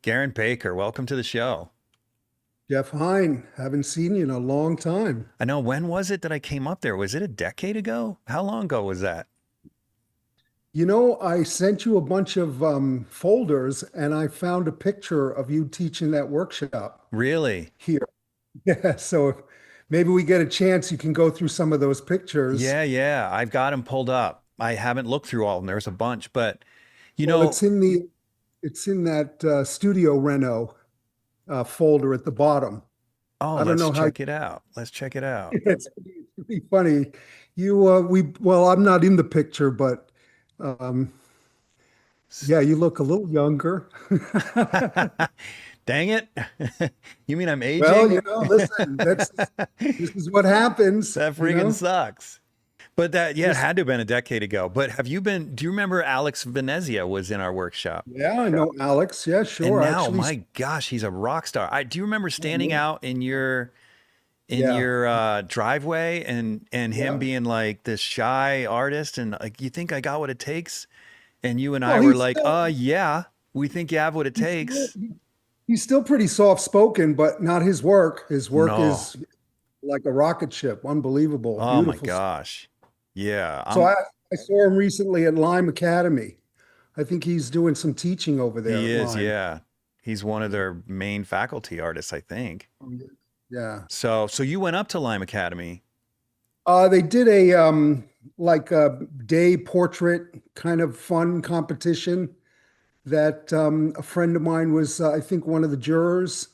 Garin Baker, welcome to the show. Jeff HEIN, haven't seen you in a long time. I know, when was it that I came up there? Was it a decade ago? How long ago was that? You know, I sent you a bunch of folders and I found a picture of you teaching that workshop Really? here. Yeah, so maybe we get a chance, you can go through some of those pictures. Yeah. I've got them pulled up. I haven't looked through all of them. There's a bunch, but you Well, know, it's in that studio reno folder at the bottom. oh, I don't let's know how check it out. Let's check it out. it's pretty funny. Well, I'm not in the picture, but um, yeah, you look a little younger. Dang it. You mean I'm Well, aging? listen, this is what happens, That freaking sucks. But that, yeah, it had to have been a decade ago. But do you remember Alex Venezia was in our workshop? Yeah, I know Alex. Yeah, And sure. now, Actually, my gosh, he's a rock star. Do you remember standing yeah, out in your yeah, driveway and him yeah. being like this shy artist and like, you think I got what it takes? And you and I Well, were like, yeah, we think you have what it he's still, takes. he's still pretty soft spoken, but not his work. His work No. is like a rocket ship, unbelievable, Oh my beautiful. gosh. Yeah. So I saw him recently at Lime Academy. I think he's doing some teaching over there He at is. Lime. Yeah. He's one of their main faculty artists, I think. Yeah. So you went up to Lime Academy. They did a like a day portrait kind of fun competition that a friend of mine was, I think, one of the jurors.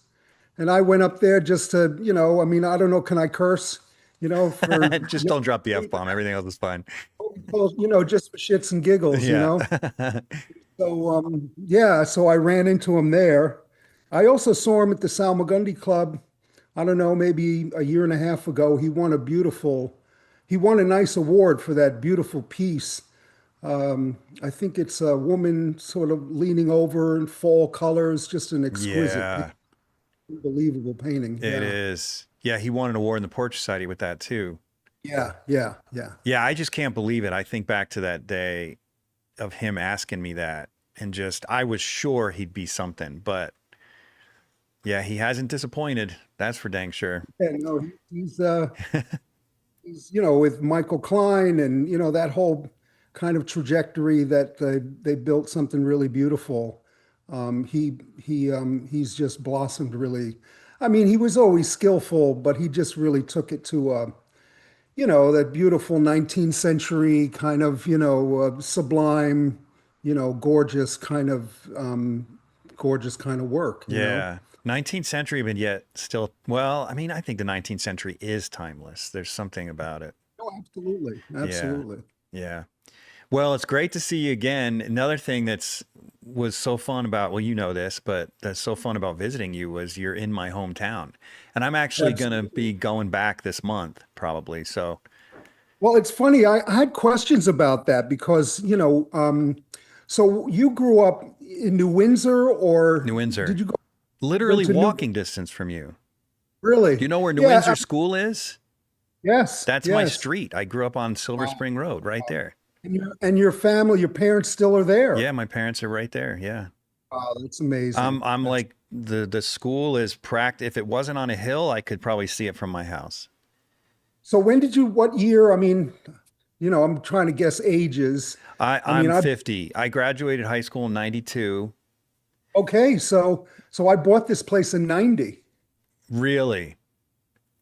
And I went up there just to, I mean, I don't know, can I curse? For, Just don't drop the F-bomb. Everything else is fine. just for shits and giggles, Yeah. So, yeah, so I ran into him there. I also saw him at the Salmagundi Club. I don't know, maybe a year and a half ago. He won a nice award for that beautiful piece. I think it's a woman sort of leaning over in fall colors, just an exquisite, Yeah, unbelievable painting. it Yeah. is. Yeah, he won an award in the Portrait Society with that too. Yeah. Yeah, I just can't believe it. I think back to that day of him asking me that and just I was sure he'd be something, but yeah, he hasn't disappointed. That's for dang sure. Yeah, no, he's with Michael Klein and that whole kind of trajectory that they built something really beautiful. He's just blossomed really. I mean, he was always skillful, but he just really took it to that beautiful 19th century kind of sublime, gorgeous kind of work. Yeah. 19th century, but yet still, well, I mean, I think the 19th century is timeless. There's something about it. Oh, absolutely, Yeah. absolutely. Yeah. Well, it's great to see you again. Another thing was so fun about, well, you know this, but that's so fun about visiting you was you're in my hometown. And I'm actually going to Absolutely. be going back this month, probably. So, Well, it's funny. I had questions about that because, so you grew up in New Windsor, or New did Windsor, you go literally to New? walking distance from you. Do Really? you know where New Yeah. Windsor School is? Yes. That's my Yes. street. I grew up on Silver Wow. Spring Road right there. And your family, your parents still are there. Yeah, my parents are right there. Yeah. Wow, that's amazing. I'm That's like the school is if it wasn't on a hill, I could probably see it from my house. so what year? I mean, I'm trying to guess ages. I mean, I'm 50. I graduated high school in 92. okay, so I bought this place in 90. Really?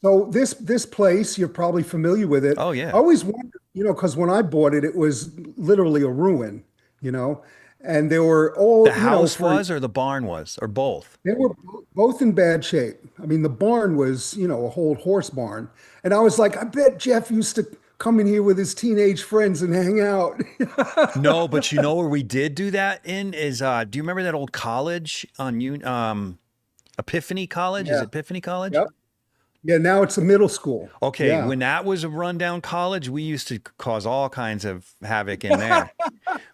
So this place, you're probably familiar with it. Oh I yeah. always wondered, because when I bought it, it was literally a ruin, you know, and they were The all, house was or the barn was or both? they were both in bad shape. I mean, the barn was, a whole horse barn. And I was like, I bet Jeff used to come in here with his teenage friends and hang out. No, but you know where we did do that in is do you remember that old college on Epiphany College? Is Yeah. it Epiphany College? Yep. Yeah. Now it's a middle school. Okay, Yeah. when that was a rundown college, we used to cause all kinds of havoc in there.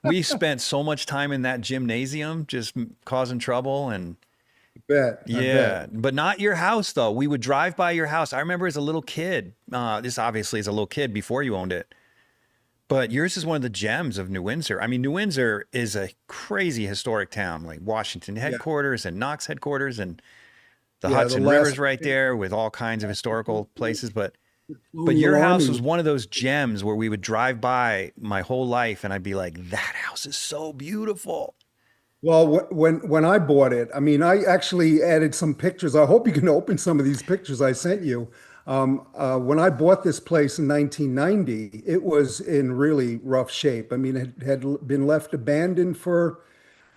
We spent so much time in that gymnasium just causing trouble and I bet. yeah, but not your house though. We would drive by your house. I remember as a little kid. This obviously is a little kid before you owned it, but yours is one of the gems of New Windsor. I mean, New Windsor is a crazy historic town, like Washington Yeah, headquarters and Knox headquarters, and the yeah. The Hudson last River's right there with all kinds of historical places. But colonial your house was army. one of those gems where we would drive by my whole life, and I'd be like, "That house is so beautiful." Well, when I bought it, I mean, I actually added some pictures. I hope you can open some of these pictures I sent you. When I bought this place in 1990, it was in really rough shape. I mean, it had been left abandoned for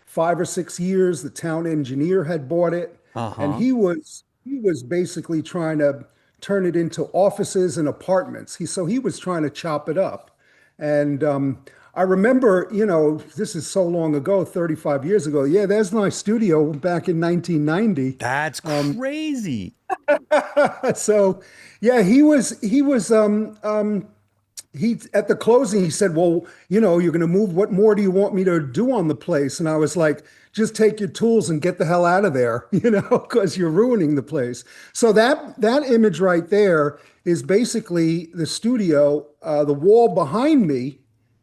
5 or 6 years. The town engineer had bought it, Uh and huh. he was basically trying to turn it into offices and apartments. He was trying to chop it up, and I remember, this is so long ago, 35 years ago. Yeah, there's my studio back in 1990. That's crazy. So, yeah, he at the closing he said, well, you're going to move, what more do you want me to do on the place? And I was like, just take your tools and get the hell out of there, because you're ruining the place. So that image right there is basically the studio. The wall behind me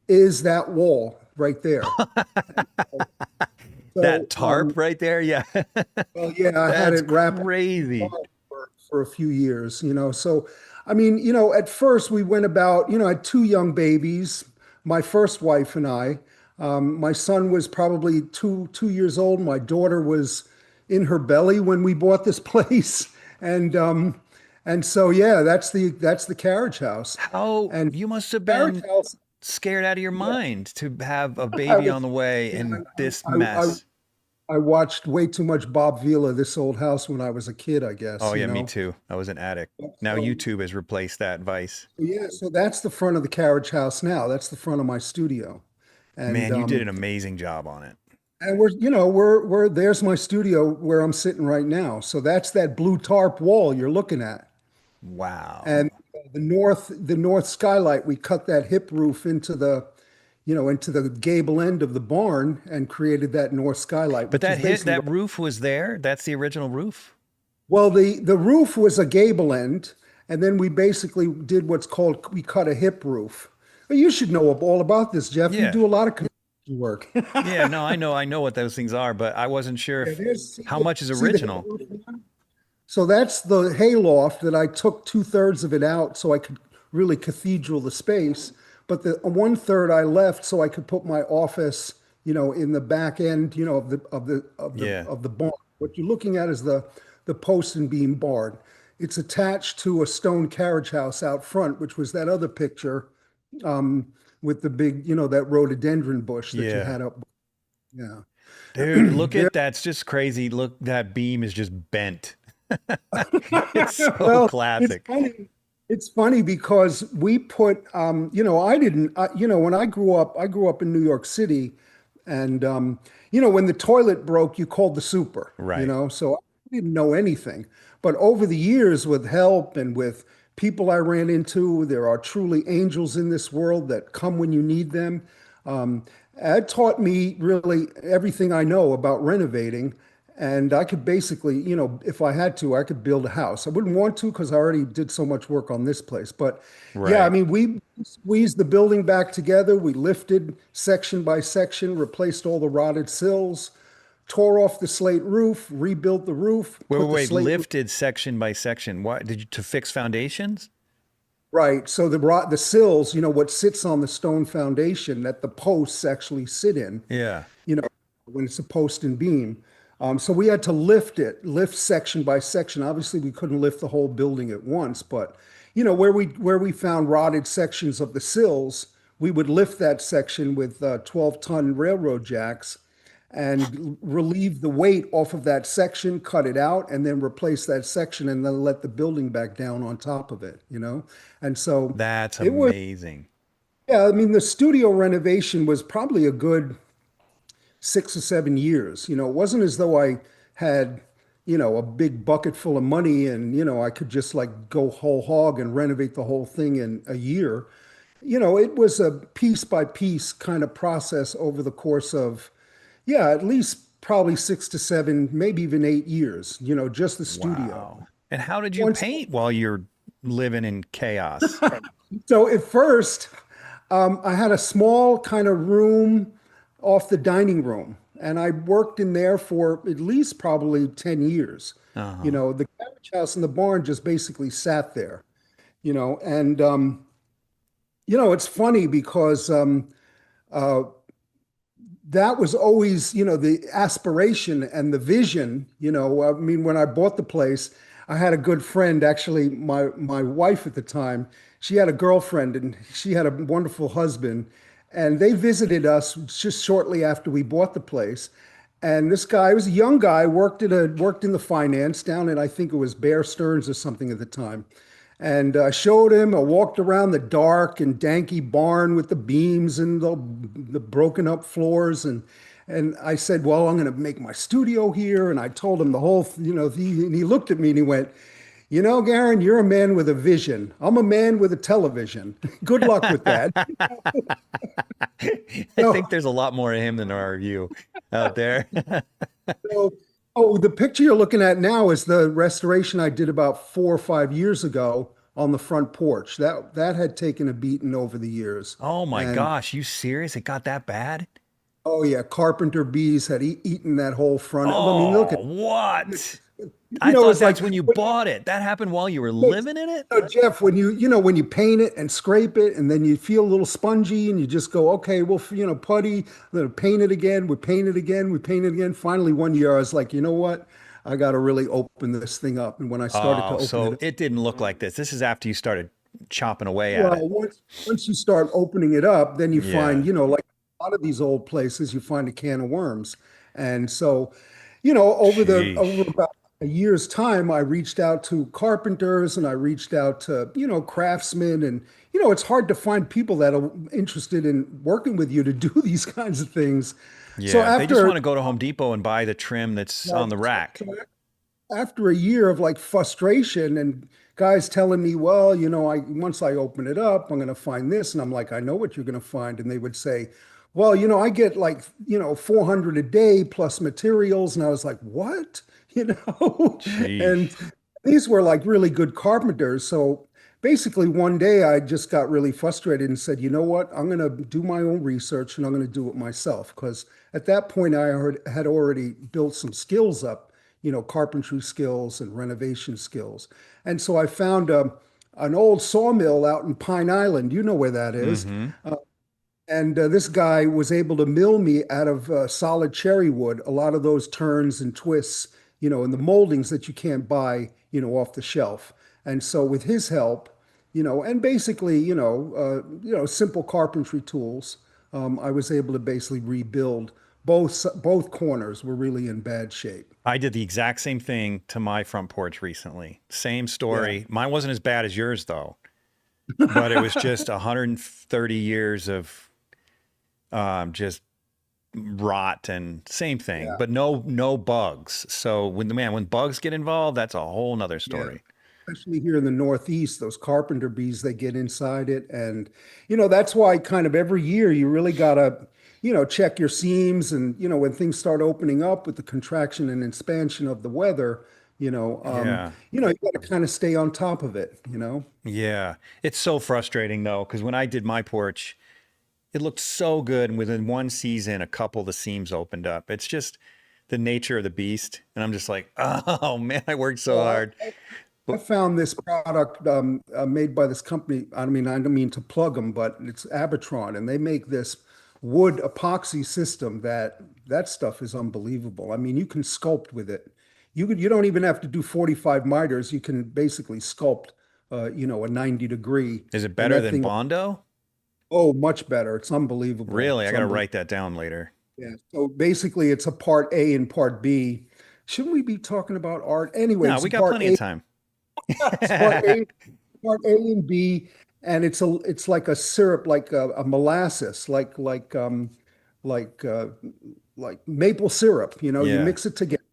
is that wall right there. That So tarp right there. Yeah. well, yeah, I had That's it wrapped crazy. for a few years, so I mean, at first we went about, I had two young babies, my first wife and I. My son was probably 2 years old. My daughter was in her belly when we bought this place. And so yeah, that's the carriage house. How And you must have carriage been house, scared out of your yeah, mind to have a I baby on was the way yeah, in this I, I, mess. I watched way too much Bob Vila, This Old House, when I was a kid, I Oh guess. yeah, me too. I was an addict. Now So YouTube has replaced that vice. yeah, so that's the front of the carriage house now. That's the front of my studio. And Man, you did an amazing job on it. we're there's my studio where I'm sitting right now. So that's that blue tarp wall you're looking at. And Wow. the north skylight, we cut that hip roof into the gable end of the barn and created that north skylight, But which is basically that roof was there. That's the original roof. well, the roof was a gable end, and then we basically did what's called, we cut a hip roof. Well, you should know all about this, Jeff. You Yeah. do a lot of construction work. Yeah, no, I know what those things are, but I wasn't sure Yeah, if there's how much is see the hip original. roof one? So that's the hayloft that I took 2/3 of it out so I could really cathedral the space. But the 1/3 I left so I could put my office, in the back end, Yeah. of the barn. What you're looking at is the post and beam barn. It's attached to a stone carriage house out front, which was that other picture, with the big, that rhododendron bush that you Yeah. had up. Yeah. Dude, look There, at that's just crazy. Look, that beam is just bent. It's so well, it's classic. funny. It's funny because we put, I didn't, when I grew up in New York City, and when the toilet broke, you called the super, Right. so I didn't know anything. But over the years, with help and with people I ran into, there are truly angels in this world that come when you need them. Um, it taught me really everything I know about renovating. And I could basically, if I had to, I could build a house. I wouldn't want to because I already did so much work on this place. But yeah, I Right. mean, we squeezed the building back together. We lifted section by section, replaced all the rotted sills, tore off the slate roof, rebuilt the roof, put the Wait. slate roof Lifted section by section. What did you to fix foundations? right. So the sills, what sits on the stone foundation that the posts actually sit in, Yeah. you know, when it's a post and beam. So we had to lift section by section. Obviously, we couldn't lift the whole building at once, but where we found rotted sections of the sills, we would lift that section with 12-ton railroad jacks and relieve the weight off of that section, cut it out, and then replace that section, and then let the building back down on top of it. And so That's it was, amazing. yeah, I mean, the studio renovation was probably a good 6 or 7 years. It wasn't as though I had, a big bucket full of money and, I could just like go whole hog and renovate the whole thing in a year. it was a piece by piece kind of process over the course of, yeah, at least probably 6 to 7, maybe even 8 years, just the studio. Wow. And how did you Once, paint while you're living in chaos? so at first, I had a small kind of room off the dining room, and I worked in there for at least probably 10 years. Uh-huh. The carriage house and the barn just basically sat there, and it's funny because uh, that was always, the aspiration and the vision. I mean, when I bought the place, I had a good friend, actually, my wife at the time. She had a girlfriend and she had a wonderful husband, and they visited us just shortly after we bought the place. And this guy was a young guy, worked in the finance down at, I think it was Bear Stearns or something at the time, and showed him. I walked around the dark and danky barn with the beams and the broken up floors, and I said, "Well, I'm going to make my studio here." And I told him the whole, and he looked at me and he went, Garin, you're a man with a vision. I'm a man with a television. Good luck with that. I So, think there's a lot more of him than our you out there. so, oh, the picture you're looking at now is the restoration I did about 4 or 5 years ago on the front porch. That had taken a beating over the years. Oh my And gosh, you serious? It got that bad? oh yeah, carpenter bees had eaten that whole front. I mean, look Oh, at what? I thought it's like that's when you when bought it. That happened while you were you, living in it? Jeff, when you paint it and scrape it, and then you feel a little spongy, and you just go, okay, well, putty, then paint it again. We paint it again. We paint it again. Finally, one year, I was like, you know what? I got to really open this thing up. And when I started to Oh, open so it, it didn't look like this. This is after you started chopping away at it. well, once you start opening it up, then you find, Yeah. like a lot of these old places, you find a can of worms. And so, over Sheesh. about a year's time, I reached out to carpenters and I reached out to, craftsmen, and it's hard to find people that are interested in working with you to do these kinds of things. So Yeah. They just after want to go to Home Depot and buy the trim that's uh, on the rack. after a year of like frustration and guys telling me, well, I once I open it up, I'm going to find this, and I'm like, I know what you're going to find, and they would say, well, I get like 400 a day plus materials, and I was like, what? And Sheesh. these were like really good carpenters. So basically, one day I just got really frustrated and said, you know what? I'm going to do my own research and I'm going to do it myself. Because at that point, had already built some skills up, carpentry skills and renovation skills. And so I found an old sawmill out in Pine Island. You know where that is. Mm-hmm. And this guy was able to mill me out of solid cherry wood, a lot of those turns and twists, and the moldings that you can't buy, off the shelf. And so with his help, and basically, simple carpentry tools, I was able to basically rebuild both corners were really in bad shape. I did the exact same thing to my front porch recently. Same Yeah. story. Mine wasn't as bad as yours though, but it was just 130 years of just rot and same thing, Yeah. but no bugs. So when bugs get involved, that's a whole nother Yeah. story. Especially here in the Northeast, those carpenter bees, they get inside it. And, that's why kind of every year you really got to, check your seams. And, when things start opening up with the contraction and expansion of the weather, Yeah. you got to kind of stay on top of it. Yeah. It's so frustrating though, because when I did my porch, it looked so good. And within one season, a couple of the seams opened up. It's just the nature of the beast. And I'm just like, oh man, I worked so Well, hard. I But found this product made by this company. I don't mean to plug them, but it's Abatron, and they make this wood epoxy system that stuff is unbelievable. I mean, you can sculpt with it. You don't even have to do 45 miters. You can basically sculpt, a 90 degree, is it and better that than thing. Bondo? Oh, much better. It's unbelievable. Really? I It's got to unbelievable. write that down later. Yeah. So basically, it's a part A and part B. Shouldn't we be talking about art? Anyway, No, it's we a got part plenty of A. time. It's part A and B, and it's like a syrup, like a molasses, like uh, like maple syrup. You Yeah. mix it together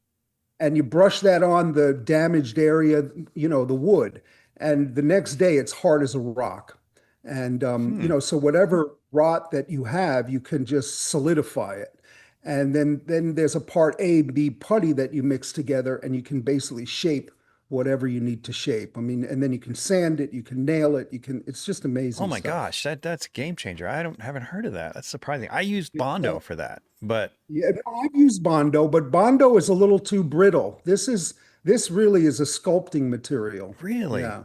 and you brush that on the damaged area, the wood, and the next day it's hard as a rock. And Hmm. so whatever rot that you have, you can just solidify it. And then there's a part A, B putty that you mix together, and you can basically shape whatever you need to shape. I mean, and then you can sand it, you can nail it, it's just Oh amazing my stuff. gosh, that's a game changer. I don't haven't heard of that. That's surprising. I used Bondo So, for that, but yeah, no, I've used Bondo, but Bondo is a little too brittle. This really is a sculpting material. really, Yeah.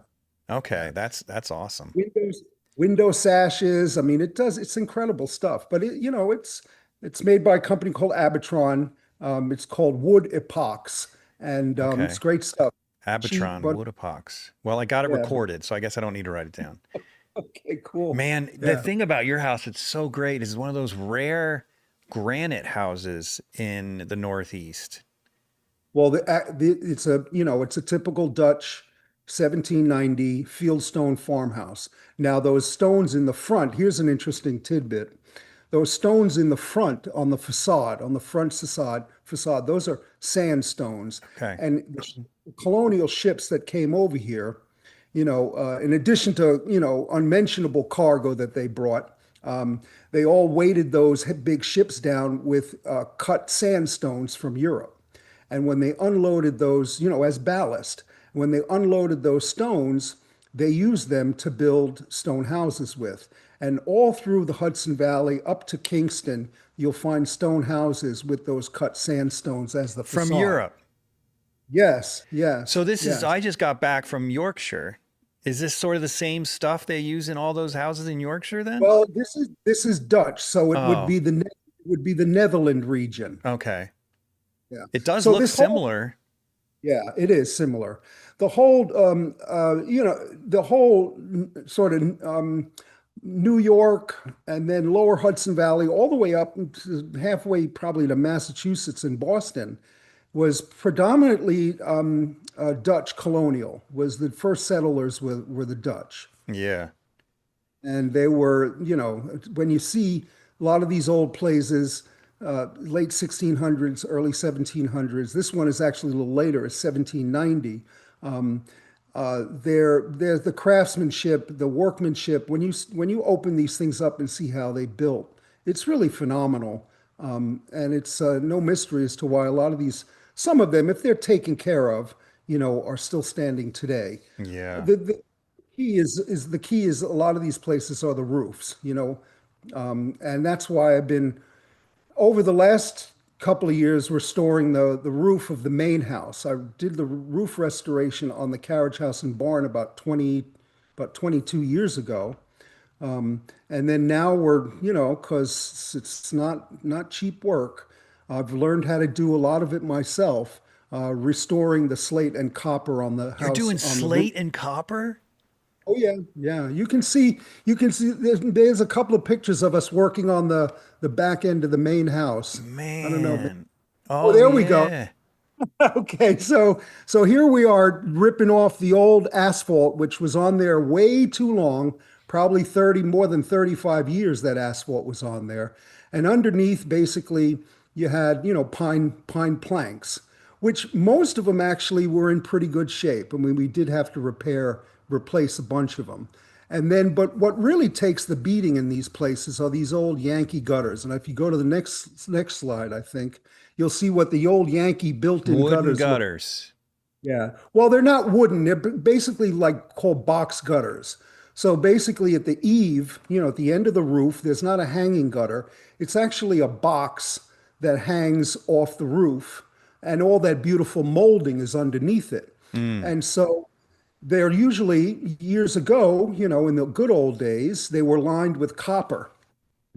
okay, Yeah. that's awesome. Windows, window sashes. I mean, it's incredible stuff. But it's made by a company called Abitron. It's called Wood Epox, and it's Okay. great stuff. Cheap, Abitron but wood epox. Well, I got it yeah. recorded, so I guess I don't need to write it down. Okay, cool. Man, the Yeah. thing about your house that's so great is one of those rare granite houses in the Northeast. Well, it's a typical Dutch 1790 fieldstone farmhouse. Now, those stones in the front, here's an interesting tidbit. Those stones in the front on the facade, on the front facade, those are sandstones. Okay. And the colonial ships that came over here, in addition to, unmentionable cargo that they brought, they all weighted those big ships down with cut sandstones from Europe. And when they unloaded those, as ballast, when they unloaded those stones, they used them to build stone houses with. And all through the Hudson Valley up to Kingston, you'll find stone houses with those cut sandstones as the From facade. Europe. Yes, So yes, this is yes. I just got back from Yorkshire. Is this sort of the same stuff they use in all those houses in Yorkshire then? Well, this is Dutch, so it would Oh, be the Netherland region. okay. Yeah. It does So look this whole similar. Yeah, it is similar. The whole sort of New York and then lower Hudson Valley, all the way up to halfway probably to Massachusetts and Boston, was predominantly Dutch colonial. Was the first settlers were the Dutch. Yeah. And they were, when you see a lot of these old places, late 1600s, early 1700s, this one is actually a little later, it's 1790. There's the craftsmanship, the workmanship. When you open these things up and see how they built, it's really phenomenal. And it's no mystery as to why some of them, if they're taken care of, are still standing today. Yeah. The key is a lot of these places are the roofs, and that's why I've been over the last couple of years restoring the roof of the main house. I did the roof restoration on the carriage house and barn about 22 years ago. And then now we're, because it's not cheap work. I've learned how to do a lot of it myself, restoring the slate and copper on the You're house doing on the roof. slate and copper? Oh yeah, yeah. You can see there's a couple of pictures of us working on the back end of the main house. I don't know. Man. Oh, Oh there we go. yeah. Okay, so here we are ripping off the old asphalt, which was on there way too long, probably more than 35 years that asphalt was on there. And underneath, basically, you had, pine planks, which most of them actually were in pretty good shape. I mean, we did have to replace a bunch of them. And then, but what really takes the beating in these places are these old Yankee gutters. And if you go to the next slide, I think you'll see what the old Yankee built-in Wooden gutters look. gutters. Yeah. Well, they're not wooden. They're basically like called box gutters. So basically, at the eave, at the end of the roof, there's not a hanging gutter. It's actually a box that hangs off the roof, and all that beautiful molding is underneath it. Mm. And so they're usually years ago, in the good old days, they were lined with copper.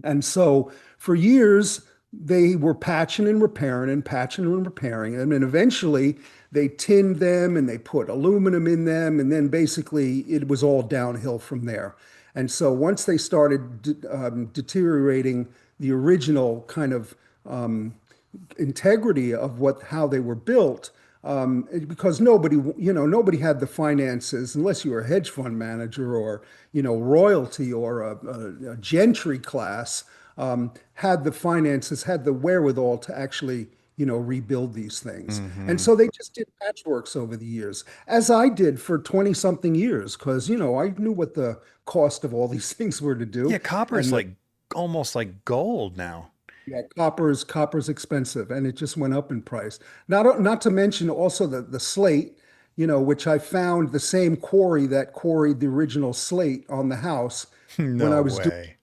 And so for years, they were patching and repairing and patching and repairing. And then eventually they tinned them and they put aluminum in them. And then basically it was all downhill from there. And so once they started deteriorating the original kind of integrity of how they were built, because nobody had the finances unless you were a hedge fund manager or royalty or a gentry class, had the finances, had the wherewithal to actually rebuild these things. And Hmm. so they just did patchworks over the years, as I did for 20 something years, because, I knew what the cost of all these things were to Yeah, do. copper is And like almost like gold now. yeah, copper's expensive, and it just went up in price. Not to mention also the slate, which I found the same quarry that quarried the original slate on the house when No I was doing. way.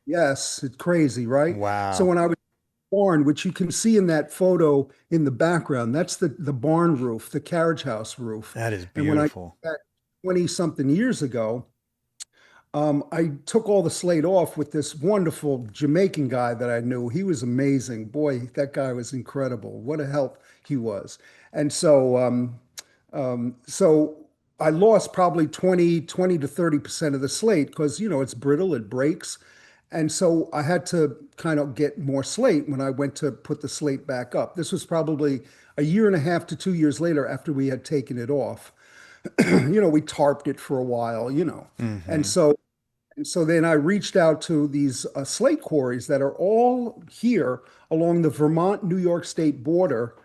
Yes, it's crazy, right? So Wow. when I was barn, which you can see in that photo in the background, that's the barn roof, the carriage house roof. That is And when I beautiful. back 20 something years ago, I took all the slate off with this wonderful Jamaican guy that I knew. He was amazing. Boy, that guy was incredible. What a help he was. And so I lost probably 20 to 30% of the slate because, it's brittle, it breaks. And so I had to kind of get more slate when I went to put the slate back up. This was probably a year and a half to 2 years later after we had taken it off. We tarped it for a while. And Hmm. so and so then I reached out to these slate quarries that are all here along the Vermont New York State border,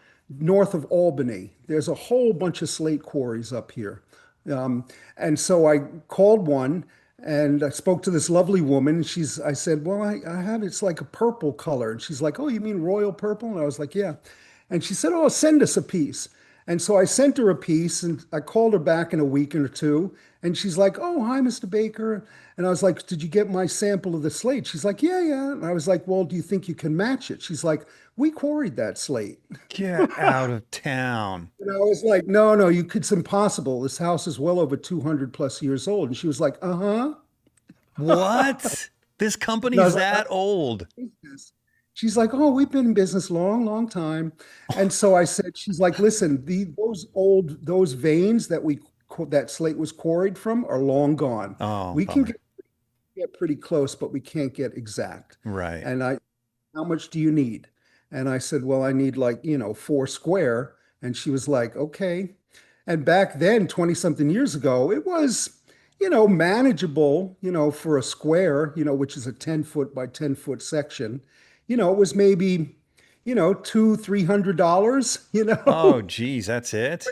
north of Albany. There's a whole bunch of slate quarries up here. Um, and so I called one and I spoke to this lovely woman. I said, well, I have, it's like a purple color. And she's like, oh, you mean royal purple? And I was like, yeah. And she said, oh, send us a piece. And so I sent her a piece and I called her back in a week or two. And she's like, oh, hi, Mr. Baker. And I was like, did you get my sample of the slate? She's like, yeah, yeah. And I was like, well, do you think you can match it? She's like, we quarried that slate. Get out of town. And I was like, no, no, it's impossible. This house is well over 200 plus years old. And she was like, uh-huh. What? This And I company's was like, that old. this. She's like, oh, we've been in business long, long time. And so I said, she's like, listen, those veins that slate was quarried from are long gone. Oh, We can bummer. get pretty close, but we can't get exact. Right. And how much do you need? And I said, well, I need like, four square. And she was like, okay. And back then, 20 something years ago, it was, manageable, for a square, which is a 10 foot by 10 foot section. It was maybe, $300, Oh, geez, that's it?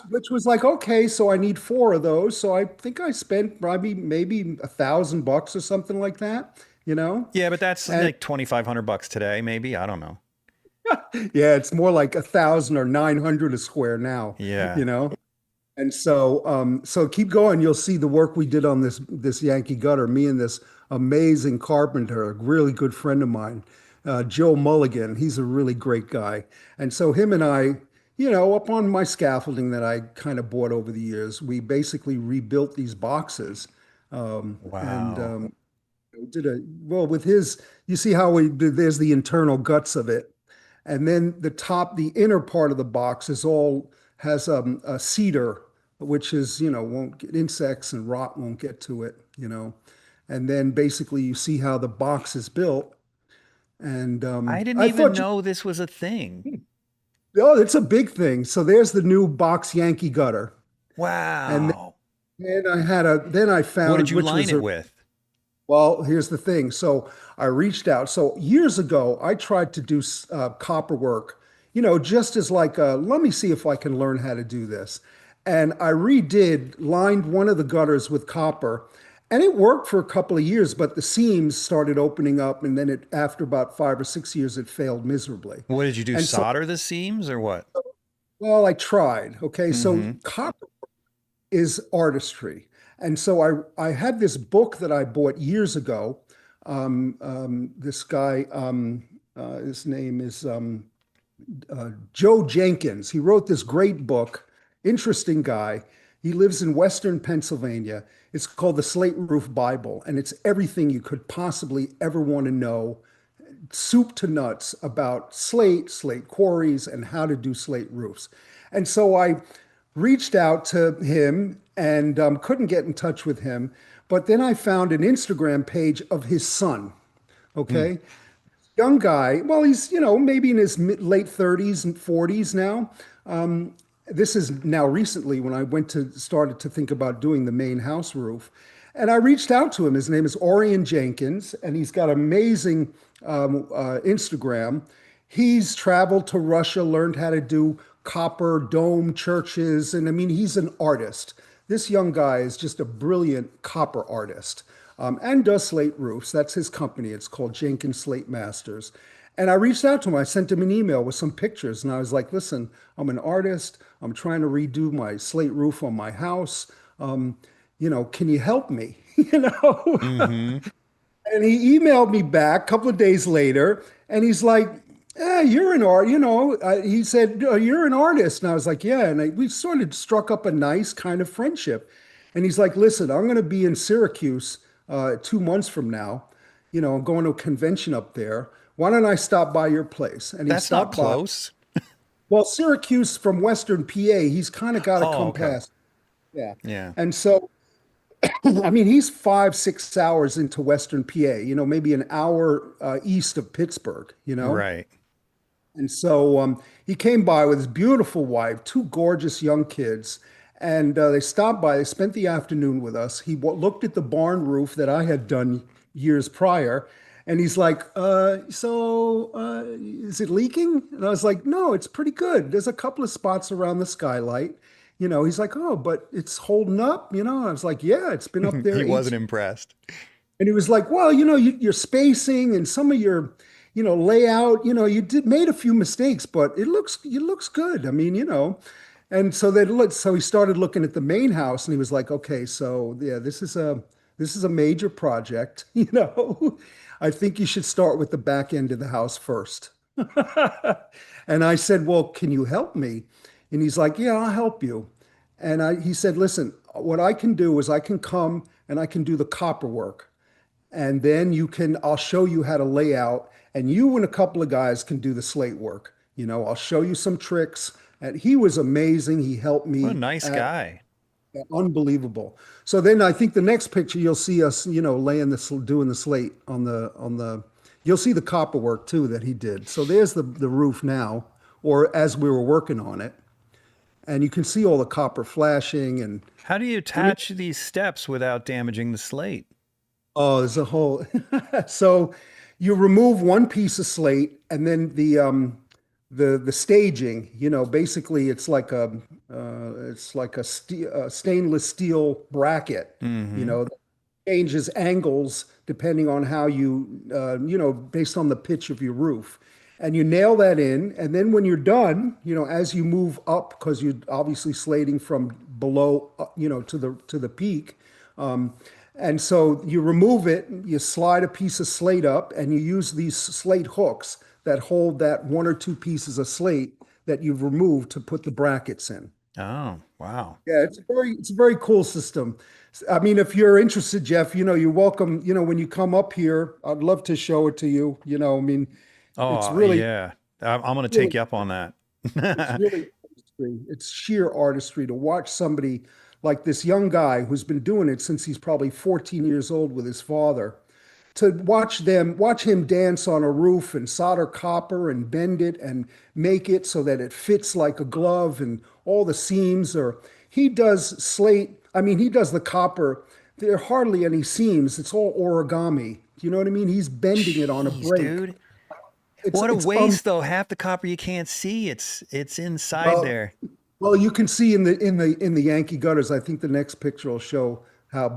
which was like, okay, so I need four of those. So I think I spent probably maybe $1,000 or something like that, Yeah, but that's and like 2,500 bucks today, maybe. I don't know. yeah, it's more like 1,000 or 900 a square now, Yeah. you know. And so keep going. You'll see the work we did on this Yankee gutter. Me and this amazing carpenter, a really good friend of mine, Joe Mulligan. He's a really great guy. And so him and I, up on my scaffolding that I kind of bought over the years, we basically rebuilt these boxes. And Wow. did a well with his. You see how we did. There's the internal guts of it, and then the inner part of the box is all has a cedar, which is won't get insects and rot won't get to it. And then basically you see how the box is built. And I didn't I even thought, know this was a thing. oh, it's a big thing. So there's the new box Yankee gutter, and Wow. then I What did found you which line was it a. with? Well, here's the thing. So I reached out. So years ago, I tried to do copper work, just as like, let me see if I can learn how to do this. And I lined one of the gutters with copper, and it worked for a couple of years, but the seams started opening up, and then after about 5 or 6 years, it failed miserably. What did you do? And so, Solder the seams or what? well, I tried. Okay, so Mm-hmm. copper is artistry. And so I had this book that I bought years ago. This guy, his name is Joe Jenkins. He wrote this great book, interesting guy. He lives in Western Pennsylvania. It's called the Slate Roof Bible, and it's everything you could possibly ever want to know, soup to nuts about slate quarries, and how to do slate roofs. And so I reached out to him and couldn't get in touch with him. But then I found an Instagram page of his son. Hmm. Okay. Young guy. Well, he's, maybe in his late 30s and 40s now. This is now recently when I started to think about doing the main house roof. And I reached out to him. His name is Orion Jenkins, and he's got amazing Instagram. He's traveled to Russia, learned how to do copper dome churches. And I mean, he's an artist. This young guy is just a brilliant copper artist, and does slate roofs. That's his company. It's called Jenkins Slate Masters. And I reached out to him. I sent him an email with some pictures. And I was like, listen, I'm an artist. I'm trying to redo my slate roof on my house. Um, can you help me? Mm-hmm. And he emailed me back a couple of days later, and he's like, "Yeah, you're an art." He said, "Oh, you're an artist," and I was like, "Yeah." And we sort of struck up a nice kind of friendship. And he's like, "Listen, I'm going to be in Syracuse 2 months from now. I'm going to a convention up there. Why don't I stop by your place?" And he That's not stopped by. close. Well, Syracuse from Western PA, he's kind of got to Oh, come okay. past. Yeah. Yeah. And so I mean, he's 5, 6 hours into Western PA, maybe an hour east of Pittsburgh. Right. And so he came by with his beautiful wife, two gorgeous young kids, and they stopped by. They spent the afternoon with us. He looked at the barn roof that I had done years prior, and he's like, is it leaking? And I was like, no, it's pretty good. There's a couple of spots around the skylight. He's like, oh, but it's holding up. I was like, yeah, it's been up there He eight. wasn't impressed. And he was like, well, your spacing and some of your, layout, you made a few mistakes, but it looks good. I mean, and so he started looking at the main house, and he was like, okay, so yeah, this is a major project. I think you should start with the back end of the house first. And I said, well, can you help me? And he's like, yeah, I'll help you. And he said, listen, what I can do is I can come and I can do the copper work. And then I'll show you how to lay out, and you and a couple of guys can do the slate work. I'll show you some tricks. And he was amazing. He helped What a me nice at guy. unbelievable. So then I think the next picture you'll see us, laying doing the slate you'll see the copper work too that he did. So there's the roof now, or as we were working on it. And you can see all the copper flashing. And How do you I mean, attach these steps without damaging the slate? oh, there's a whole. So you remove one piece of slate, and then the staging. Basically it's like a stainless steel bracket. Mm-hmm. That changes angles depending on how based on the pitch of your roof. And you nail that in, and then when you're done, as you move up, because you're obviously slating from below, to the peak. And so you remove it, you slide a piece of slate up, and you use these slate hooks that hold that one or two pieces of slate that you've removed to put the brackets in. Oh, wow. Yeah, it's a very cool system. I mean, if you're interested, Jeff, you're welcome. When you come up here, I'd love to show it to you. I mean, it's Oh, really, yeah. I'm going to take really you up on that. it's really artistry. It's sheer artistry to watch somebody like this young guy who's been doing it since he's probably 14 years old with his father. To watch him dance on a roof and solder copper and bend it and make it so that it fits like a glove, and all the seams are, he does slate. I mean, he does the copper. There are hardly any seams. It's all origami. Do you know what I mean? He's bending it on a Jeez, break. dude. It's What a it's waste though. Half the copper you can't see. It's inside well, there. Well, you can see in the Yankee gutters. I think the next picture will show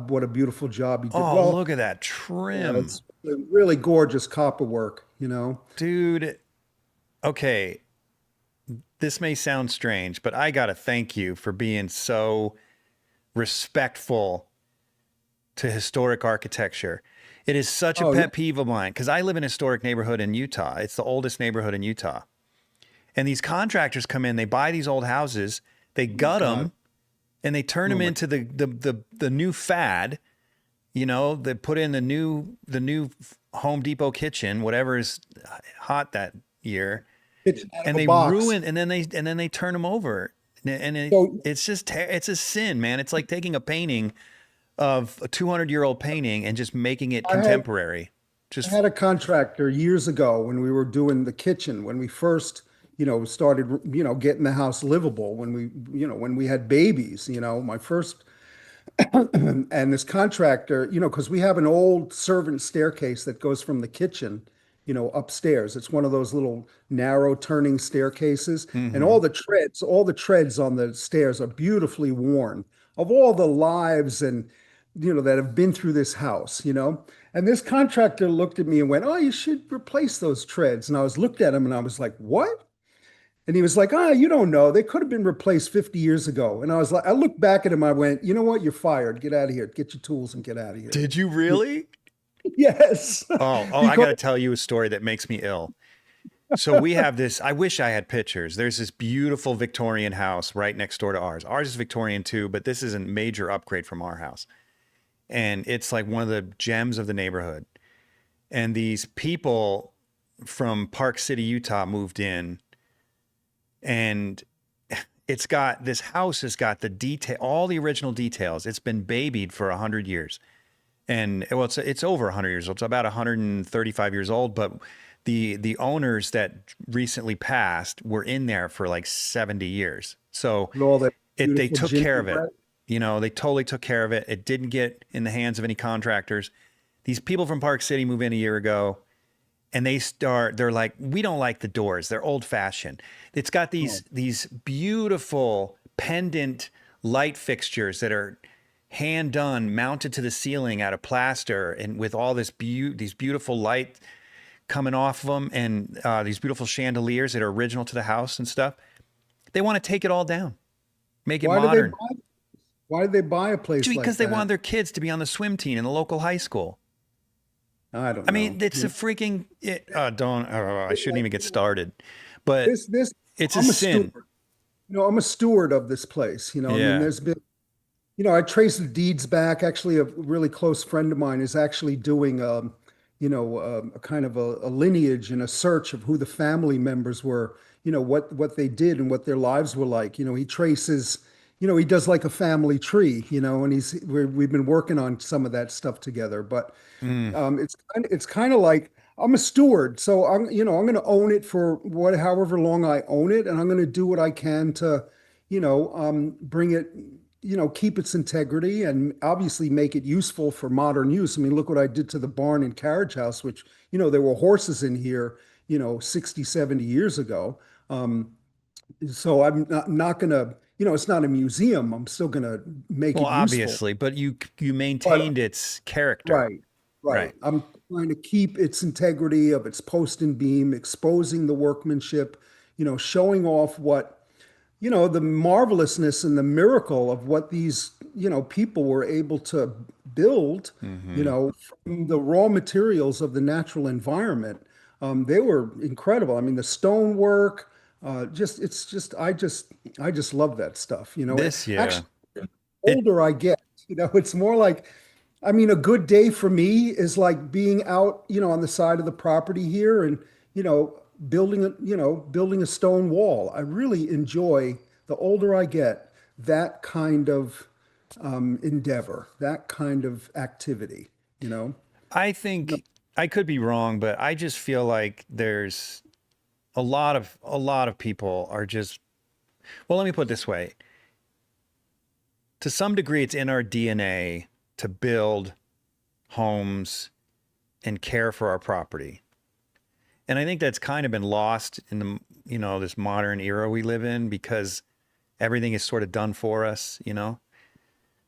what a beautiful job he did. Oh, Well, look at that yeah, trim. it's really gorgeous copper work. Dude, okay, this may sound strange, but I got to thank you for being so respectful to historic architecture. It is such a Oh, yeah. pet peeve of mine because I live in a historic neighborhood in Utah. It's the oldest neighborhood in Utah. And these contractors come in, they buy these old houses, they gut God. them, and they turn Oh them my. into the new fad. They put in the new Home Depot kitchen, whatever is hot that year, It's out of and a they box. ruin, and then they turn them over, and So it's just it's a sin, man. It's like taking a painting of a 200-year-old painting and just making it I had contemporary. I Just had a contractor years ago when we were doing the kitchen, when we first, started, getting the house livable, when we had babies, my first. And this contractor, because we have an old servant staircase that goes from the kitchen, upstairs. It's one of those little narrow turning staircases, and Mm-hmm. all the treads on the stairs are beautifully worn of all the lives and that have been through this house. And this contractor looked at me and went, "Oh, you should replace those treads." And I was looked at him and I was like, "What?" And he was like, "Ah, you don't know. They could have been replaced 50 years ago." And I was like, I looked back at him, I went, "You know what? You're fired. Get out of here. Get your tools and get out of here." Did you really? Yes. Oh, I got Because to tell you a story that makes me ill. So we have this, I wish I had pictures. There's this beautiful Victorian house right next door to ours. Ours is Victorian too, but this is a major upgrade from our house. And it's like one of the gems of the neighborhood. And these people from Park City, Utah moved in, and this house has got the detail, all the original details. It's been babied for 100 years. And well, it's over 100 years old. It's about 135 years old, but the owners that recently passed were in there for like 70 years. So all that they beautiful took care of it. gingerbread. They totally took care of it. It didn't get in the hands of any contractors. These people from Park City moved in a year ago, and they're like, "We don't like the doors. They're old fashioned." It's got Oh, these beautiful pendant light fixtures that are hand done, mounted to the ceiling out of plaster, and with all these beautiful light coming off of them, and these beautiful chandeliers that are original to the house and stuff. They want to take it all down, make it why did they modern, buy why did they buy a place because like they that? want their kids to be on the swim team in the local high school. I don't I mean, know. it's a freaking don't. I shouldn't even get started, but This it's a I'm a steward. sin. I'm a steward of this place. I mean, Yeah. there's been, I traced the deeds back. Actually, a really close friend of mine is actually doing, a kind of a lineage and a search of who the family members were, what they did and what their lives were like. He traces, he does like a family tree, and we've been working on some of that stuff together. But Mm. it's kind of like I'm a steward, so I'm going to own it for however long I own it, and I'm going to do what I can to, bring it, keep its integrity and obviously make it useful for modern use. I mean, look what I did to the barn and carriage house, which, there were horses in here, 60, 70 years ago. Um, so I'm not going to, it's not a museum. I'm still going to make Well, it useful. obviously, but you But maintained its character, right, right? right. I'm trying to keep its integrity of its post and beam, exposing the workmanship, showing off what, the marvelousness and the miracle of what these, people were able to build, Hmm. from the raw materials of the natural environment. They were incredible. I mean, the stonework, I just love that stuff. Yeah. Actually, It older I get, it's more like, I mean, a good day for me is like being out, on the side of the property here and, you know, building a stone wall. I really enjoy, the older I get, that kind of endeavor, that kind of activity, you know? I No, think I could be wrong, but I just feel like there's a lot of people are just, well, let me put it this way. To some degree, it's in our DNA to build homes and care for our property. And I think that's kind of been lost in this modern era we live in, because everything is sort of done for us. yeah.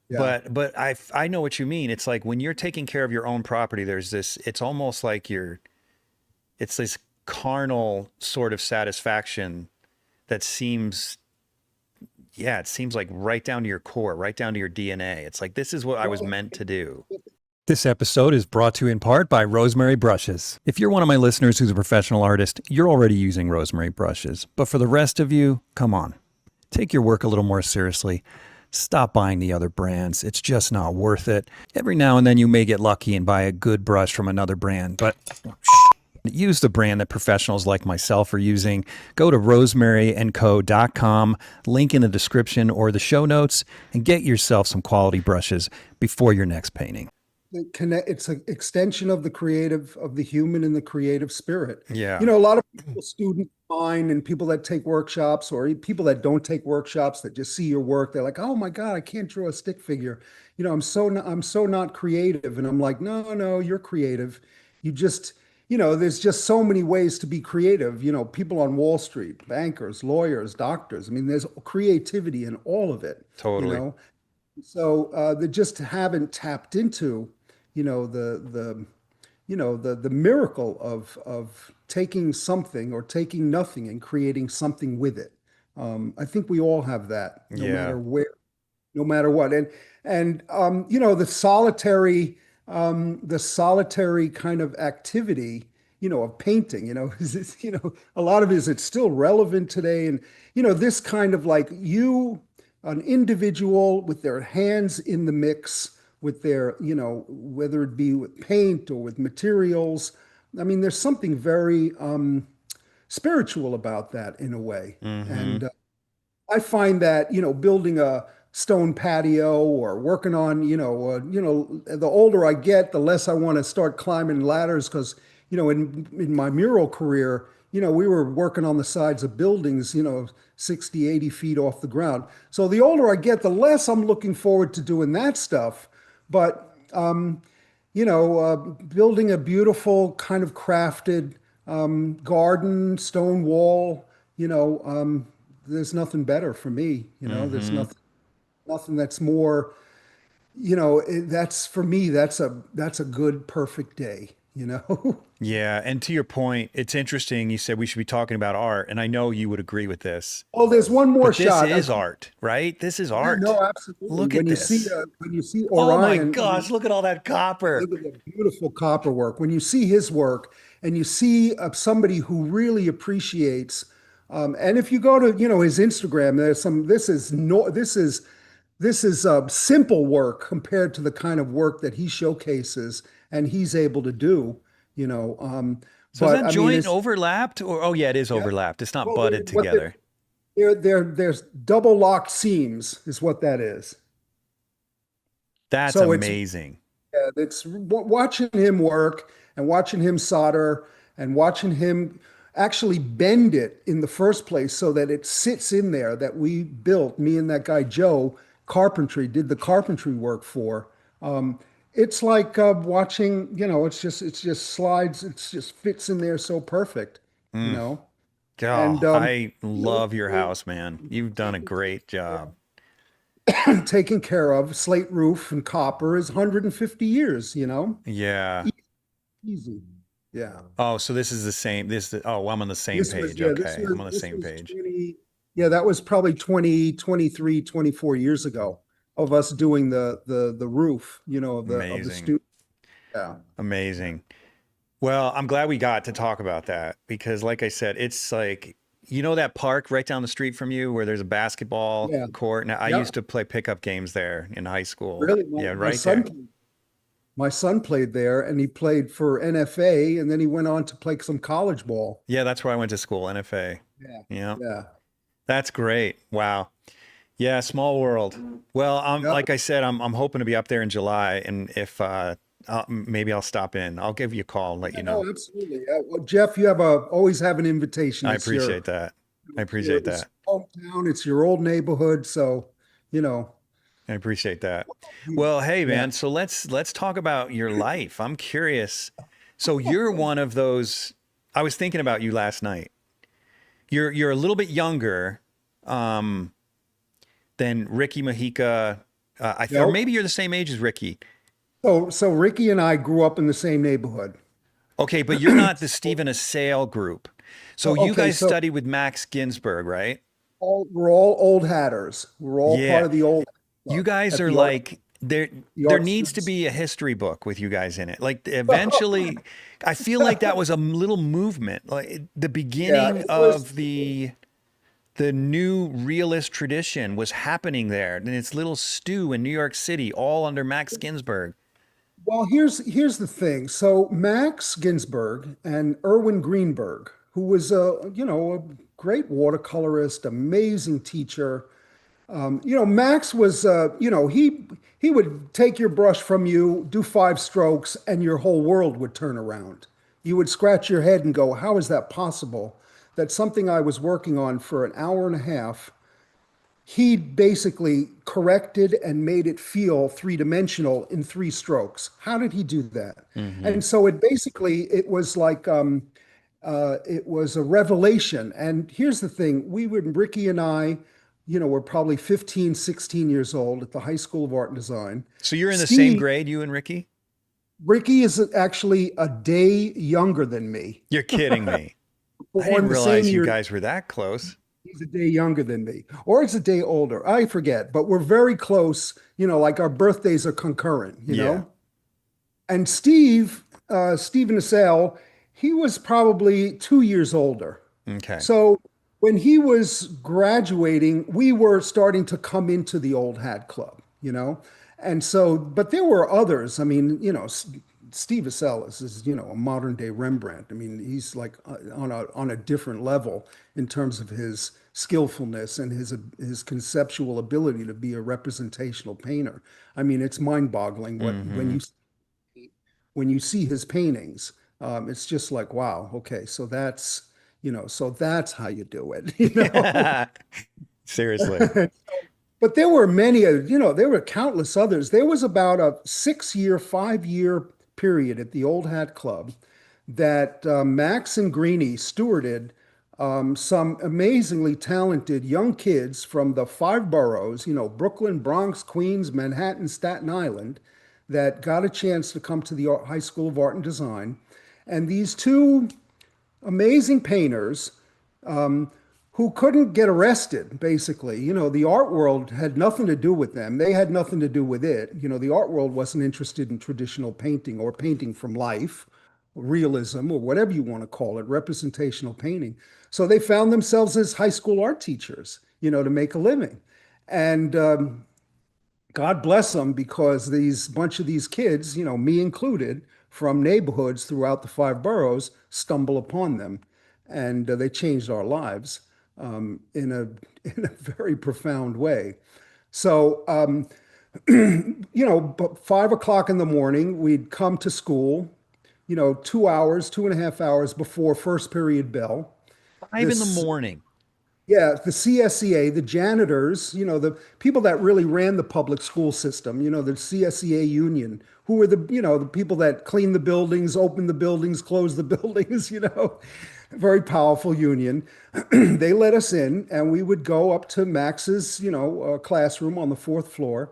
But I know what you mean. It's like when you're taking care of your own property, there's this, it's almost like it's this carnal sort of satisfaction that seems, yeah, it seems like right down to your core, right down to your DNA. It's like, this is what I was Well, meant to do. This episode is brought to you in part by Rosemary Brushes. If you're one of my listeners who's a professional artist, you're already using Rosemary brushes. But for the rest of you, come on. Take your work a little more seriously. Stop buying the other brands. It's just not worth it. Every now and then you may get lucky and buy a good brush from another brand, but use the brand that professionals like myself are using. Go to rosemaryandco.com, link in the description or the show notes, and get yourself some quality brushes before your next painting. it's an extension of the human and the creative spirit. Yeah. A lot of people, students of mine and people that take workshops or people that don't take workshops that just see your work, they're like, "Oh my God, I can't draw a stick figure. I'm so not creative." And I'm like, "No, no, you're creative. You just, there's just so many ways to be creative. People on Wall Street, bankers, lawyers, doctors. I mean, there's creativity in all of it, you Totally. know. So they just haven't tapped into, the the miracle of taking something or taking nothing and creating something with it. I think we all have that, no Yeah. matter where, no matter what. And the solitary kind of activity, of painting, a lot of it is it's still relevant today. And this kind of like an individual with their hands in the mix, with their, whether it be with paint or with materials. I mean, there's something very spiritual about that in a way. Mm-hmm. And I find that, building a stone patio or working on, the older I get, the less I want to start climbing ladders because, in my mural career, we were working on the sides of buildings, 60, 80 feet off the ground. So the older I get, the less I'm looking forward to doing that stuff. But, building a beautiful kind of crafted garden, stone wall, there's nothing better for me. There's Mm-hmm. nothing that's more, that's for me, that's a good, perfect day. Yeah. And to your point, it's interesting. You said we should be talking about art, and I know you would agree with this, Oh, there's one more but this shot. is art, right? This is Yeah, art. no, absolutely. Look at this. When you see Oh my Orion, I mean, gosh, look at all that copper. look at the beautiful copper work. When you see his work and you see somebody who really appreciates, and if you go to, his Instagram, there's some, this is no, this is simple work compared to the kind of work that he showcases and he's able to do, you know. So is But that I mean, joint it's, overlapped or oh yeah, it is yeah, overlapped. It's not well, butted together. there's double locked seams is what that is. That's So it's amazing. it's watching him work and watching him solder and watching him actually bend it in the first place so that it sits in there that we built, me and that guy Joe Carpentry did the carpentry work for. It's like watching, it's just slides, it's just fits in there so perfect, you Mm. know. Oh, And I you know, love your house, man. You've done a great job. taken care of, slate roof and copper is 150 years, Yeah. easy. Yeah. Oh, so this is the same. Oh, well, I'm on the same This was, page. yeah, this Okay. I'm was, on the this same was page. 20, yeah, that was probably 20, 23, 24 years ago of us doing the roof, of the Amazing. studio. Yeah. Amazing. Well, I'm glad we got to talk about that because, like I said, it's like, that park right down the street from you where there's a basketball Yeah. court. Now, I Yeah. used to play pickup games there in high school. Really, Yeah, my right there. son played there and he played for NFA and then he went on to play some college ball. Yeah, that's where I went to school, NFA. Yeah. Yeah, Yeah. that's great. Wow. Yeah, small world. Well, Yeah. like I said, I'm hoping to be up there in July, and if maybe I'll stop in. I'll give you a call and let you know. No, absolutely. Well, Jeff, always have an invitation. I appreciate that. I appreciate It's that. your hometown, it's your old neighborhood, so you know. I appreciate that. Well, hey Yeah. man, so let's talk about your life. I'm curious. So you're one of those. I was thinking about you last night. You're a little bit younger um, than Ricky Mahica. Or Nope. maybe you're the same age as Ricky. So Ricky and I grew up in the same neighborhood. Okay, but you're not the Stephen Assail group. So you Okay, guys so studied with Max Ginsburg, right? we're all old hatters. We're all part Yeah. of the old You club guys at are like the there art needs to students. be a history book with you guys in it. Like eventually I feel like that was a little movement. Like the Yeah, beginning it was. of the new realist tradition was happening there. And it's little stew in New York City, all under Max Ginsburg. Well, here's the thing. So Max Ginsburg and Erwin Greenberg, who was a great watercolorist, amazing teacher. Max was, he would take your brush from you, do 5 strokes, and your whole world would turn around. You would scratch your head and go, "How is that possible?" That something I was working on for an hour and a half, he basically corrected and made it feel three-dimensional in 3 strokes. How did he do that? Hmm. And so it was like it was a revelation. And here's the thing, Ricky and I, were probably 15, 16 years old at the High School of Art and Design. So you're in the same Steve, grade, you and Ricky? Ricky is actually a day younger than me, You're kidding me. I didn't born the same realize you year. guys were that close. He's a day younger than me, or it's a day older. I forget, but we're very close. Like our birthdays are concurrent, Yeah. And Stephen Assel, he was probably 2 years older. Okay. So when he was graduating, we were starting to come into the old hat club. And so, but there were others. I mean, Steve Assel is, a modern day Rembrandt. I mean, he's like on a different level in terms of his skillfulness and his conceptual ability to be a representational painter. I mean, it's mind-boggling Hmm. when you see his paintings. It's just like, wow, okay, so that's how you do it. Seriously. But there were many, there were countless others. There was about a 6-year, 5-year period at the Old Hat Club that Max and Greeny stewarded some amazingly talented young kids from the 5 boroughs, Brooklyn, Bronx, Queens, Manhattan, Staten Island, that got a chance to come to the High School of Art and Design. And these two amazing painters who couldn't get arrested, basically. The art world had nothing to do with them. They had nothing to do with it. The art world wasn't interested in traditional painting or painting from life, realism, or whatever you want to call it, representational painting. So they found themselves as high school art teachers, to make a living. And God bless them, because these bunch of these kids, me included, from neighborhoods throughout the 5 boroughs, stumble upon them, and they changed our lives in a in a very profound way. So, but 5 o'clock in the morning, we'd come to school, 2 hours, 2.5 hours before first period bell. 5 in the This morning. Yeah, the CSEA, the janitors, the people that really ran the public school system, the CSEA union, who were the people that clean the buildings, open the buildings, close the buildings, very powerful union. They let us in, and we would go up to Max's, classroom on the 4th floor.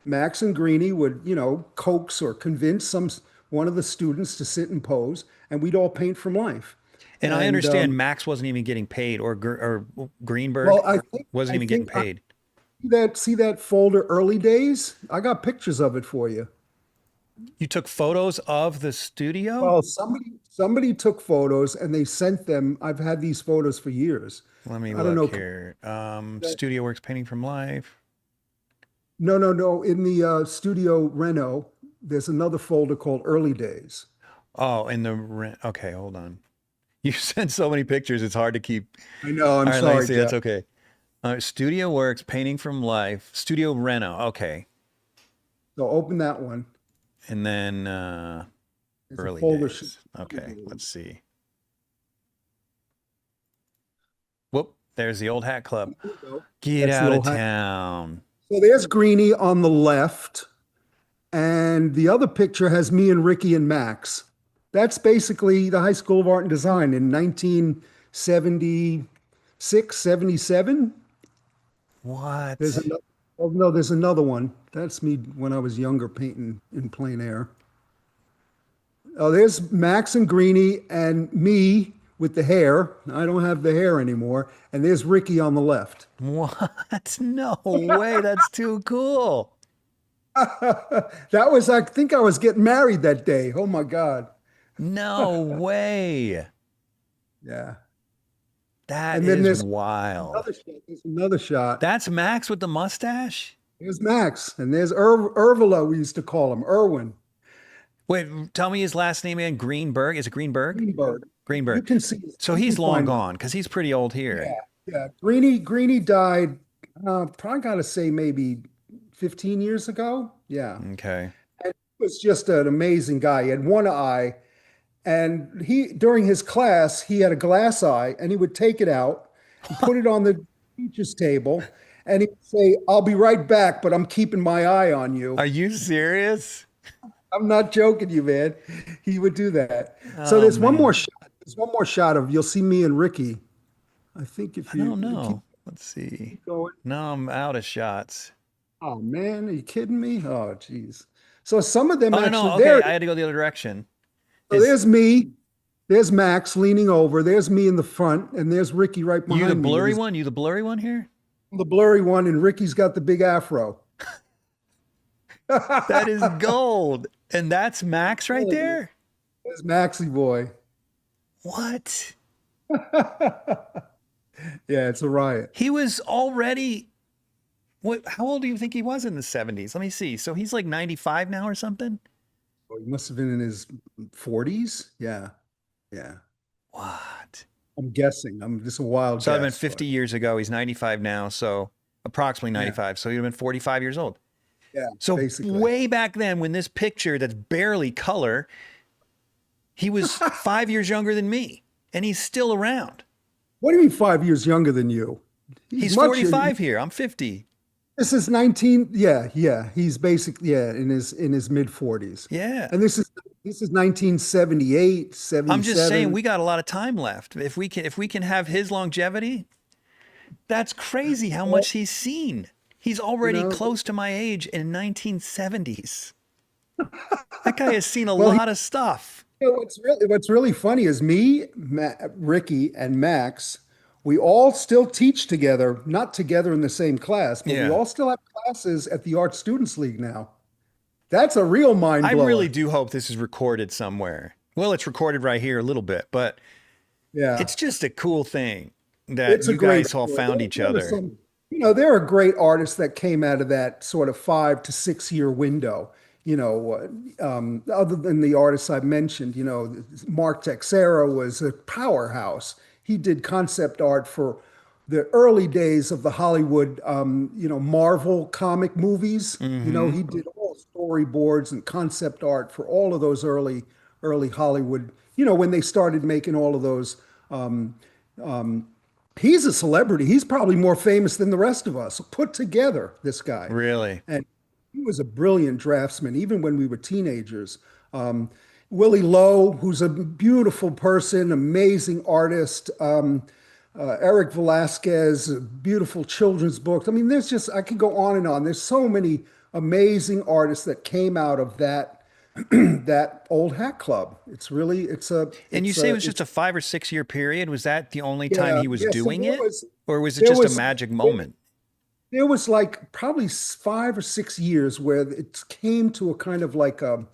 Max and Greeny would, coax or convince one of the students to sit and pose, and we'd all paint from life. And I And understand Max wasn't even getting paid, or Greenberg well, I think wasn't I even getting think paid. see that folder early days? I got pictures of it for you. You took photos of the studio? Well, somebody took photos and they sent them. I've had these photos for years. Let me I don't look know. here. Studio Works Painting from Life. No, no, no. In the Studio Reno, there's another folder called Early Days. Oh, okay, hold on. You sent so many pictures, it's hard to keep. I know. I'm All right, let me sorry, see. Jeff. That's okay. Studio Works, Painting from Life, Studio Reno. Okay. So open that one. And then There's a early folder. days. Okay, let's see. Whoop, there's the Old Hat Club. There you go. Get That's the out of old hat. town. So there's Greeny on the left, and the other picture has me and Ricky and Max. That's basically the High School of Art and Design in 1976, 77. There's What? another, oh no, there's another one. That's me when I was younger painting in plein air. Oh, there's Max and Greeny and me with the hair. I don't have the hair anymore. And there's Ricky on the left. What? No way. That's too cool. That was, I think I was getting married that day. Oh my God. No way. Yeah. That And then is there's wild. another shot. There's another shot. That's Max with the mustache? There's Max. And there's Irvila, we used to call him, Irwin Wait, tell me his last name again. Greenberg? Is it Greenberg? Greenberg. You Greenberg. can see, So you can he's long find, gone because he's pretty old yeah, here. yeah. Greeny died, probably got to say maybe 15 years ago. Yeah. Okay. And he was just an amazing guy. He had one eye, and during his class, he had a glass eye, and he would take it out and put it on the teacher's table, And he'd say, "I'll be right back, but I'm keeping my eye on you." Are you serious? I'm not joking you, man. He would do that. So Oh there's one more man. shot. There's one more shot of you'll see me and Ricky. I think if I don't you keep know. Let's see. going. No, I'm out of shots. Oh man, are you kidding me? Oh geez. So some of them Oh no, actually no. Okay, there. I had to go the other direction. So Is there's me. There's Max leaning over. There's me in the front, and there's Ricky right you the behind me with blurry his one? You the blurry one here? the blurry one, and Ricky's got the big afro. That is gold. And that's Max right there? There's Maxie boy. What? Yeah, it's a riot. He was already what how old do you think he was in the 70s? Let me see. So he's like 95 now or something? Oh, he must have been in his 40s. Yeah, yeah. What? I'm guessing. I'm just a wild So that'd have been guess, 50 but years ago. He's 95 now, so approximately yeah, 95. So he'd have been 45 years old. yeah, So basically. way back then, when this picture that's barely color, he was 5 years younger than me, and he's still around. What do you mean 5 years younger than you? He's He's much. 45 here. I'm 50. This is 19. Yeah, yeah. He's basically yeah in his mid 40s, Yeah. and this is 1978, I'm just saying 77. we got a lot of time left. If we can have his longevity, that's crazy how Well, much he's seen. He's you already know, close to my age in 1970s. That guy has seen a well, lot of stuff. what's really funny is me, Ricky, and Max. We all still teach together, not together in the same class, but we Yeah. all still have classes at the Art Students League now. That's a real mind I really blower. do hope this is recorded somewhere. Well, it's recorded right here a little bit, but Yeah. it's just a cool thing that It's a you great guys all story. found each There were other. some, there are great artists that came out of that sort of 5 to 6 year window. Other than the artists I mentioned, Mark Texera was a powerhouse. He did concept art for the early days of the Hollywood, Marvel comic movies. Hmm. He did all storyboards and concept art for all of those early Hollywood. When they started making all of those. Um, he's a celebrity. He's probably more famous than the rest of us put together, this guy. Really? And he was a brilliant draftsman, even when we were teenagers. Um, Willie Lowe, who's a beautiful person, amazing artist. Eric Velasquez, beautiful children's books. I mean, I could go on and on. There's so many amazing artists that came out of that that old hat club. And you say it was just a 5 or 6 year period. Was that the only time Yeah, he was yeah. So doing it? Or was it there just a was magic there, moment? there was like probably 5 or 6 years where it came to a kind of like it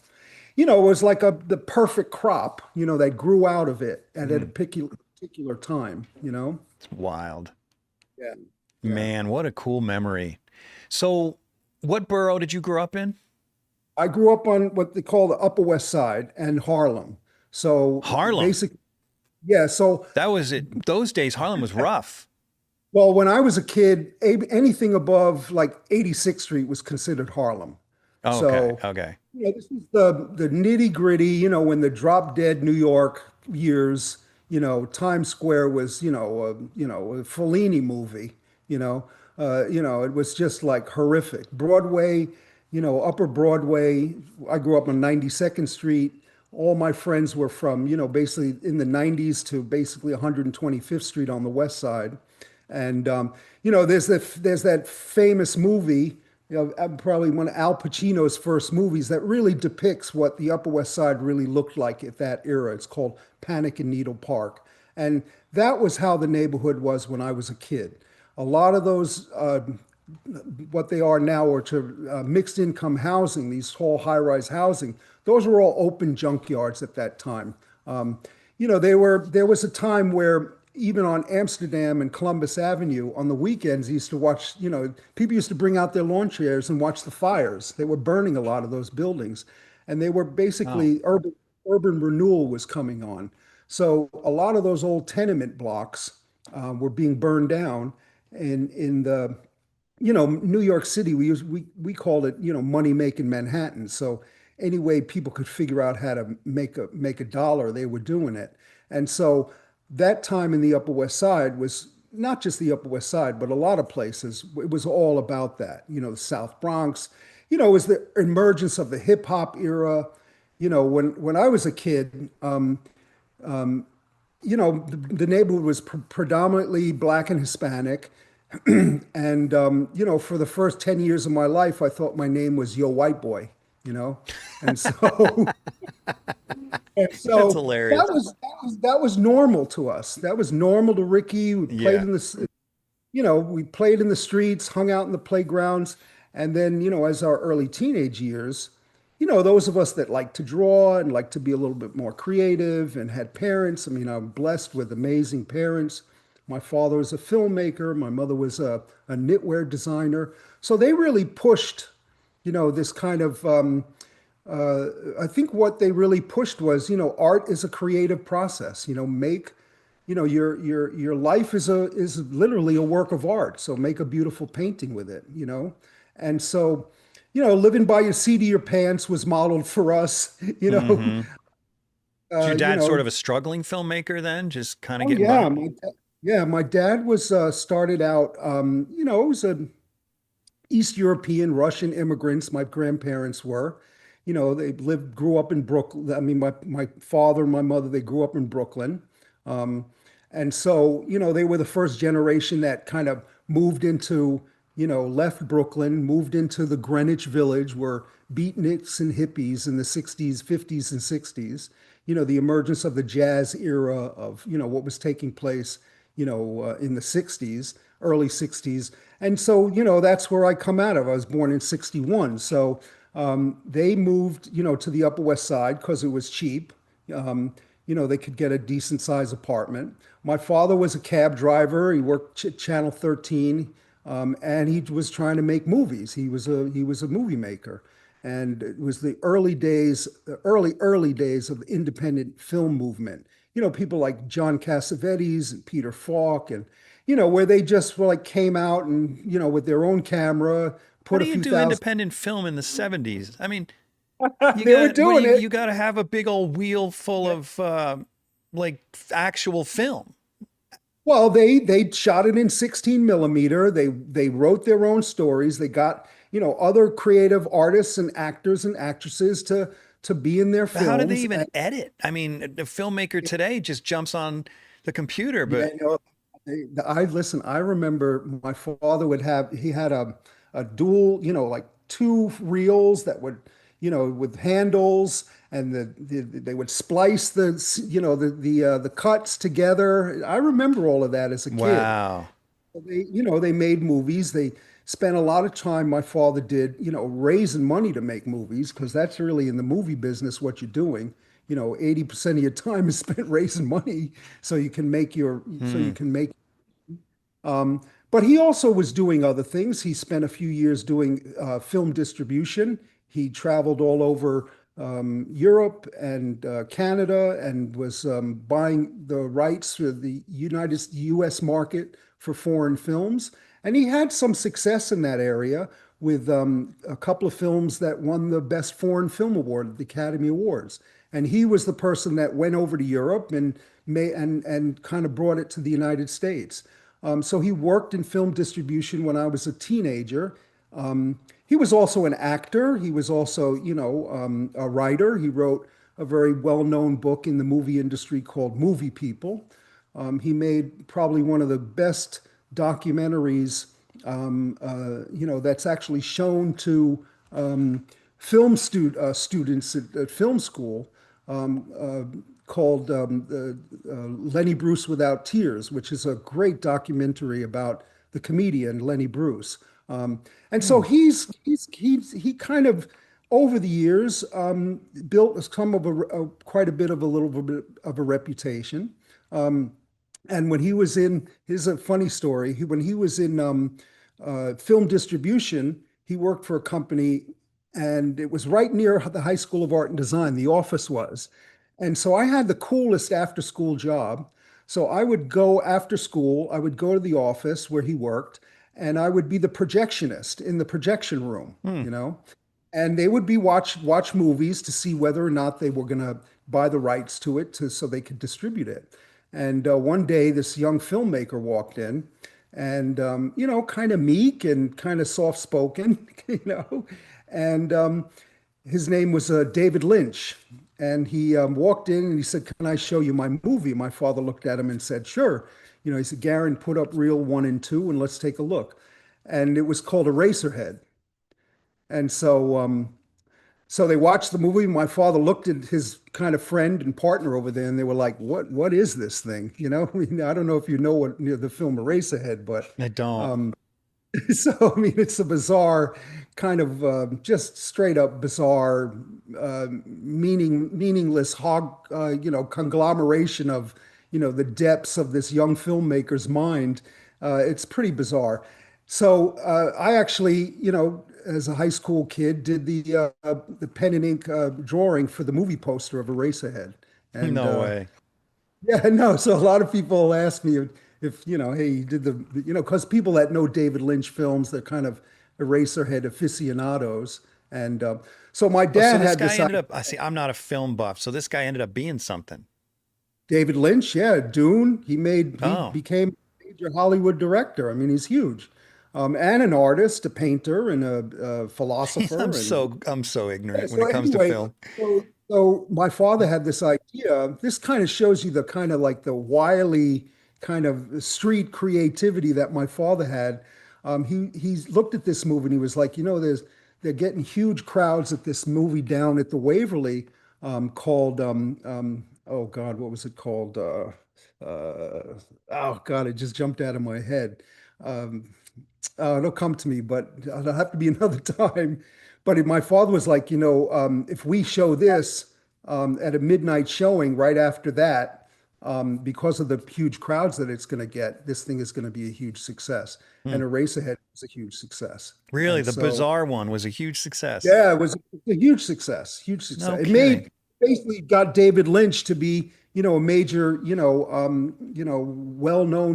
was like the perfect crop, that grew out of it at a Mm, particular time. it's wild. Yeah, yeah. Man, what a cool memory. So, what borough did you grow up in? I grew up on what they call the Upper West Side and Harlem. So Harlem. basic, yeah. So That was it. Those days, Harlem was rough. well, when I was a kid, anything above like 86th Street was considered Harlem. Oh, okay. So Okay. this is the nitty gritty, when the drop dead New York years, Times Square was, a Fellini movie, it was just like horrific. Broadway, Upper Broadway. I grew up on 92nd Street. All my friends were from, basically in the 90s to basically 125th Street on the West Side. And there's that famous movie, probably one of Al Pacino's first movies that really depicts what the Upper West Side really looked like at that era. It's called Panic in Needle Park, and that was how the neighborhood was when I was a kid. A lot of those, what they are now, or to mixed income housing, these tall high-rise housing, those were all open junkyards at that time. There was a time where even on Amsterdam and Columbus Avenue on the weekends, you used to watch, people used to bring out their lawn chairs and watch the fires. They were burning a lot of those buildings, and they were Oh, basically urban renewal was coming on. So a lot of those old tenement blocks were being burned down, and in the New York City, we called it, money making Manhattan. So any way people could figure out how to make a dollar, they were doing it. And so that time in the Upper West Side was not just the Upper West Side, but a lot of places, it was all about that. The South Bronx, it was the emergence of the hip hop era. When I was a kid, the neighborhood was predominantly black and Hispanic. And, for the first 10 years of my life, I thought my name was Yo White Boy, you know? And so, and That's so hilarious. that was normal to us. That was normal to Ricky. Yeah. We played in the streets, hung out in the playgrounds. And then, as our early teenage years, those of us that like to draw and like to be a little bit more creative and had parents. I mean, I'm blessed with amazing parents. My father was a filmmaker. My mother was a knitwear designer. So they really pushed, this kind of, I think what they really pushed was, art is a creative process, your life is literally a work of art. So make a beautiful painting with it. And so, living by your seat of your pants was modeled for us, Hmm. Is your uh, you dad sort know, of a struggling filmmaker then, just kind of oh getting by? yeah, my dad was started out, it was a East European, Russian immigrants, my grandparents were. They grew up in Brooklyn. I mean, my father and my mother, they grew up in Brooklyn. Um, and so, they were the first generation that kind of moved into, left Brooklyn, moved into the Greenwich Village, were beatniks and hippies in the 60s, 50s, and 60s. The emergence of the jazz era of, what was taking place, in the 60s, early 60s. And so, that's where I come out of. I was born in 61. So they moved, to the Upper West Side because it was cheap. They could get a decent size apartment. My father was a cab driver. He worked Channel 13, and he was trying to make movies. He was a movie maker. And it was the early days, the early days of the independent film movement. People like John Cassavetes and Peter Falk, and where they just were like came out and with their own camera, How put do a you few do thousand. independent film in the 70s? I mean, you They were got what do doing you it. you got to have a big old wheel full of like actual film. Well, they shot it in 16 millimeter. They wrote their own stories. They got, other creative artists and actors and actresses to be in their But how do they films. even And edit? I mean, the filmmaker today just jumps on the computer, yeah, but I listen, I remember my father he had a dual, like two reels that would, with handles, and they would splice the cuts together. I remember all of that as a kid. wow. They made movies. They spent a lot of time, my father did, raising money to make movies, because that's really in the movie business what you're doing. 80% of your time is spent raising money so you Hmm. can make. But he also was doing other things. He spent a few years doing film distribution. He traveled all over Europe and Canada, and was buying the rights for the U.S. market for foreign films. And he had some success in that area with a couple of films that won the Best Foreign Film Award at the Academy Awards. And he was the person that went over to Europe and kind of brought it to the United States. So he worked in film distribution when I was a teenager. He was also an actor. He was also, a writer. He wrote a very well-known book in the movie industry called Movie People. He made probably one of the best documentaries, that's actually shown to students at film school, called Lenny Bruce Without Tears, which is a great documentary about the comedian Lenny Bruce. And so Hmm. he kind of over the years built some of quite a bit of a little bit of a reputation. And when he was in, here's a funny story. When he was in film distribution, he worked for a company, and it was right near the High School of Art and Design, the office was. And so I had the coolest after school job. So I would go after school, I would go to the office where he worked, and I would be the projectionist in the projection room, Hmm. and they would be watch movies to see whether or not they were going to buy the rights to it so they could distribute it. And one day, this young filmmaker walked in, and kind of meek and kind of soft-spoken, and his name was David Lynch. And he walked in and he said, "Can I show you my movie?" My father looked at him and said, "Sure." He said, "Garin, put up reel 1 and 2 and let's take a look." And it was called Eraserhead. And so they watched the movie. My father looked at his kind of friend and partner over there, and they were like, "What is this thing?" I mean, I don't know if you know what the film Eraserhead, but I don't. so I mean, it's a bizarre kind of just straight up bizarre, meaningless hog, conglomeration of the depths of this young filmmaker's mind. It's pretty bizarre. So I actually, as a high school kid, did the pen and ink drawing for the movie poster of Eraserhead, and No way. yeah, no. So a lot of people ask me if hey, you did because people that know David Lynch films, they're kind of Eraserhead aficionados, and so my Oh, so dad this had guy this ended up, I see, I'm not a film buff. So this guy ended up being something. David Lynch, yeah, Dune. He Oh, became a major Hollywood director. I mean, he's huge, and an artist, a painter, and a philosopher, and I'm so yeah, ignorant when so it comes to anyway, film. so my father had this idea. This kind of shows you the kind of like the wily kind of street creativity that my father had. He looked at this movie and he was like, they're getting huge crowds at this movie down at the Waverly called oh God, what was it called? Oh God, it just jumped out of my head. Um, it'll come to me, but it'll have to be another time. But my father was like, if we show this at a midnight showing right after that, because of the huge crowds that it's going to get, this thing is going to be a huge success. Hmm. And Eraserhead was a huge success. Really, And the so, bizarre one was a huge success. yeah, it was a huge success, huge success. No It kidding. made basically got David Lynch to be, a major, well-known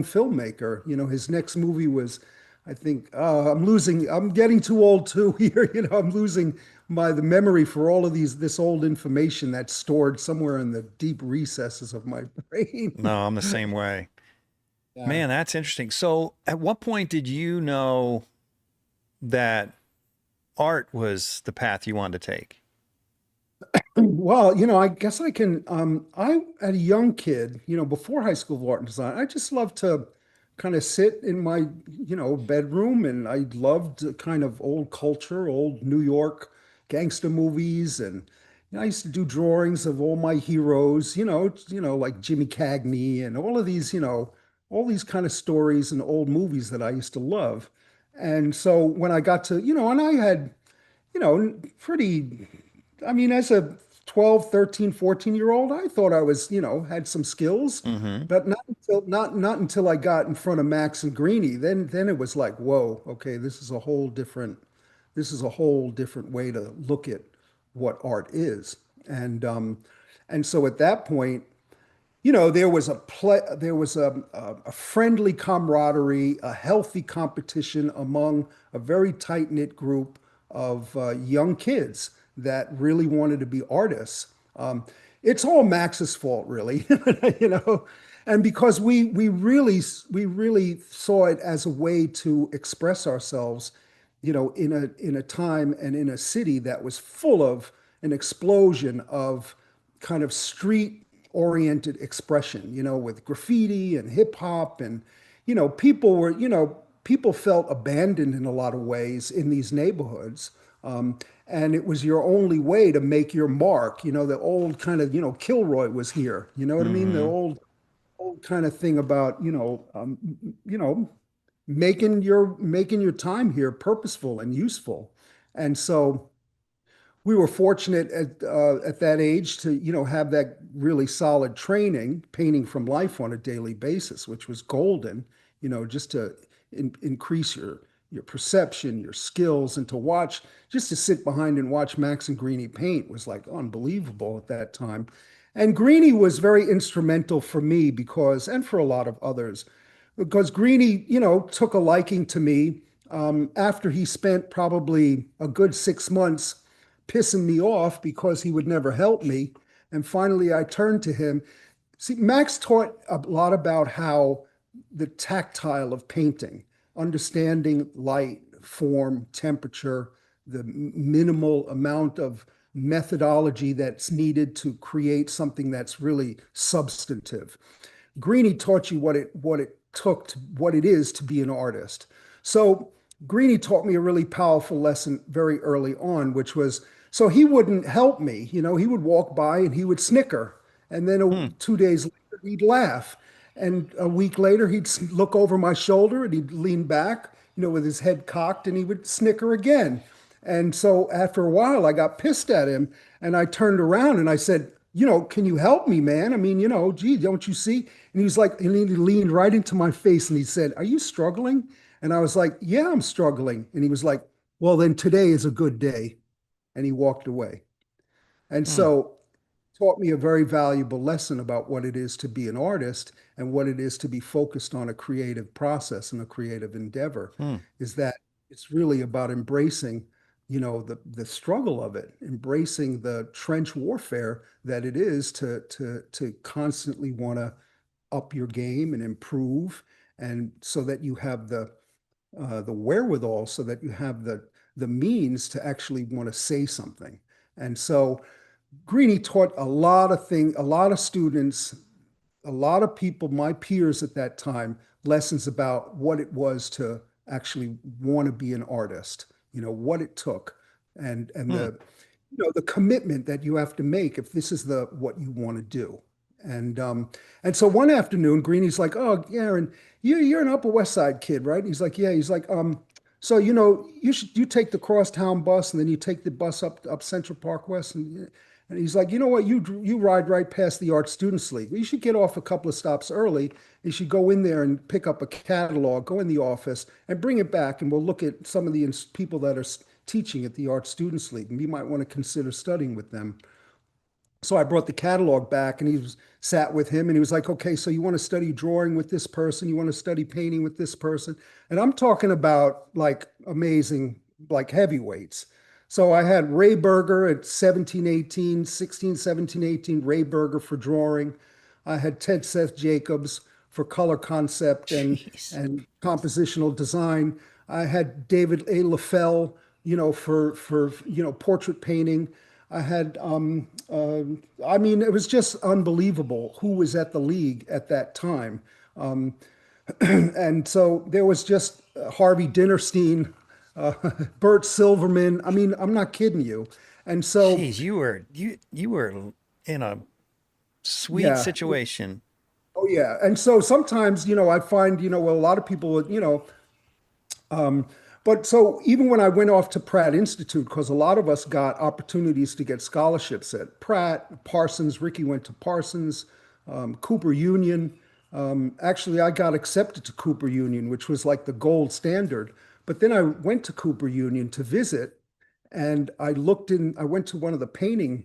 filmmaker. His next movie was, I think, I'm getting too old too here. I'm losing the memory for all of this old information that's stored somewhere in the deep recesses of my brain. No, I'm the same way. Yeah. Man, that's interesting. So, at what point did you know that art was the path you wanted to take? Well, I guess I can. I, at a young kid, before high school of art and design, I just loved to kind of sit in my, bedroom, and I loved kind of old culture, old New York gangster movies, and I used to do drawings of all my heroes, like Jimmy Cagney and all these kind of stories and old movies that I used to love. And so when I got to, and I had pretty, I mean, as a 12, 13, 14-year old, I thought I was, had some skills, Mm-hmm. but not until I got in front of Max and Greeny. Then it was like, whoa, okay, this is a whole different way to look at what art is. And so at that point, there was a friendly camaraderie, a healthy competition among a very tight-knit group of young kids that really wanted to be artists. It's all Max's fault, really, you know, and because we really saw it as a way to express ourselves, in a time and in a city that was full of an explosion of kind of street oriented expression, with graffiti and hip hop. And, people felt abandoned in a lot of ways in these neighborhoods. And it was your only way to make your mark. The old kind of, Kilroy was here. You know what I mean? The Mm-hmm. old kind of thing about, you know, making your time here purposeful and useful. And so we were fortunate at that age to have that really solid training, painting from life on a daily basis, which was golden. Just to increase your perception, your skills, and just to sit behind and watch Max and Greeny paint was like unbelievable at that time. And Greeny was very instrumental for me and for a lot of others, because Greeny, took a liking to me after he spent probably a good 6 months pissing me off because he would never help me. And finally, I turned to him See, Max taught a lot about how the tactile of painting, understanding light, form, temperature, the minimal amount of methodology that's needed to create something that's really substantive. Greenie taught you what it took to what it is to be an artist. So Greenie taught me a really powerful lesson very early on, which was so he wouldn't help me. He would walk by and he would snicker, and then Hmm. 2 days later he'd laugh, and a week later he'd look over my shoulder and he'd lean back, with his head cocked, and he would snicker again. And so after a while, I got pissed at him and I turned around and I said, can you help me, man? I mean, gee, don't you see? And he was like, and he leaned right into my face and he said, "Are you struggling?" And I was like, "Yeah, I'm struggling." And he was like, "Well, then today is a good day." And he walked away. And Hmm. so taught me a very valuable lesson about what it is to be an artist and what it is to be focused on a creative process and a creative endeavor, Hmm. is that it's really about embracing, the struggle of it, embracing the trench warfare that it is to constantly want to up your game and improve, and so that you have the wherewithal, so that you have the means to actually want to say something. And so Greenie taught a lot of students, a lot of people, my peers at that time, lessons about what it was to actually want to be an artist, what it took, and Hmm. the commitment that you have to make if this is the what you want to do. And so one afternoon, Greenie's like, "Oh, Aaron, you're an Upper West Side kid, right?" He's like, "Yeah." He's like, so you take the crosstown bus and then you take the bus up Central Park West, and he's like, "You know what? You ride right past the Art Students League. You should get off a couple of stops early. You should go in there and pick up a catalog, go in the office and bring it back, and we'll look at some of the people that are teaching at the Art Students League, and you might want to consider studying with them." So I brought the catalog back and sat with him and he was like, "Okay, so you want to study drawing with this person, you want to study painting with this person." And I'm talking about like amazing, like heavyweights. So I had Ray Berger at 17, 18, 16, 17, 18. Ray Berger for drawing. I had Ted Seth Jacobs for color concept Jeez. and compositional design. I had David A. LaFell, for portrait painting. I had, I mean, it was just unbelievable who was at the league at that time. Um, and so there was just Harvey Dinnerstein, uh, Bert Silverman. I mean, I'm not kidding you. And so, Jeez, you were in a sweet yeah, situation. oh yeah. And so sometimes, I find, well, a lot of people, Um, but so even when I went off to Pratt Institute, because a lot of us got opportunities to get scholarships at Pratt, Parsons, Ricky went to Parsons, Cooper Union. Actually, I got accepted to Cooper Union, which was like the gold standard. But then I went to Cooper Union to visit, and I went to one of the painting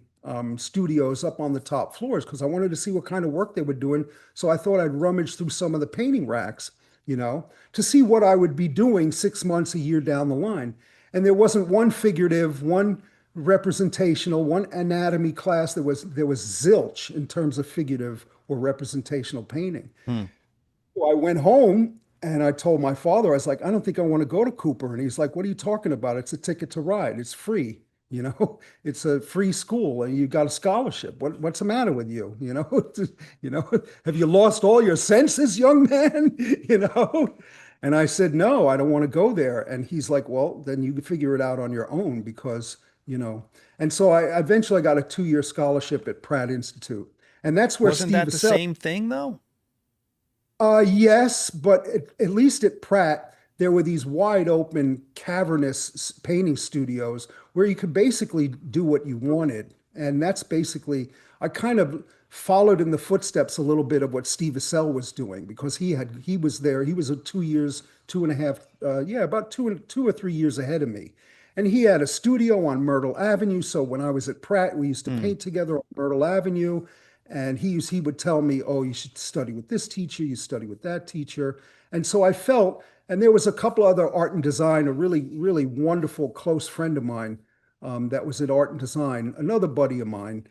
studios up on the top floors because I wanted to see what kind of work they were doing. So I thought I'd rummage through some of the painting racks, to see what I would be doing 6 months, a year down the line. And there wasn't one figurative, one representational, one anatomy class. There was zilch in terms of figurative or representational painting. Hmm. So I went home and I told my father, I was like, "I don't think I want to go to Cooper." And he's like, "What are you talking about? It's a ticket to ride. It's free. It's a free school and you got a scholarship. What's the matter with you? You know, have you lost all your senses, young man?" You know? And I said, "No, I don't want to go there." And he's like, "Well, then you can figure it out on your own because, you know." And so I eventually got a 2-year scholarship at Pratt Institute. And that's where Wasn't Steve that the Assel. same thing though? Yes, but at least at Pratt, there were these wide open, cavernous painting studios where you could basically do what you wanted. And that's basically, I kind of followed in the footsteps a little bit of what Steve Assel was doing because he was there. He was a 2 years, 2.5, yeah, about 2 or 3 years ahead of me. And he had a studio on Myrtle Avenue. So when I was at Pratt, we used to Hmm. paint together on Myrtle Avenue. And he would tell me, "Oh, you should study with this teacher, you study with that teacher." And so I felt, and there was a couple other art and design, a really, really wonderful close friend of mine that was at art and design, another buddy of mine.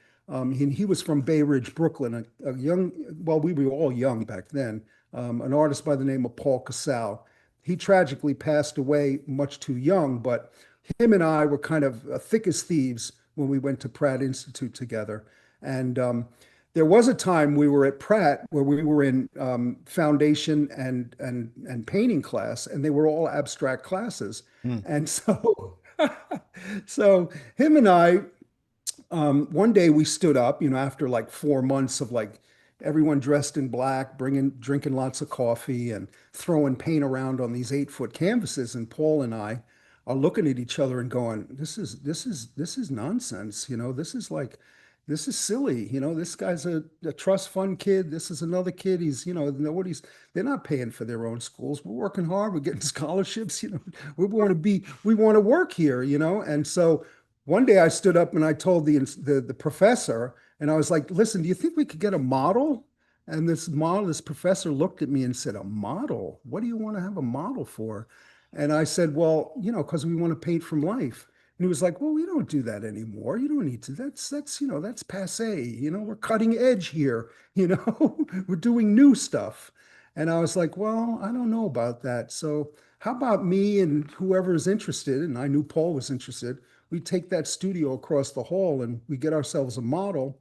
He was from Bay Ridge, Brooklyn, a young, well, we were all young back then, an artist by the name of Paul Casal. He tragically passed away much too young, but him and I were kind of thick as thieves when we went to Pratt Institute together. And there was a time we were at Pratt where we were in foundation and painting class, and they were all abstract classes. Hmm. And so, so him and I, one day we stood up, after like 4 months of like everyone dressed in black, drinking lots of coffee and throwing paint around on these 8-foot canvases. And Paul and I are looking at each other and going, this is nonsense. This is silly. This guy's a trust fund kid. This is another kid. They're not paying for their own schools. We're working hard. We're getting scholarships. We want to work here, And so one day I stood up and I told the professor, and I was like, listen, do you think we could get a model? And this professor looked at me and said, a model? What do you want to have a model for? And I said, well, because we want to paint from life. And he was like, well, we don't do that anymore. You don't need to. That's passe. We're cutting edge here. We're doing new stuff. And I was like, well, I don't know about that. So how about me and whoever is interested? And I knew Paul was interested. We take that studio across the hall and we get ourselves a model.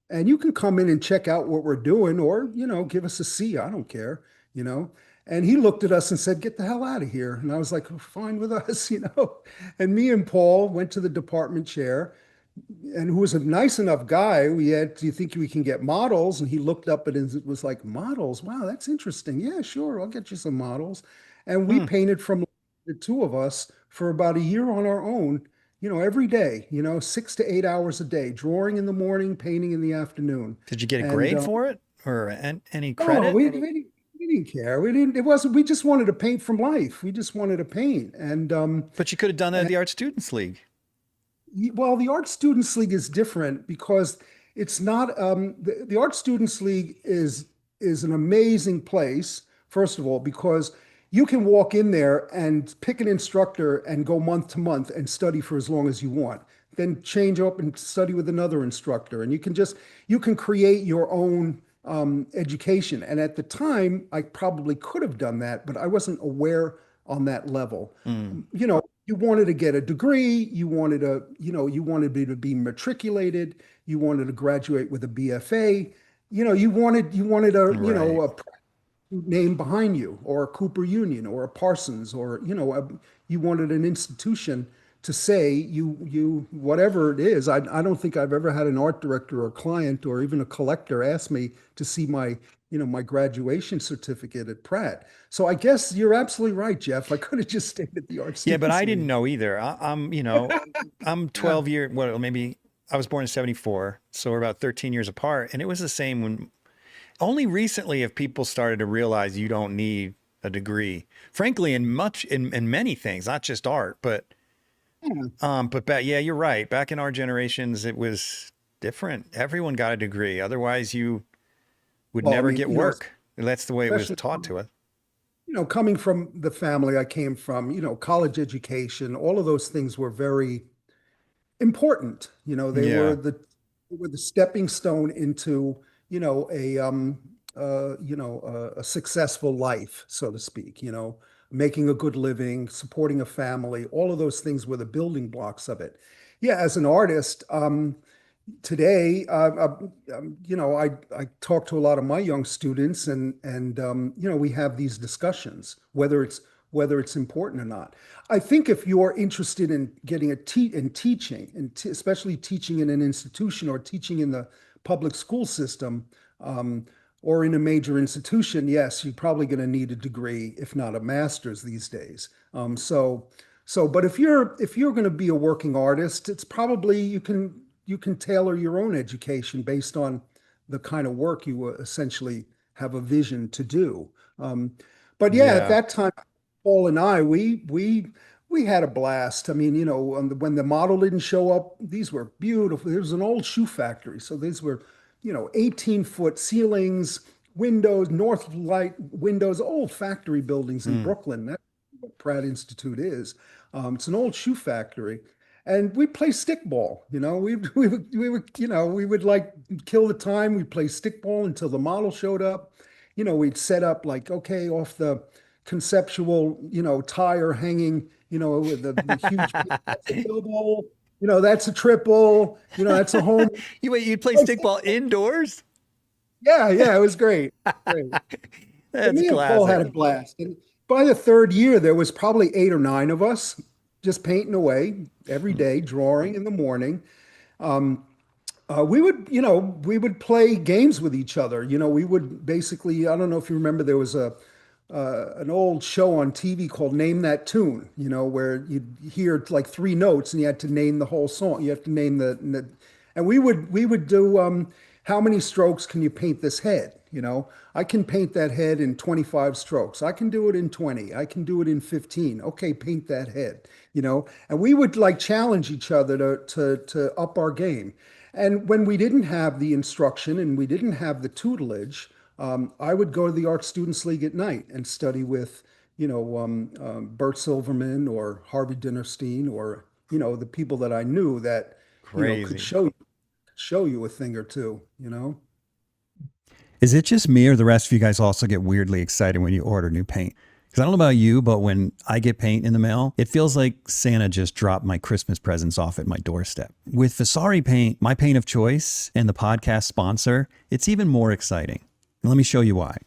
And you can come in and check out what we're doing, or, give us a C. I don't care, And he looked at us and said, get the hell out of here. And I was like, fine with us, And me and Paul went to the department chair, and who was a nice enough guy. Do you think we can get models? And he looked up at it and was like, models? Wow, that's interesting. Yeah, sure. I'll get you some models. And we painted from the two of us for about a year on our own, every day, 6 to 8 hours a day, drawing in the morning, painting in the afternoon. Did you get a And grade for it or any no, credit? we didn't care. We just wanted to paint from life. We just wanted to paint. And But you could have done that at the Art Students League. well, the Art Students League is different because it's not the Art Students League is an amazing place, first of all, because you can walk in there and pick an instructor and go month to month and study for as long as you want. Then change up and study with another instructor. And you can create your own education. And at the time, I probably could have done that, but I wasn't aware on that level. You wanted to get a degree, you wanted to be matriculated, you wanted to graduate with a BFA, you wanted a, Right. a name behind you, or a Cooper Union or a Parsons, or you wanted an institution to say you whatever it is. I don't think I've ever had an art director or client or even a collector ask me to see my graduation certificate at Pratt. So I guess you're absolutely right, Jeff. I could have just stayed at the Art Yeah, but Students I didn't League. know either. I'm Yeah. 12 years, well, maybe I was born in 74, so we're about 13 years apart. And it was the same when only recently have people started to realize you don't need a degree. Frankly, in many things, not just art, but back, yeah, you're right. Back in our generations, it was different. Everyone got a degree. Otherwise, you would Well, I never mean, get work. That's the way it was especially taught to us. coming from the family I came from, college education, all of those things were very important. Yeah. They were the stepping stone into, a successful life, so to speak, making a good living, supporting a family, all of those things were the building blocks of it. Yeah, as an artist, today, I talk to a lot of my young students, and we have these discussions, whether it's important or not. I think if you're interested in getting in teaching, and especially teaching in an institution or teaching in the public school system, or in a major institution, yes, you're probably going to need a degree, if not a master's these days. But if you're going to be a working artist, it's probably you can tailor your own education based on the kind of work you essentially have a vision to do. But yeah, at Yeah. that time, Paul and I, we had a blast. I mean, when the model didn't show up, these were beautiful. There was an old shoe factory, so these were, 18-foot ceilings, windows, north light windows, old factory buildings in Mm. Brooklyn. That's what Pratt Institute is. It's an old shoe factory. and we'd play stickball. We would like kill the time. We'd play stickball until the model showed up. We'd set up like, okay, off the conceptual, tire hanging, with the huge, that's a double, that's a triple, that's a home. You'd play stickball indoors? Yeah, yeah, it was great. Great. But That's me and Paul had classic. a blast. And by the third year, there was probably 8 or 9 of us just painting away every day, drawing in the morning. We would play games with each other. We would basically, I don't know if you remember, there was an old show on TV called Name That Tune, where you'd hear like 3 notes and you had to name the whole song. You have to name and we would do how many strokes can you paint this head? I can paint that head in 25 strokes. I can do it in 20. I can do it in 15. Okay, paint that head, and we would like challenge each other to up our game. And when we didn't have the instruction and we didn't have the tutelage, I would go to the Art Students League at night and study with, Bert Silverman or Harvey Dinnerstein or, the people that I knew that, could Crazy. show you a thing or two. Is it just me or the rest of you guys also get weirdly excited when you order new paint? Because I don't know about you, but when I get paint in the mail, it feels like Santa just dropped my Christmas presents off at my doorstep. With Vasari paint, my paint of choice and the podcast sponsor, it's even more exciting. And let me show you why.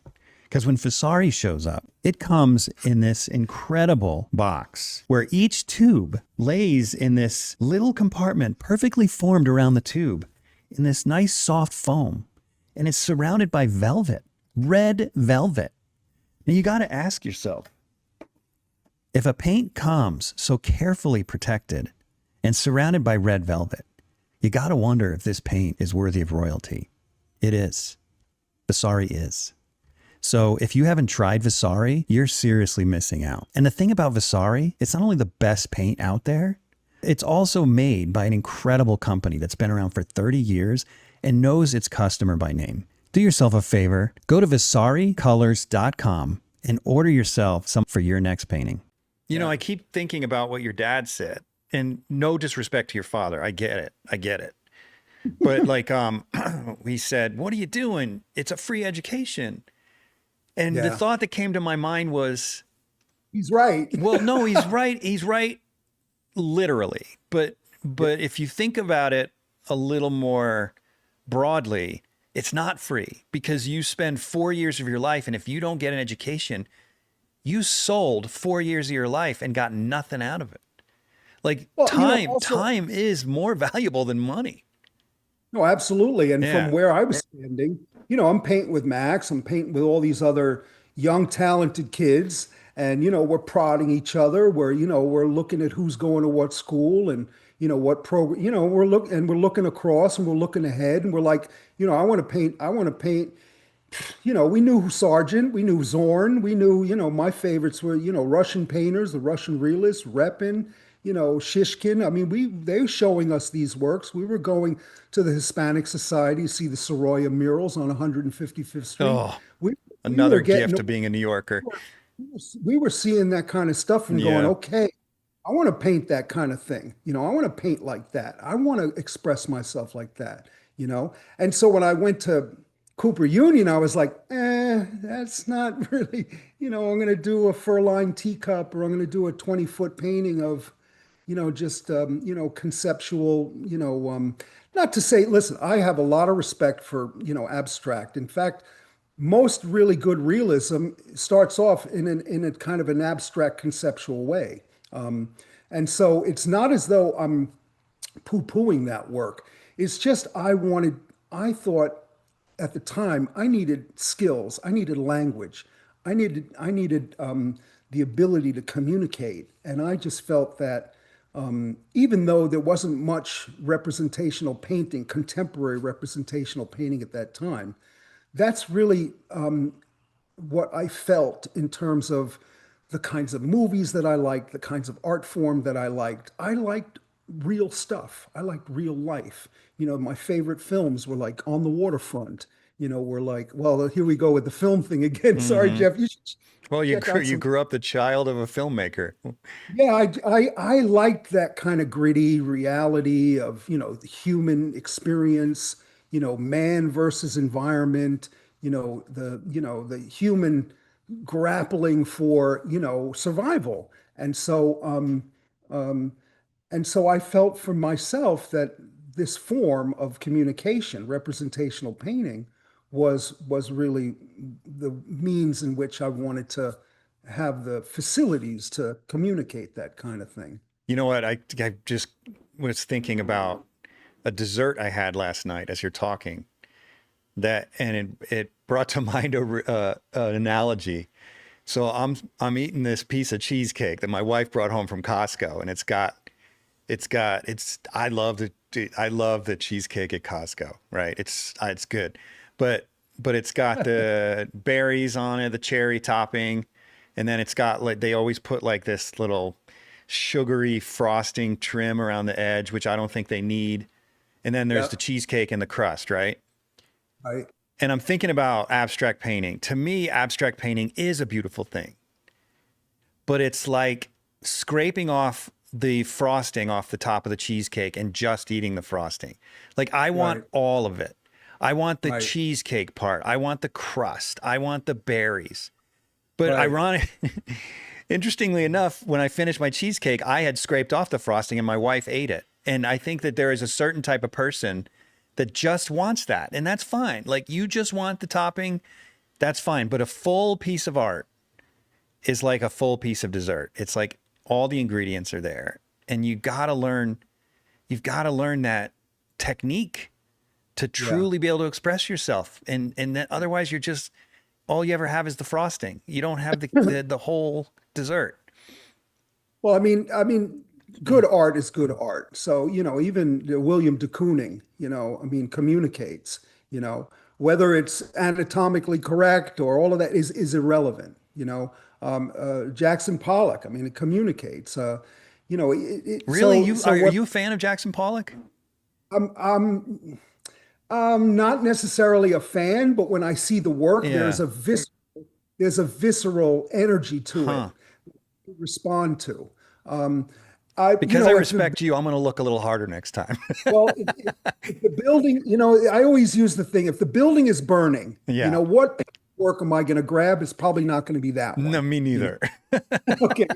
Because when Vasari shows up, it comes in this incredible box where each tube lays in this little compartment perfectly formed around the tube in this nice soft foam. And it's surrounded by velvet, red velvet. Now you got to ask yourself, if a paint comes so carefully protected and surrounded by red velvet, you got to wonder if this paint is worthy of royalty. It is. Vasari is. So if you haven't tried Vasari, you're seriously missing out. And the thing about Vasari, it's not only the best paint out there, it's also made by an incredible company that's been around for 30 years and knows its customer by name. Do yourself a favor, go to vasaricolors.com and order yourself some for your next painting. I keep thinking about what your dad said, and no disrespect to your father. I get it. I get it. But like, he said, "What are you doing? It's a free education." And the Yeah, thought that came to my mind was, he's right. well, no, he's right. He's right literally. But if you think about it a little more broadly, it's not free because you spend 4 years of your life. And if you don't get an education, you sold 4 years of your life and got nothing out of it. Like Well, also, time is more valuable than money. no, absolutely. And Yeah. from where I was standing, I'm painting with Max, I'm painting with all these other young, talented kids. And, we're prodding each other. We're looking at who's going to what school and, what program, we're looking across and we're looking ahead and we're like, I want to paint. We knew Sargent, we knew Zorn, we knew, my favorites were, Russian painters, the Russian realists, Repin, Shishkin. I mean, they were showing us these works. We were going to the Hispanic Society to see the Sorolla murals on 155th Street. Oh, We another were getting, gift of being a New Yorker. we were seeing that kind of stuff and going, Yeah. okay, I want to paint that kind of thing. I want to paint like that. I want to express myself like that. And so when I went to Cooper Union, I was like, that's not really, I'm going to do a fur-lined teacup or I'm going to do a 20-foot painting of, just, conceptual, not to say, listen, I have a lot of respect for, abstract. In fact, most really good realism starts off in a kind of an abstract conceptual way. And so it's not as though I'm poo-pooing that work. It's just I thought at the time I needed skills, I needed language, I needed the ability to communicate, and I just felt that even though there wasn't much representational painting, contemporary representational painting at that time, that's really what I felt in terms of the kinds of movies that I liked, the kinds of art form that I liked. I liked real stuff. I liked real life. My favorite films were like On the Waterfront, were like, well, here we go with the film thing again. Sorry, Hmm. Jeff, you should Well, check out you some. grew up the child of a filmmaker. Yeah, I liked that kind of gritty reality of, the human experience, man versus environment, the human grappling for, survival. And so, um, and so I felt for myself that this form of communication, representational painting, was really the means in which I wanted to have the facilities to communicate that kind of thing. You know what? I just was thinking about a dessert I had last night as you're talking. And it brought to mind an analogy. So I'm eating this piece of cheesecake that my wife brought home from Costco, and it's I love the cheesecake at Costco, right? It's good, but it's got the berries on it, the cherry topping, and then it's got like they always put like this little sugary frosting trim around the edge, which I don't think they need. And then there's Yeah, the cheesecake and the crust, right? I And I'm thinking about abstract painting. To me, abstract painting is a beautiful thing, but it's like scraping off the frosting off the top of the cheesecake and just eating the frosting. Like I want right, all of it. I want the right, cheesecake part. I want the crust. I want the berries. But right. ironic, interestingly enough, when I finished my cheesecake, I had scraped off the frosting and my wife ate it. And I think that there is a certain type of person that just wants that. And that's fine. Like you just want the topping, that's fine. But a full piece of art is like a full piece of dessert. It's like all the ingredients are there. And you've got to learn that technique to Yeah. truly be able to express yourself. And that otherwise you're just all you ever have is the frosting. You don't have the whole dessert. Well, good art is good art. So, even William de Kooning, communicates, whether it's anatomically correct or all of that is irrelevant. Jackson Pollock, it communicates. Really? So Are what you a fan of Jackson Pollock? I'm not necessarily a fan, but when I see the work, Yeah. there's a visceral energy to Huh. it to respond to. Um, I, Because I if the respect you, I'm going to look a little harder next time. Well, if the building, I always use the thing, if the building is burning, Yeah. what work am I going to grab? It's probably not going to be that No, one. me You know, neither. okay.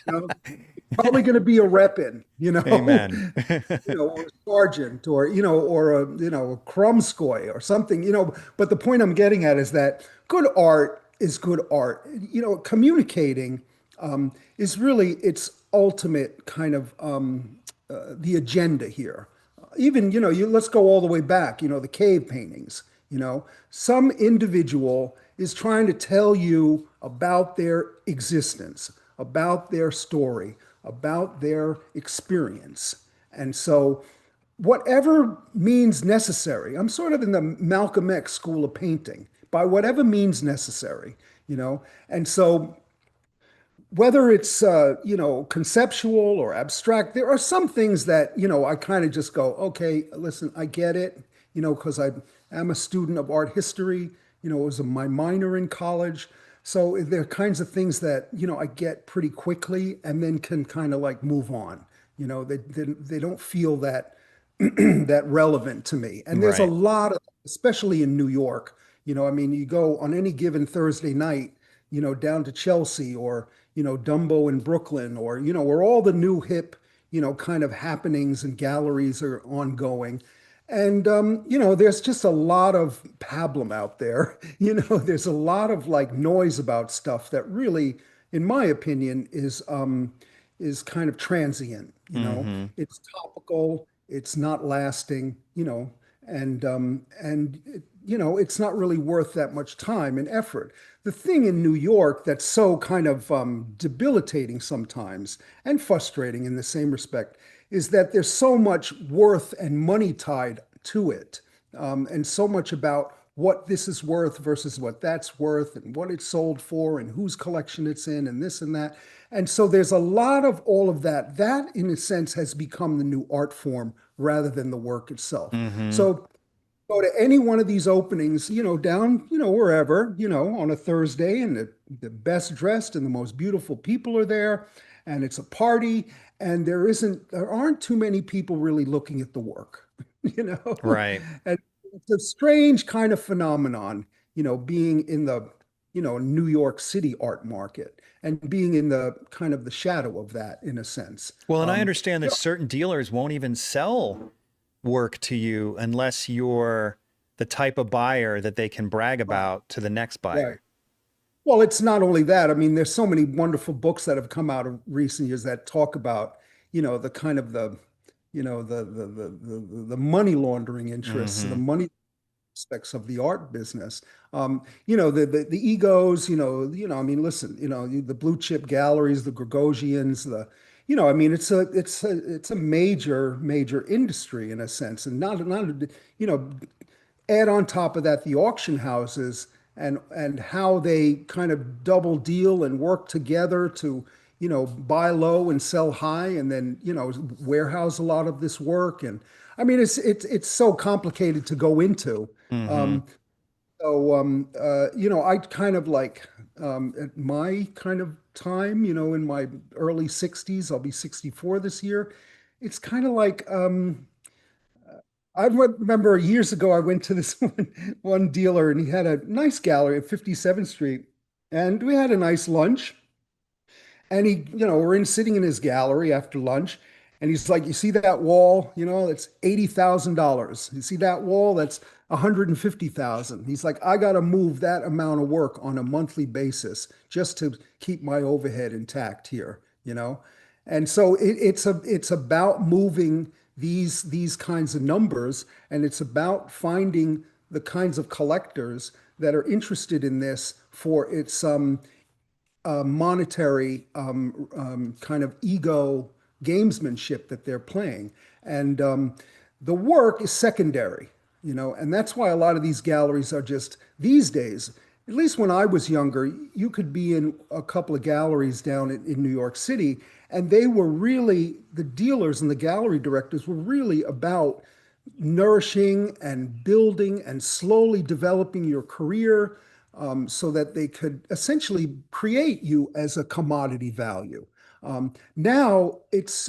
It's probably going to be a Repin, Amen. or a sergeant or a Krumskoy or something, but the point I'm getting at is that good art is good art. Communicating is really its ultimate kind of the agenda here. Even, let's go all the way back, the cave paintings, some individual is trying to tell you about their existence, about their story, about their experience. And so, whatever means necessary, I'm sort of in the Malcolm X school of painting, by whatever means necessary, and so whether it's conceptual or abstract, there are some things that I kind of just go, okay, listen, I get it, because I am a student of art history. It was my minor in college, so there are kinds of things that I get pretty quickly and then can kind of like move on. They don't feel that that relevant to me. And there's a Right. lot of, especially in New York, you go on any given Thursday night, down to Chelsea or, Dumbo in Brooklyn or, where all the new hip, kind of happenings and galleries are ongoing. And, there's just a lot of pablum out there. There's a lot of like noise about stuff that really, in my opinion, is kind of transient. Hmm. It's topical, it's not lasting, it's not really worth that much time and effort. The thing in New York that's so kind of debilitating sometimes and frustrating in the same respect is that there's so much worth and money tied to it, and so much about what this is worth versus what that's worth and what it's sold for and whose collection it's in and this and that. And so there's a lot of all of that. That, in a sense, has become the new art form rather than the work itself. Hmm. So go to any one of these openings, down, wherever, on a Thursday, and the best dressed and the most beautiful people are there, and it's a party, and there aren't too many people really looking at the work, you know? Right. And it's a strange kind of phenomenon, being in the, New York City art market and being in the kind of the shadow of that in a sense. Well, and I understand You that certain dealers won't even sell work to you unless you're the type of buyer that they can brag about to the next right. buyer. Well, it's not only that. I mean, there's so many wonderful books that have come out of recent years that talk about, the kind of the, the money laundering interests, the Hmm. money aspects of the art business. The egos, I mean, listen, the blue chip galleries, the Gagosians, I mean, it's a major industry in a sense, and not, you know, add on top of that the auction houses and how they kind of double deal and work together to buy low and sell high, and then warehouse a lot of this work. And I mean, it's so complicated to go into. Hmm. um I kind of like, at my kind of time, in my early 60s, I'll be 64 this year. It's kind of like, I remember years ago, I went to this one dealer, and he had a nice gallery at 57th Street. And we had a nice lunch. And we're sitting in his gallery after lunch. And he's like, "You see that wall? That's $80,000. You see that wall? That's 150,000." He's like, "I got to move that amount of work on a monthly basis just to keep my overhead intact here." And so it's about moving these kinds of numbers, and it's about finding the kinds of collectors that are interested in this for its monetary kind of ego gamesmanship that they're playing. And the work is secondary, and that's why a lot of these galleries are just these days. At least when I was younger, you could be in a couple of galleries down in New York City, and they were really, the dealers and the gallery directors were really about nourishing and building and slowly developing your career, so that they could essentially create you as a commodity value. Now it's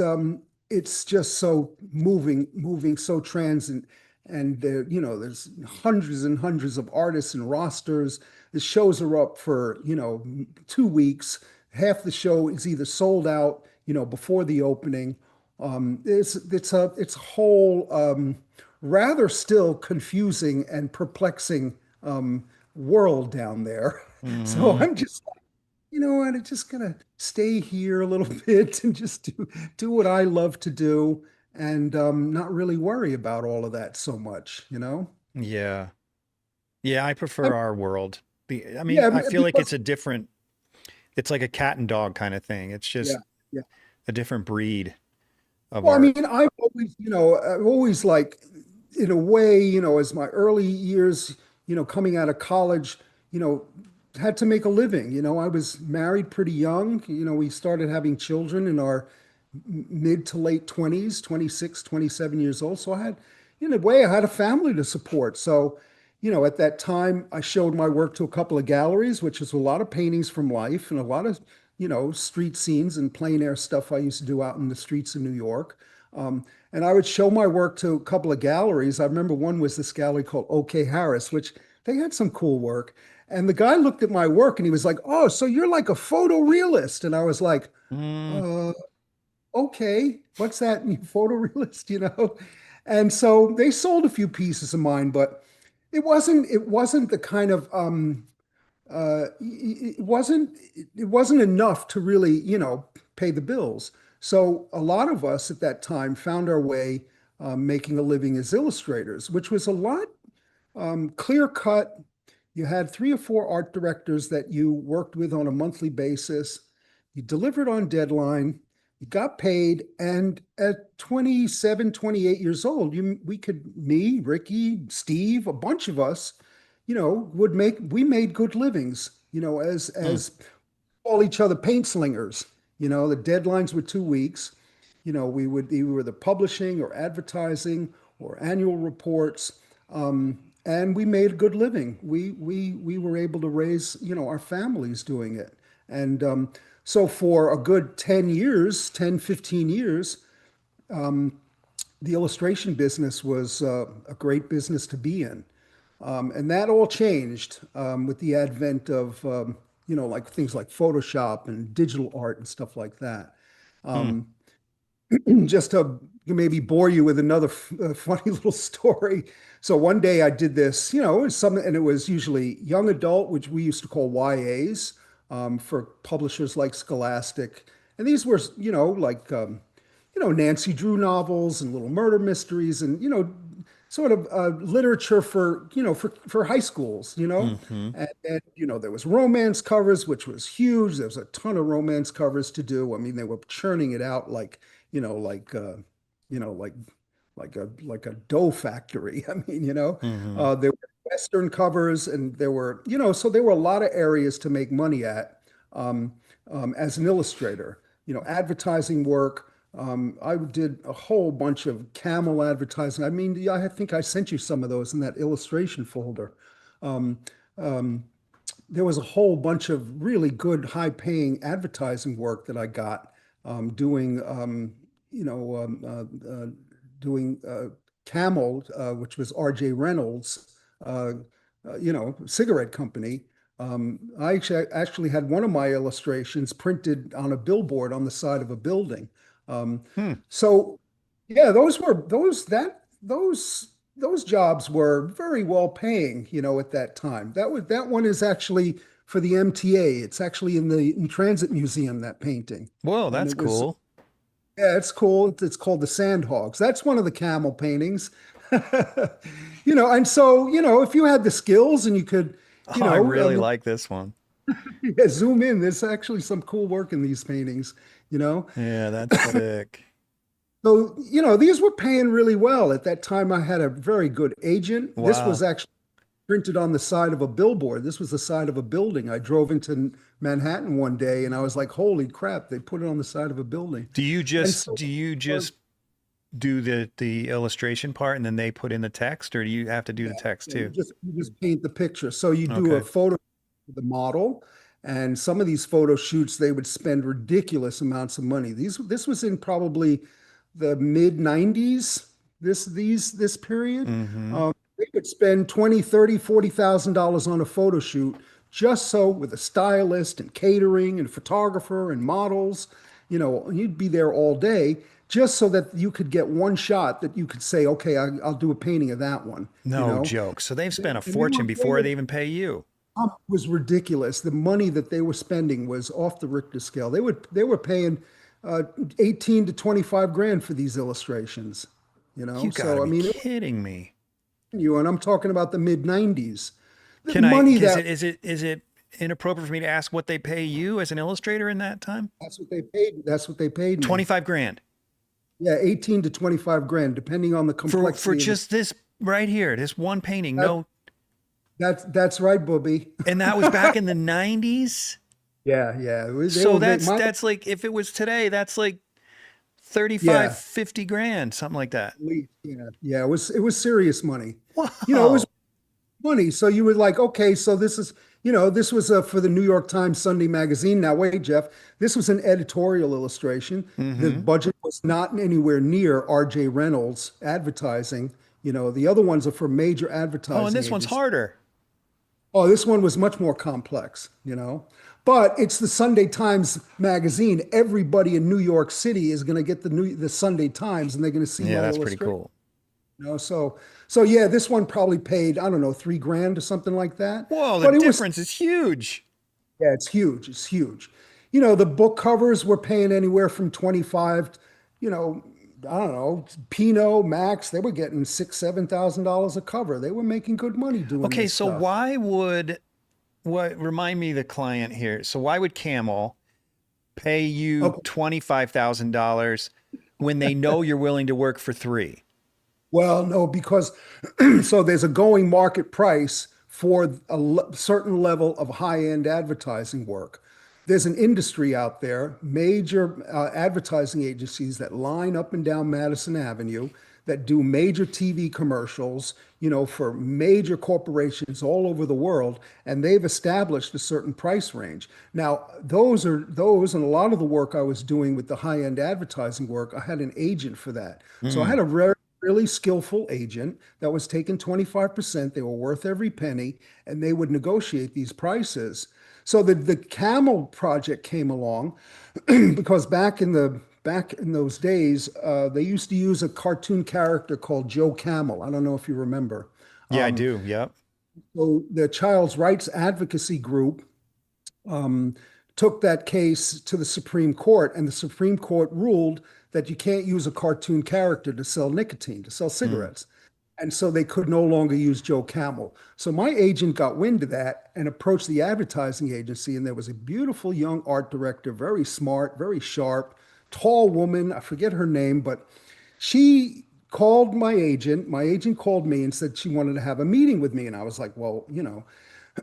just so moving so transient, and there's hundreds and hundreds of artists and rosters. The shows are up for 2 weeks. Half the show is either sold out before the opening. It's a whole, rather still confusing and perplexing world down there. So Hmm. I'm just like, what, I'm just gonna stay here a little bit and just do what I love to do, and not really worry about all of that so much. Yeah. Yeah, I I, prefer our world. I mean, yeah, I feel like because it's like a cat and dog kind of thing. It's yeah, just yeah. a different breed of Well, I art. mean, I've always like, in a way, as my early years, coming out of college, you know, had to make a living. I was married pretty young. We started having children in our mid to late 20s, 26, 27 years old. So in a way, I had a family to support. So, at that time, I showed my work to a couple of galleries, which is a lot of paintings from life and a lot of, street scenes and plein air stuff I used to do out in the streets of New York. And I would show my work to a couple of galleries. I remember one was this gallery called OK Harris, which they had some cool work. And the guy looked at my work and he was like, "Oh, so you're like a photorealist." And I was like, Mm, uh, "Okay, what's that? Photorealist, And so they sold a few pieces of mine, but it wasn't the kind of it wasn't enough to really, pay the bills. So a lot of us at that time found our way, making a living as illustrators, which was a lot, clear cut. You had three or four art directors that you worked with on a monthly basis. You delivered on deadline. You got paid. And at 27, 28 years old, me, Ricky, Steve, a bunch of us, we made good livings, as mm. call each other paint slingers. The deadlines were 2 weeks. We would either the publishing or advertising or annual reports. And we made a good living. We were able to raise, our families doing it. And so for a good 10 years, 10, 15 years, the illustration business was a great business to be in. And that all changed with the advent of, like things like Photoshop and digital art and stuff like that. Hmm. Just to maybe bore you with another funny little story. So one day I did this, it was something, and it was usually young adult, which we used to call YAs, for publishers like Scholastic. And these were, like, Nancy Drew novels and little murder mysteries and, sort of literature for, for high schools, Hmm. and there was romance covers, which was huge. There was a ton of romance covers to do. I mean, they were churning it out like, you know, like, you know, like, like a dough factory. I mean, Hmm. there were Western covers and there were, so there were a lot of areas to make money at um, as an illustrator, advertising work. I did a whole bunch of Camel advertising. I mean, yeah, I think I sent you some of those in that illustration folder. Um, um, there was a whole bunch of really good, high-paying advertising work that I got doing, you know, doing Camel, which was R.J. Reynolds, cigarette company. I actually had one of my illustrations printed on a billboard on the side of a building. Hmm. So yeah, those jobs were very well paying, at that time. That one is actually for the MTA. It's actually in Transit Museum, that painting. Whoa, And that's it was, cool. yeah, it's cool. It's called the Sandhogs. That's one of the camel paintings. And so, if you had the skills and you could, Oh, I really like this one. yeah, zoom in, there's actually some cool work in these paintings, you know. Yeah, that's sick. So, these were paying really well. At that time, I had a very good agent. This was Wow. actually printed on the side of a billboard. This was the side of a building. I drove into Manhattan one day and I was like, holy crap, they put it on the side of a building. Do you And just so do you uh, just do the illustration part and then they put in the text, or do you have to do the text you too? just paint the picture. So you do a Okay. photo of the model, and some of these photo shoots, they would spend ridiculous amounts of money. This was in probably the mid 90s, this period. Hmm. They could spend 20, 30, $40,000 on a photo shoot just so with a stylist and catering and photographer and models, you'd be there all day just so that you could get one shot that you could say, okay, I'll do a painting of that one, No joke. So they've spent a and they fortune were before paying, they even pay you. was ridiculous. The money that they were spending was off the Richter scale. They were paying 18 to 25 grand for these illustrations, You got to So I be mean, kidding me. and I'm talking about the mid 90s. The Can I, money is that it inappropriate for me to ask what they pay you as an illustrator in that time? that's what they paid. That's what they paid me. 25 grand Yeah, 18 to 25 grand, depending on the for complexity of the. just this right here, this one painting. That, No, that's right, Booby. and that was back in the 90s. Yeah, yeah. They So were that's like if it was today, that's like 35, yeah, 50 grand, something like that. yeah, yeah. It was serious money. It was Wow. money. So you were like, okay, so this was for the New York Times Sunday magazine. Now, wait, Jeff, this was an editorial illustration. The Hmm. budget was not anywhere near R.J. Reynolds advertising. The other ones are for major Oh, and advertising this one's agencies. harder. Oh, this one was much more complex, But it's the Sunday Times magazine. Everybody in New York City is going to get the Sunday Times, and they're going to see Yeah, my that's pretty illustration. cool. So yeah, this one probably paid, I don't know, 3 grand or something like that. Whoa, the But it was, difference is huge. yeah, it's huge. It's huge. The book covers were paying anywhere from 25, you know, I don't know, Pinot, Max, they were getting $6,000, $7,000 a cover. They were making good money doing Okay, this so stuff. why would what remind me the client here? So why would Camel pay you Okay. $25,000 when they know you're willing to work for three? Well, no, because so there's a going market price for a certain level of high-end advertising work. There's an industry out there, major advertising agencies that line up and down Madison Avenue. that do major TV commercials, for major corporations all over the world, and they've established a certain price range. Now, those and a lot of the work I was doing with the high-end advertising work, I had an agent for that. So I Mm. had a really skillful agent that was taking 25%. They were worth every penny, and they would negotiate these prices. So the Camel project came along because back in those days, they used to use a cartoon character called Joe Camel. I don't know if you remember. Yeah, I do. Yep. So the child's rights advocacy group um, took that case to the Supreme Court, and the Supreme Court ruled that you can't use a cartoon character to sell nicotine, to sell Mm. cigarettes. And so they could no longer use Joe Camel. So my agent got wind of that and approached the advertising agency. And there was a beautiful young art director, very smart, very sharp, tall woman. I forget her name, but she called my agent. My agent called me and said she wanted to have a meeting with me. And I was like, well,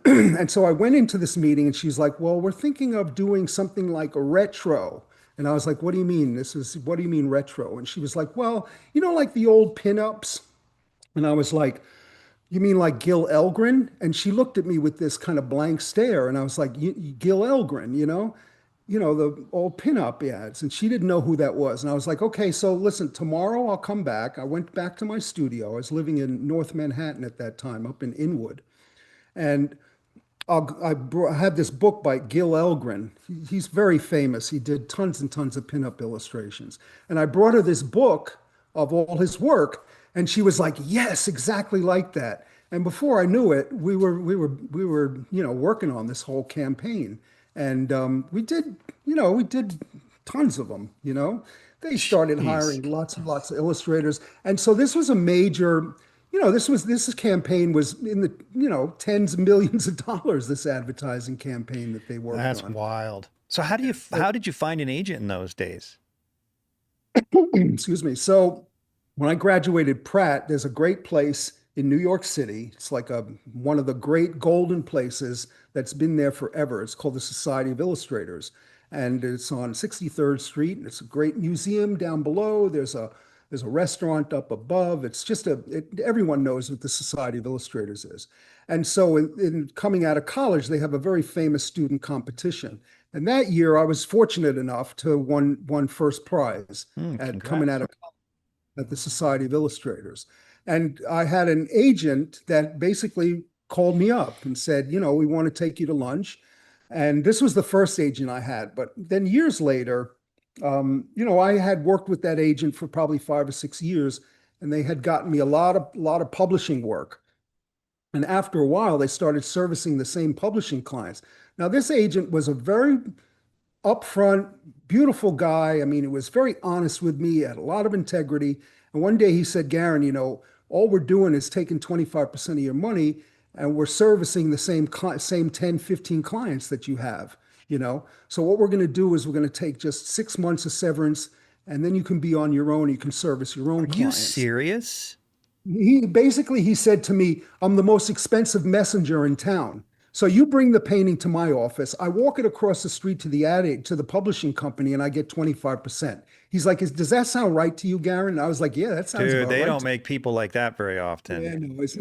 and so I went into this meeting and she's like, well, we're thinking of doing something like a retro. And I was like, what do you mean? What do you mean retro? And she was like, well, like the old pinups. And I was like, you mean like Gil Elgren? And she looked at me with this kind of blank stare. And I was like, Gil Elgren, the old pinup ads. And she didn't know who that was. And I was like, okay, so listen, tomorrow I'll come back. I went back to my studio. I was living in North Manhattan at that time, up in Inwood. And I had this book by Gil Elgren. He's very famous. He did tons and tons of pinup illustrations. And I brought her this book of all his work, and she was like, "Yes, exactly like that." And before I knew it, we were working on this whole campaign, and we did tons of them. They started Jeez. hiring lots and lots of illustrators, and so this was a major. This campaign was in the tens of millions of dollars. This advertising campaign that they worked That's on. wild. So how did you find an agent in those days? Excuse me. So when I graduated Pratt, there's a great place in New York City. It's like one of the great golden places that's been there forever. It's called the Society of Illustrators, and it's on 63rd Street. And it's a great museum down below. There's a restaurant up above. It's just everyone knows what the Society of Illustrators is. And so in coming out of college, they have a very famous student competition. And that year, I was fortunate enough to won first prize at coming Congrats. out of at the Society of Illustrators. And I had an agent that basically called me up and said, we want to take you to lunch. And this was the first agent I had. But then years later, I had worked with that agent for probably 5 or 6 years, and they had gotten me a lot of publishing work. And after a while, they started servicing the same publishing clients. Now, this agent was a very upfront, beautiful guy. I mean, it was very honest with me, had a lot of integrity. And one day he said, Garin, all we're doing is taking 25% of your money and we're servicing the same 10, 15 clients that you have. So what we're going to do is we're going to take just 6 months of severance and then you can be on your own. You can service your own Are you clients. serious? He said to me, I'm the most expensive messenger in town. So you bring the painting to my office. I walk it across the street to the publishing company, and I get 25%. He's like, does that sound right to you, Garin? And I was like, yeah, that sounds Dude, about they right. don't make people like that very Yeah, often. no, his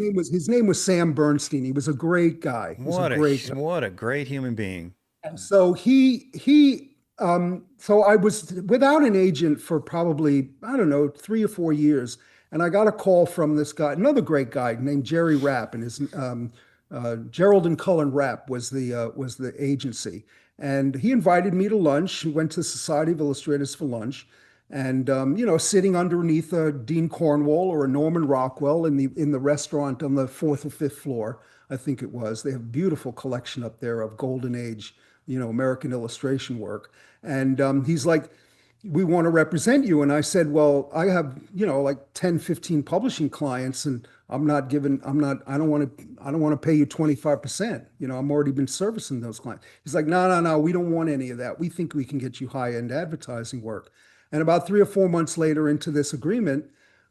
name was Sam Bernstein. He was a great guy. He was a great guy. What a great human being. And so so I was without an agent for probably, I don't know, 3 or 4 years. And I got a call from this guy, another great guy named Jerry Rapp, and his Gerald and Cullen Rapp was the agency. And he invited me to lunch. We went to the Society of Illustrators for lunch. And sitting underneath a Dean Cornwall or a Norman Rockwell in the restaurant on the fourth or fifth floor, I think it was. They have a beautiful collection up there of golden age, American illustration work. And he's like, we want to represent you. And I said, well, I have, like 10, 15 publishing clients, and I don't want to pay you 25%. I'm already been servicing those clients. He's like, no, we don't want any of that. We think we can get you high-end advertising work. And about 3 or 4 months later into this agreement,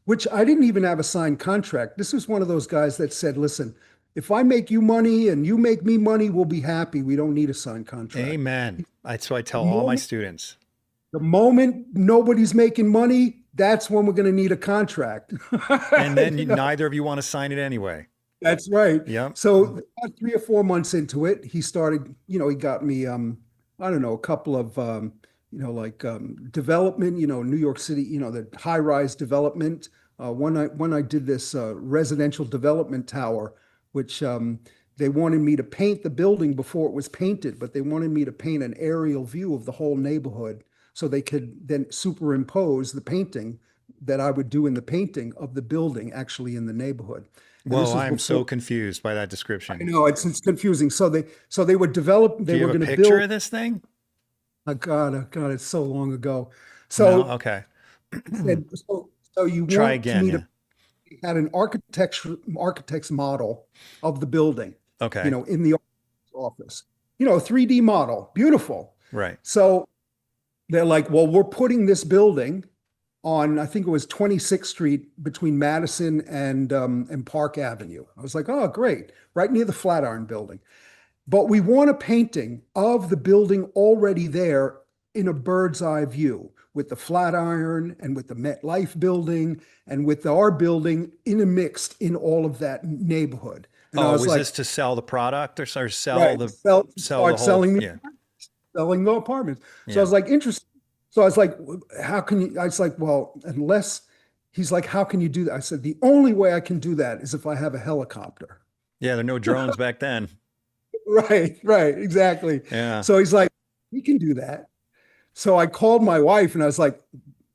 which I didn't even have a signed contract. This was one of those guys that said, listen, if I make you money and you make me money, we'll be happy. We don't need a signed contract. Amen. That's what I The tell all my moment, students. the moment nobody's making money, that's when we're going to need a contract. And then You know? neither of you want to sign it anyway. That's right. Yep. So about 3 or 4 months into it, he started, he got me, I don't know, a couple of, like development, New York City, the high-rise development. When I did this residential development tower, which they wanted me to paint the building before it was painted, but they wanted me to paint an aerial view of the whole neighborhood so they could then superimpose the painting that I would do in the painting of the building actually in the neighborhood. And this Whoa, was I'm so before, confused by that I description. know it's confusing. So they would develop, Do they you were have a going to picture build. of this thing? Oh God, it's so long ago. No? So Okay. he said, so you Try want again. me Yeah. to had an architect's model of the building, Okay. in the office, 3D model, beautiful. Right. So they're like, well, we're putting this building on, I think it was 26th Street between Madison and Park Avenue. I was like, oh, great, right near the Flatiron Building. But we want a painting of the building already there in a bird's eye view with the Flatiron and with the MetLife building and with our building intermixed in all of that neighborhood. And I Oh, was was like, this to sell the product or sell right, the sell the start whole? selling Yeah. selling the apartments. So I Yeah. was like, interesting. So I was like, how can you? I was like, well, unless he's like, how can you do that? I said, the only way I can do that is if I have a helicopter. Yeah, there are no drones back then. Right, exactly. Yeah. So he's like, we can do that. So I called my wife and I was like,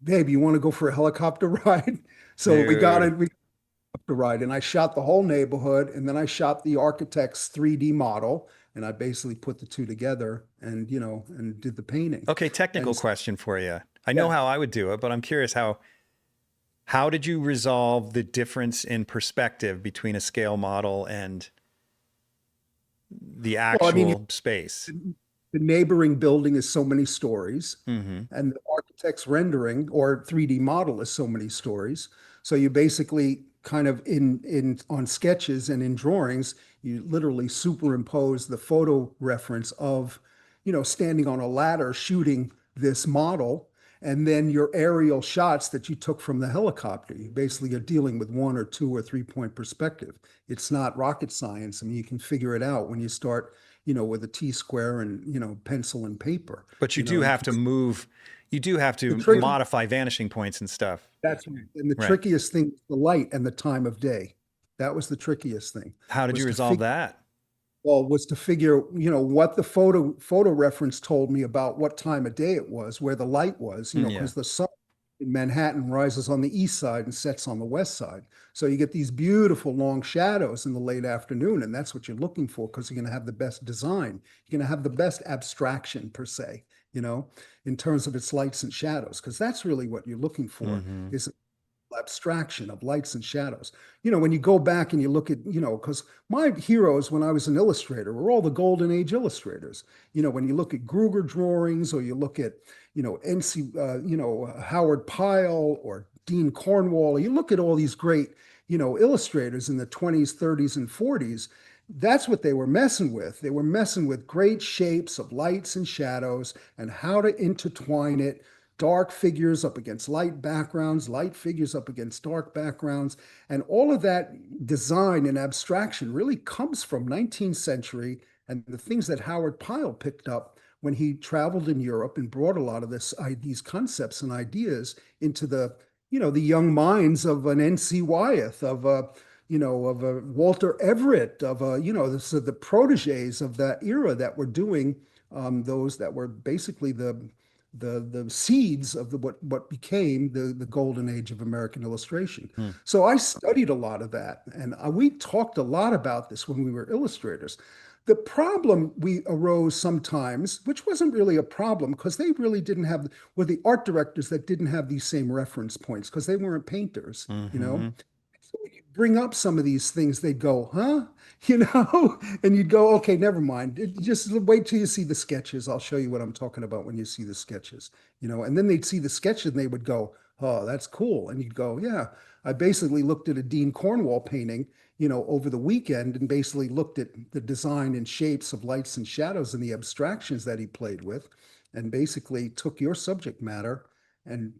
babe, you want to go for a helicopter ride? So we got Dude. it. We got the ride and I shot the whole neighborhood and then I shot the architect's 3D model and I basically put the two together and, and did the painting. Okay, technical And question for you. I know yeah, how I would do it, but I'm curious how did you resolve the difference in perspective between a scale model and the well, I mean, actual space? the neighboring building is so many stories Hmm. and the architect's rendering or 3D model is so many stories. So you basically kind of in on sketches and in drawings, you literally superimpose the photo reference of, standing on a ladder shooting this model, and then your aerial shots that you took from the helicopter. You basically are dealing with 1 or 2 or 3 point perspective. It's not rocket science. I mean, you can figure it out when you start, with a T-square and, pencil and paper. But you You know, do you have can to move, you do have the to trick modify vanishing points and stuff. That's right. And the Right. trickiest thing is the light and the time of day. That was the trickiest thing. How did you Was to resolve figure that? was to figure, what the photo reference told me about what time of day it was, where the light was, Yeah. because the sun in Manhattan rises on the east side and sets on the west side. So you get these beautiful long shadows in the late afternoon, and that's what you're looking for because you're going to have the best design. You're going to have the best abstraction per se, in terms of its lights and shadows, because that's really what you're looking for Hmm. is abstraction of lights and shadows. When you go back and you look at, because my heroes when I was an illustrator were all the golden age illustrators. When you look at Gruger drawings or you look at, NC, Howard Pyle or Dean Cornwall, you look at all these great, illustrators in the 20s, 30s, and 40s. That's what they were messing with. They were messing with great shapes of lights and shadows and how to intertwine it, dark figures up against light backgrounds, light figures up against dark backgrounds. And all of that design and abstraction really comes from 19th century and the things that Howard Pyle picked up when he traveled in Europe and brought a lot of these concepts and ideas into the, the young minds of an N.C. Wyeth, of a, of a Walter Everett, of a, the proteges of that era that were doing those that were basically the seeds of what became the golden age of American illustration. Hmm. So I studied a lot of that, and we talked a lot about this when we were illustrators. The problem we arose sometimes, which wasn't really a problem because they really didn't have, were the art directors that didn't have these same reference points because they weren't painters, Hmm. So when you bring up some of these things, they'd go, huh? And you'd go, okay, never mind. Just wait till you see the sketches. I'll show you what I'm talking about when you see the sketches, and then they'd see the sketches and they would go, oh, that's cool. And you'd go, yeah, I basically looked at a Dean Cornwall painting, over the weekend and basically looked at the design and shapes of lights and shadows and the abstractions that he played with and basically took your subject matter and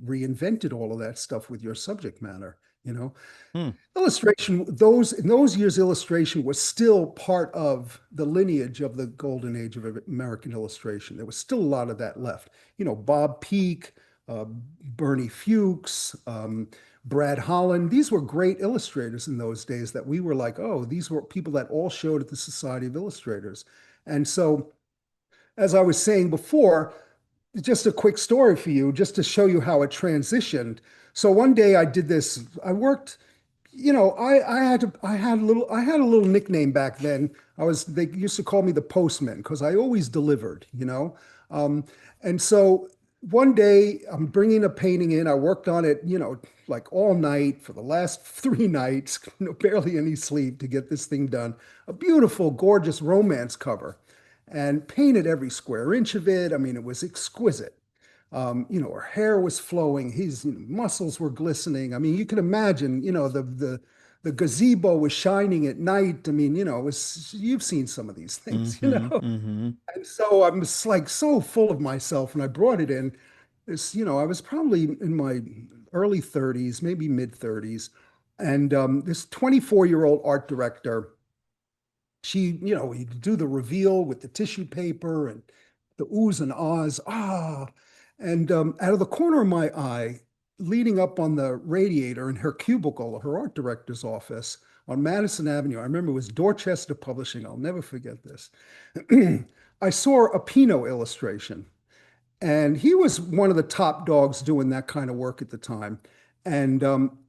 reinvented all of that stuff with your subject matter, you know. Hmm. Illustration, those in those years, illustration was still part of the lineage of the golden age of American illustration. There was still a lot of that left. You know, Bob Peak, uh, Bernie Fuchs, Brad Holland. These were great illustrators in those days that we were like, oh, these were people that all showed at the Society of Illustrators. And so, as I was saying before, just a quick story for you, just to show you how it transitioned. So one day I did this. I worked, you know, I had a little nickname back then. They used to call me the postman because I always delivered, you know. Um, and so one day I'm bringing a painting in. I worked on it, you know, like all night for the last 3 nights, barely any sleep to get this thing done. A beautiful, gorgeous romance cover, and painted every square inch of it. I mean, it was exquisite. You know, her hair was flowing, his muscles were glistening. I mean, you can imagine, you know, the gazebo was shining at night. I mean, you know, it was, you've seen some of these things, you Mm-hmm. know. Mm-hmm. And so I'm just like so full of myself, and I brought it in. This, you know, I was probably in my early 30s, maybe mid 30s, and this 24-year-old art director, she, you know, you do the reveal with the tissue paper and the oohs and ahs, and out of the corner of my eye, leading up on the radiator in her cubicle, her art director's office on Madison Avenue. I remember it was Dorchester Publishing. I'll never forget this. I saw a Pinot illustration, and he was one of the top dogs doing that kind of work at the time. And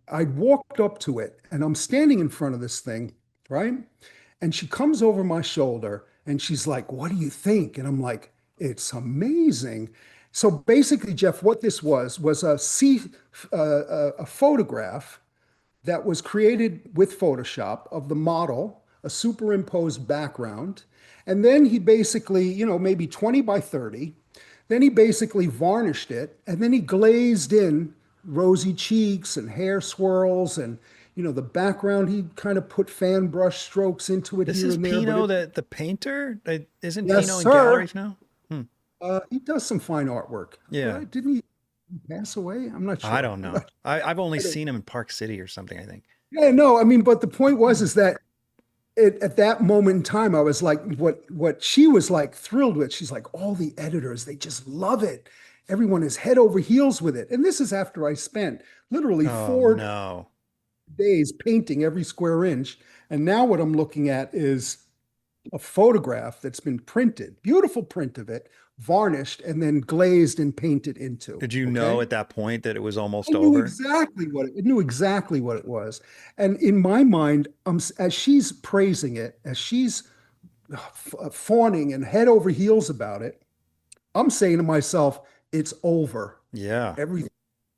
I walked up to it, and I'm standing in front of this thing, right? And she comes over my shoulder and she's like, "What do you think?" And I'm like, "It's amazing." So basically, Jeff, what this was a photograph that was created with Photoshop of the model, a superimposed background. And then he basically, you know, maybe 20 by 30. Then he basically varnished it, and then he glazed in rosy cheeks and hair swirls, and, you know, the background, he kind of put fan brush strokes into it This here is and there. But Pino, it, the painter. Isn't yes, Pino in sir. galleries now? Hmm. He does some fine artwork. Yeah. Right? Didn't he pass away? I'm not I sure. don't I'm know. not, I've only I don't, seen him in Park City or something, I think. yeah, no, I mean, but the point was is that at that moment in time, I was like, what she was like thrilled with. She's like, all the editors, they just love it. Everyone is head over heels with it. And this is after I spent literally Oh 4 no. days painting every square inch. And now what I'm looking at is a photograph that's been printed, beautiful print of it, varnished, and then glazed and painted into. Did you know Okay. at that point that it was I almost knew over? exactly what it, I knew exactly what it was. And in my mind, as she's praising it, as she's fawning and head over heels about it, I'm saying to myself, it's over. Yeah. Everything,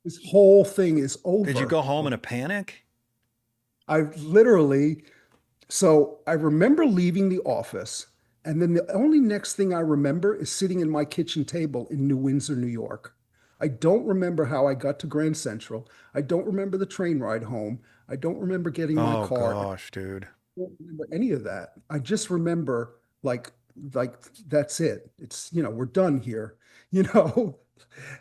this whole thing is Did you over. go home in a panic? I literally, so I remember leaving the office, and then the only next thing I remember is sitting in my kitchen table in New Windsor, New York. I don't remember how I got to Grand Central. I don't remember the train ride home. I don't remember getting my Oh car. gosh, dude. Don't remember any of that. I just remember like like that's it. It's, you know, we're done here, you know.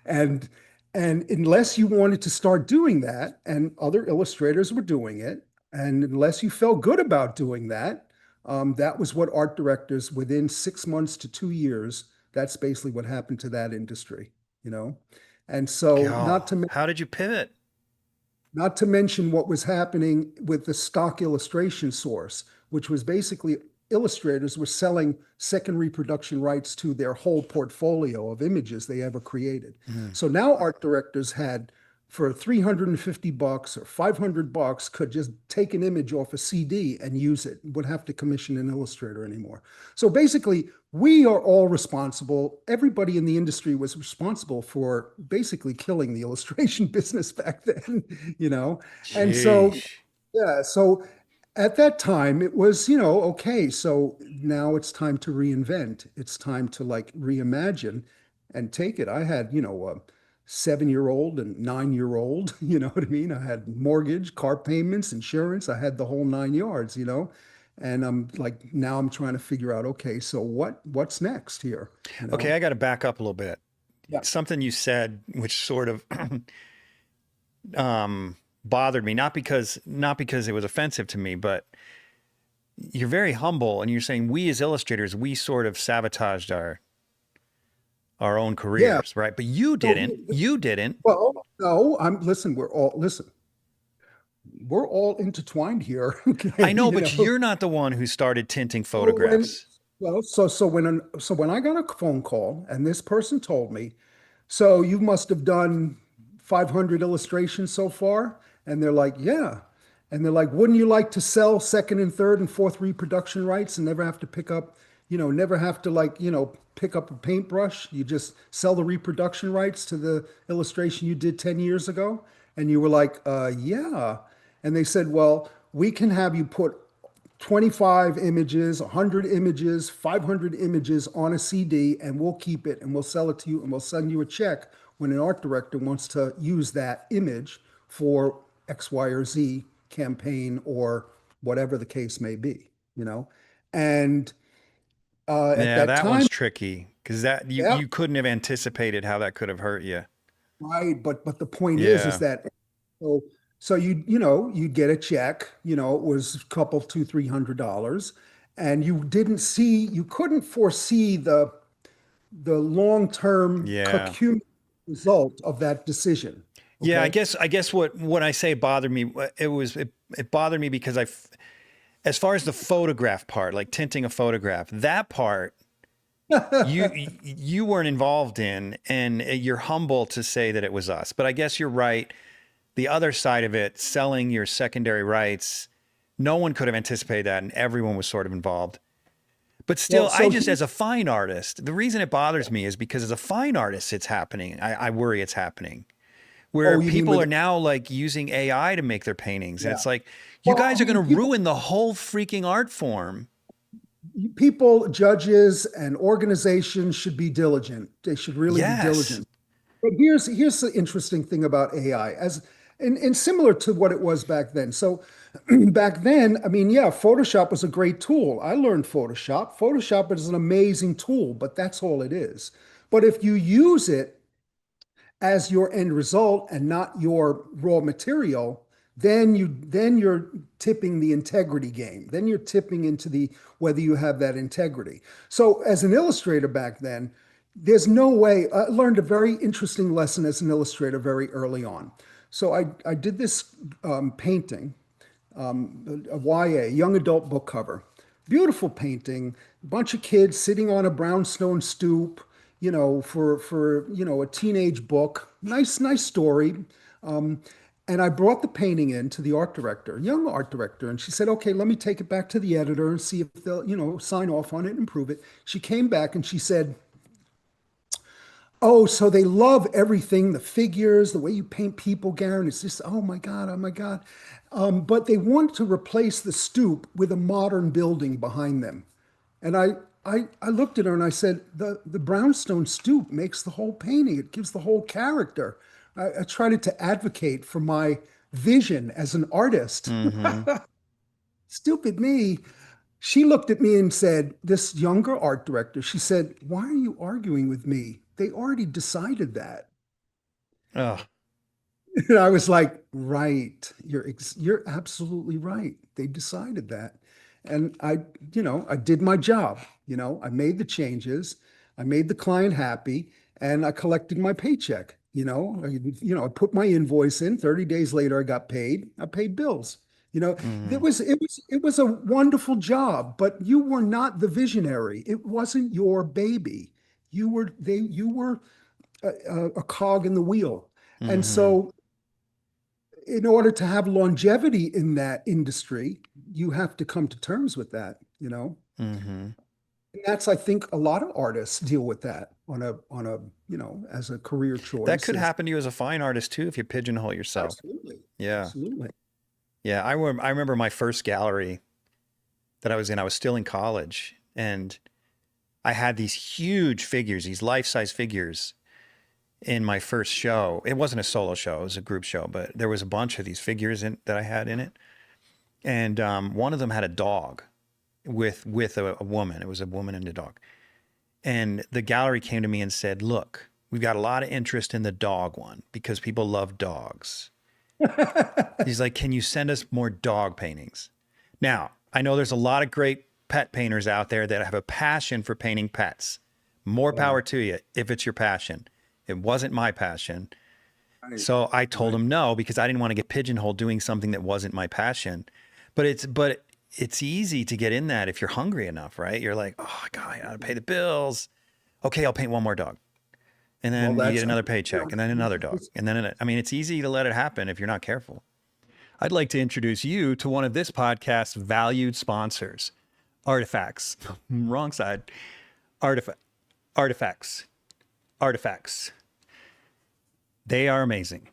And unless you wanted to start doing that, and other illustrators were doing it, and unless you felt good about doing that, that was what art directors within 6 months to 2 years, that's basically what happened to that industry, you know. And so God, how did you pivot? not to mention what was happening with the stock illustration source, which was basically illustrators were selling second reproduction rights to their whole portfolio of images they ever created. Mm. So now art directors had, for $350 or $500, could just take an image off a CD and use it, would have to commission an illustrator anymore. So basically, we are all responsible. Everybody in the industry was responsible for basically killing the illustration business back then, you know? And so, Jeez. yeah, so at that time it was, you know, okay, so now it's time to reinvent. It's time to like reimagine and take it. I had, you know, a 7-year-old and 9-year-old, you know what I mean? I had mortgage, car payments, insurance. I had the whole 9 yards, you know? And I'm like, now I'm trying to figure out, okay, so what's next here, you Okay, know? I got to back up a little bit. Yeah. something you said, which sort of bothered me, not because it was offensive to me, but you're very humble and you're saying we as illustrators, we sort of sabotaged our own Yeah. careers, right? But you So, didn't. You didn't. well, no, listen, we're all intertwined here. I Okay. know, but you're not the one who started tinting So when, photographs. so when I got a phone call and this person told me, so you must have done 500 illustrations so far, and they're like, yeah, and they're like, wouldn't you like to sell second and third and fourth reproduction rights and never have to pick up, never have to like, pick up a paintbrush. You just sell the reproduction rights to the illustration you did 10 years ago. And you were like, yeah. And they said, well, we can have you put 25 images, 100 images, 500 images on a CD, and we'll keep it and we'll sell it to you and we'll send you a check when an art director wants to use that image for X, Y, or Z campaign or whatever the case may be, And at Yeah, that that time, one's tricky because that you yeah, you couldn't have anticipated how that could have hurt you. right. But the point is Yeah. that so you'd get a check, it was a couple, two, $300, and you couldn't foresee the long-term Yeah. cumulative result of that decision. Yeah, I Okay. guess I guess what I say bothered me, it bothered me because as far as the photograph part, like tinting a photograph, that part you weren't involved in, and you're humble to say that it was us. But I guess you're right. The other side of it, selling your secondary rights, no one could have anticipated that, and everyone was sort of involved. But Well, still, I so just, as a fine artist, the reason it bothers me is because as a fine artist, it's happening. I worry it's happening where oh, you mean people with are now like using AI to make their paintings. And yeah. it's like, you Well, guys I are going mean, to ruin the whole freaking art form. people, judges, and organizations should be diligent. They should really be Yes. diligent. But here's the interesting thing about AI, and similar to what it was back then. So back then, I mean, yeah, Photoshop was a great tool. I learned Photoshop. Photoshop is an amazing tool, but that's all it is. But if you use it as your end result and not your raw material, then you're tipping the integrity game. Then you're tipping into the whether you have that integrity. So as an illustrator back then, there's no way. I learned a very interesting lesson as an illustrator very early on. So I did this painting, a YA, young adult book cover. Beautiful painting, a bunch of kids sitting on a brownstone stoop, for a teenage book. Nice story. And I brought the painting in to the art director, young art director, and she said, "Okay, let me take it back to the editor and see if they'll, sign off on it and improve it." She came back and she said, "Oh, so they love everything, the figures, the way you paint people, Garin. It's just, oh my God, oh my God." But they want to replace the stoop with a modern building behind them. And I looked at her and I said, the brownstone stoop makes the whole painting. It gives the whole character. I tried to advocate for my vision as an artist. Mm-hmm. Stupid me. She looked at me and said, this younger art director, she said, "Why are you arguing with me? They already decided that." Oh, And I was like, right, you're absolutely right. They decided that. And I did my job. I made the changes, I made the client happy, and I collected my paycheck. I put my invoice in. 30 days later, I got paid. I paid bills. mm-hmm. It was a wonderful job, but you were not the visionary. It wasn't your baby. You were a cog in the wheel. And Mm-hmm. so in order to have longevity in that industry, you have to come to terms with that. Mm-hmm. And that's, I think, a lot of artists deal with that as a career That choice. could happen to you as a fine artist too if you pigeonhole yourself. Absolutely. Yeah. Absolutely. Yeah. I remember my first gallery that I was in. I was still in college, and I had these huge figures, these life-size figures in my first show. It wasn't a solo show, it was a group show, but there was a bunch of these figures that I had in it. And one of them had a dog with a woman. It was a woman and a dog. And the gallery came to me and said, "Look, we've got a lot of interest in the dog one because people love dogs. He's like, can you send us more dog paintings? Now, I know there's a lot of great pet painters out there that have a passion for painting pets. More power to you if it's your passion. It wasn't my passion. Right. So I told him no because I didn't want to get pigeonholed doing something that wasn't my passion. But it's easy to get in that if you're hungry enough, right? You're like, oh God, I gotta pay the bills. Okay, I'll paint one more dog. And then Well, you get that's another paycheck and then another dog. And then, I mean, it's easy to let it happen if you're not careful. I'd like to introduce you to one of this podcast's valued sponsors, ARTEFEX. Wrong side. ARTEFEX. ARTEFEX. They are amazing.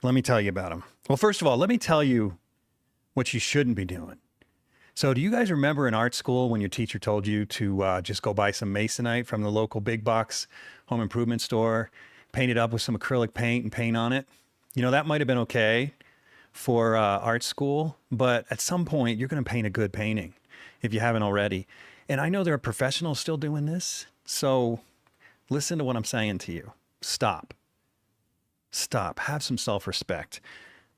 Let me tell you about them. Well, first of all, let me tell you what you shouldn't be doing. So do you guys remember in art school when your teacher told you to just go buy some masonite from the local big box home improvement store, paint it up with some acrylic paint and paint on it? You know, that might have been okay for art school, but at some point you're going to paint a good painting if you haven't already. And I know there are professionals still doing this. So listen to what I'm saying to you. Stop. Stop. Have some self-respect.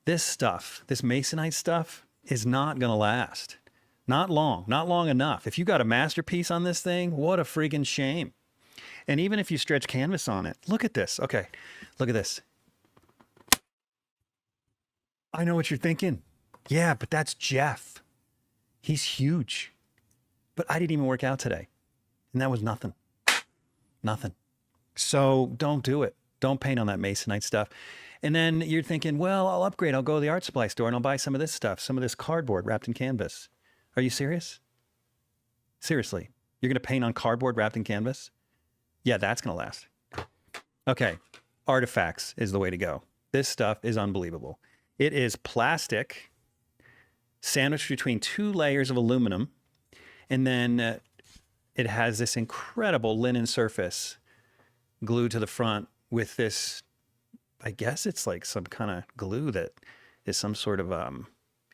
This stuff, this masonite stuff is not going to last. Not long enough. If you got a masterpiece on this thing, what a freaking shame. And even if you stretch canvas on it, look at this. Okay, look at this. I know what you're thinking. Yeah, but that's Jeff. He's huge. But I didn't even work out today. And that was nothing. Nothing. So don't do it. Don't paint on that masonite stuff. And then you're thinking, well, I'll upgrade. I'll go to the art supply store and I'll buy some of this stuff, some of this cardboard wrapped in canvas. Are you serious? Seriously, you're going to paint on cardboard wrapped in canvas? Yeah, that's going to last. Okay, ARTEFEX is the way to go. This stuff is unbelievable. It is plastic sandwiched between 2 layers of aluminum, and then it has this incredible linen surface glued to the front with this, I guess it's like some kind of glue that is some sort of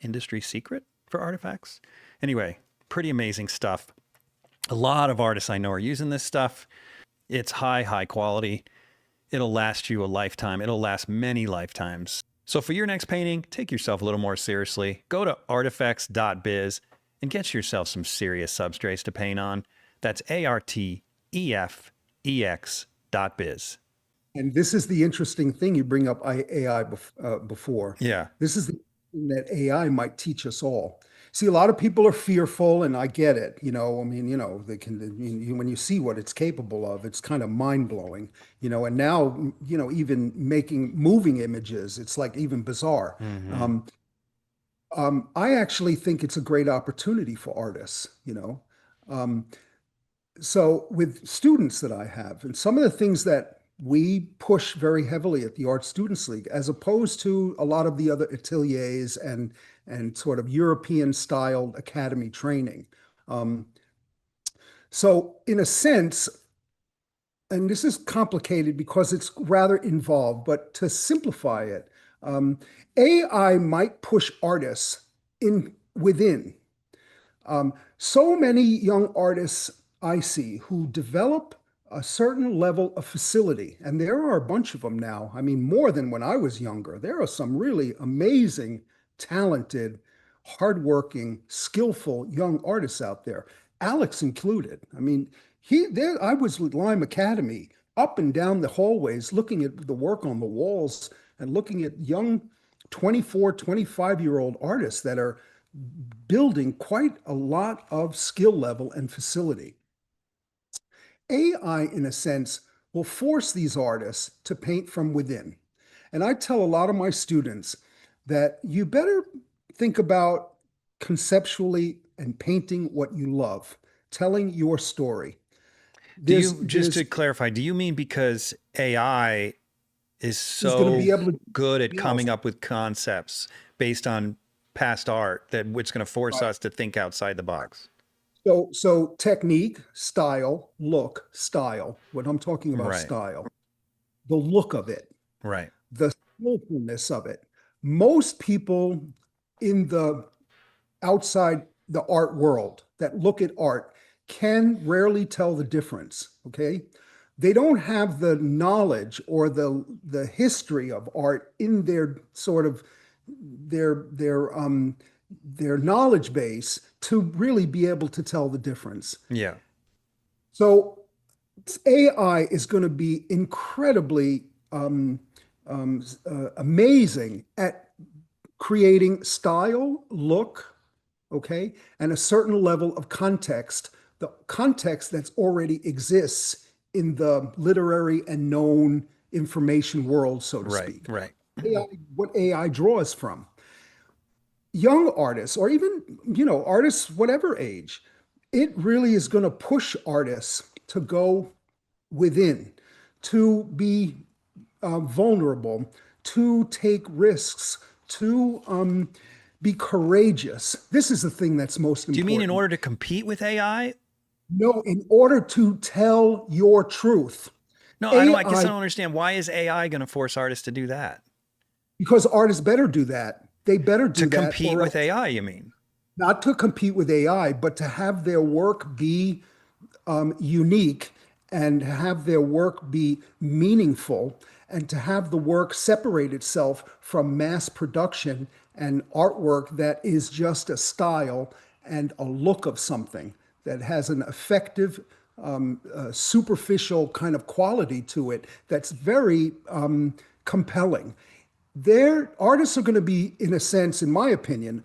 industry secret for ARTEFEX. Anyway, pretty amazing stuff. A lot of artists I know are using this stuff. It's high quality. It'll last you a lifetime. It'll last many lifetimes. So for your next painting, take yourself a little more seriously. Go to artefex.biz and get yourself some serious substrates to paint on. That's ARTEFEX.biz. And this is the interesting thing. You bring up AI before. Yeah. This is the thing that AI might teach us all. See, a lot of people are fearful, and I get it. You know, I mean, you know, they can, when you see what it's capable of, it's kind of mind blowing, you know, and now, you know, even making moving images, it's like even bizarre. I actually think it's a great opportunity for artists, you know. So with students that I have, and some of the things that we push very heavily at the Art Students League, as opposed to a lot of the other ateliers and sort of European styled academy training. So in a sense, and this is complicated because it's rather involved, but to simplify it, AI might push artists within. So many young artists I see who develop a certain level of facility, and there are a bunch of them now. I mean, more than when I was younger. There are some really amazing, talented, hardworking, skillful young artists out there, Alex included. I mean, I was with Lime Academy, up and down the hallways, looking at the work on the walls and looking at young 24, 25-year-old artists that are building quite a lot of skill level and facility. AI, in a sense, will force these artists to paint from within. And I tell a lot of my students that you better think about conceptually and painting what you love, telling your story. Just to clarify, do you mean because AI is so good at coming up with concepts based on past art that it's going to force us to think outside the box? So technique, style, look, style. What I'm talking about, style, the look of it, right? The skillfulness of it. Most people in the outside the art world that look at art can rarely tell the difference. Okay, they don't have the knowledge or the history of art in their sort of their knowledge base to really be able to tell the difference. Yeah. So AI is going to be incredibly amazing at creating style, look, okay, and a certain level of context, the context that's already exists in the literary and known information world, so to Right. speak. Right. AI, what AI draws from. Young artists, or even, artists, whatever age, it really is going to push artists to go within, to be vulnerable, to take risks, to be courageous. This is the thing that's most Do you mean in important. order to compete with AI? No, in order to tell your truth. No, I don't. I guess I AI, don't understand. Why is AI going to force artists to do that? because artists better do that. They better To do that, compete or with else, AI, you mean? not to compete with AI, but to have their work be unique and have their work be meaningful and to have the work separate itself from mass production and artwork that is just a style and a look of something that has an effective, superficial kind of quality to it that's very compelling. Their artists are going to be, in a sense, in my opinion,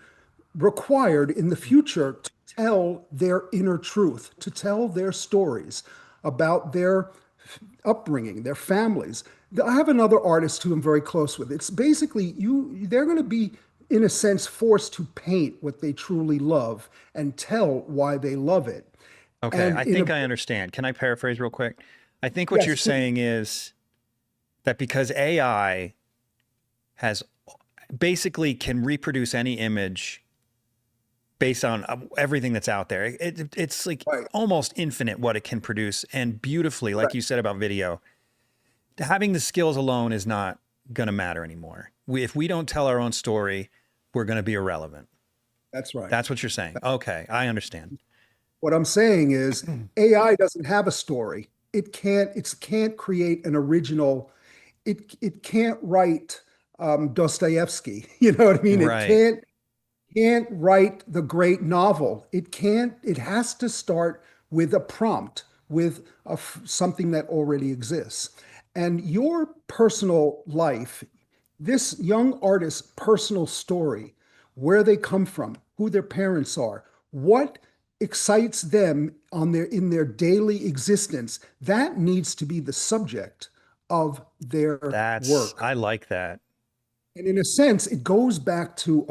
required in the future to tell their inner truth, to tell their stories about their upbringing, their families. I have another artist who I'm very close with. It's basically they're going to be, in a sense, forced to paint what they truly love and tell why they love it. Okay, And I in a think I understand. Can I paraphrase real quick? I think what yes, you're saying is that because AI has basically can reproduce any image based on everything that's out there, it's like right, almost infinite what it can produce and beautifully, like right. you said about video. Having the skills alone is not going to matter anymore. If we don't tell our own story, we're going to be irrelevant. That's right. That's what you're saying. Okay, I understand. What I'm saying is AI doesn't have a story. It can't create an original. It can't write Dostoevsky. You know what I mean? It Right. can't write the great novel. It has to start with a prompt, with something that already exists. And your personal life, this young artist's personal story, where they come from, who their parents are, what excites them in their daily existence, that needs to be the subject of their work. I like that. And in a sense, it goes back to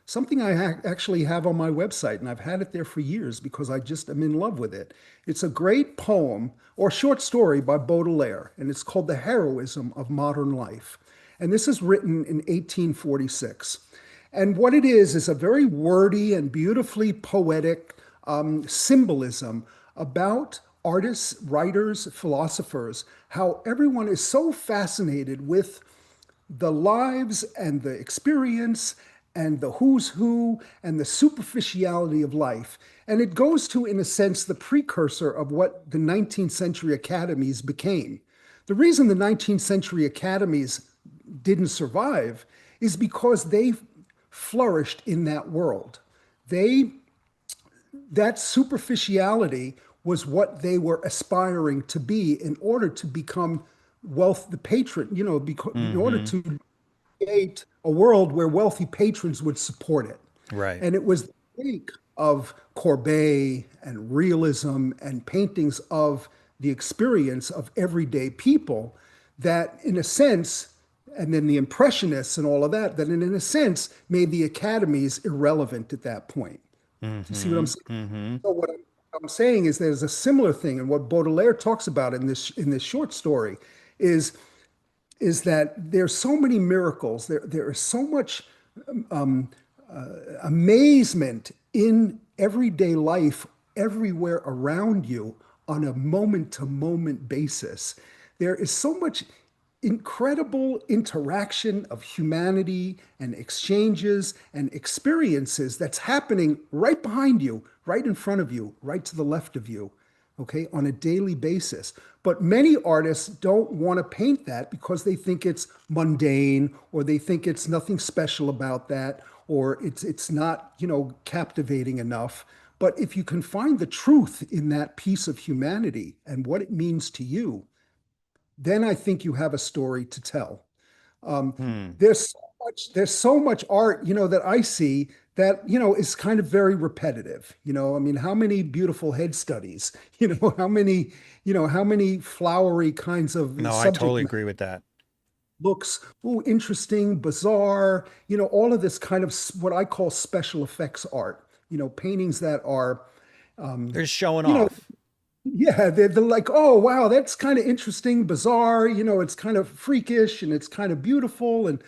something I actually have on my website, and I've had it there for years because I just am in love with it. It's a great poem or short story by Baudelaire, and it's called The Heroism of Modern Life. And this is written in 1846. And what it is a very wordy and beautifully poetic symbolism about artists, writers, philosophers, how everyone is so fascinated with the lives and the experience and the who's who and the superficiality of life. And it goes to, in a sense, the precursor of what the 19th century academies became. The reason the 19th century academies didn't survive is because they flourished in that world. That superficiality was what they were aspiring to be in order to become the patron, because in order Mm-hmm. to create a world where wealthy patrons would support it. Right. And it was the wake of Courbet and realism and paintings of the experience of everyday people that, in a sense, and then the Impressionists and all of that, that in a sense made the academies irrelevant at that point. Do you see what I'm Mm-hmm. saying? Mm-hmm. So what I'm saying is there's a similar thing, and what Baudelaire talks about in this short story is that there's so many miracles. There is so much amazement in everyday life, everywhere around you, on a moment-to-moment basis. There is so much incredible interaction of humanity and exchanges and experiences that's happening right behind you, right in front of you, right to the left of you. okay, on a daily basis. But many artists don't want to paint that because they think it's mundane, or they think it's nothing special about that, or it's not, captivating enough. But if you can find the truth in that piece of humanity and what it means to you, then I think you have a story to tell. Um, Hmm. there's so much art, that I see that, is kind of very repetitive. I mean, how many beautiful head studies, how many flowery kinds of No, I subject totally matter agree with that. looks, interesting, bizarre, all of this kind of what I call special effects art, paintings that are, They're just showing you know, off. yeah, they're like, oh, wow, that's kind of interesting, bizarre, it's kind of freakish and it's kind of beautiful.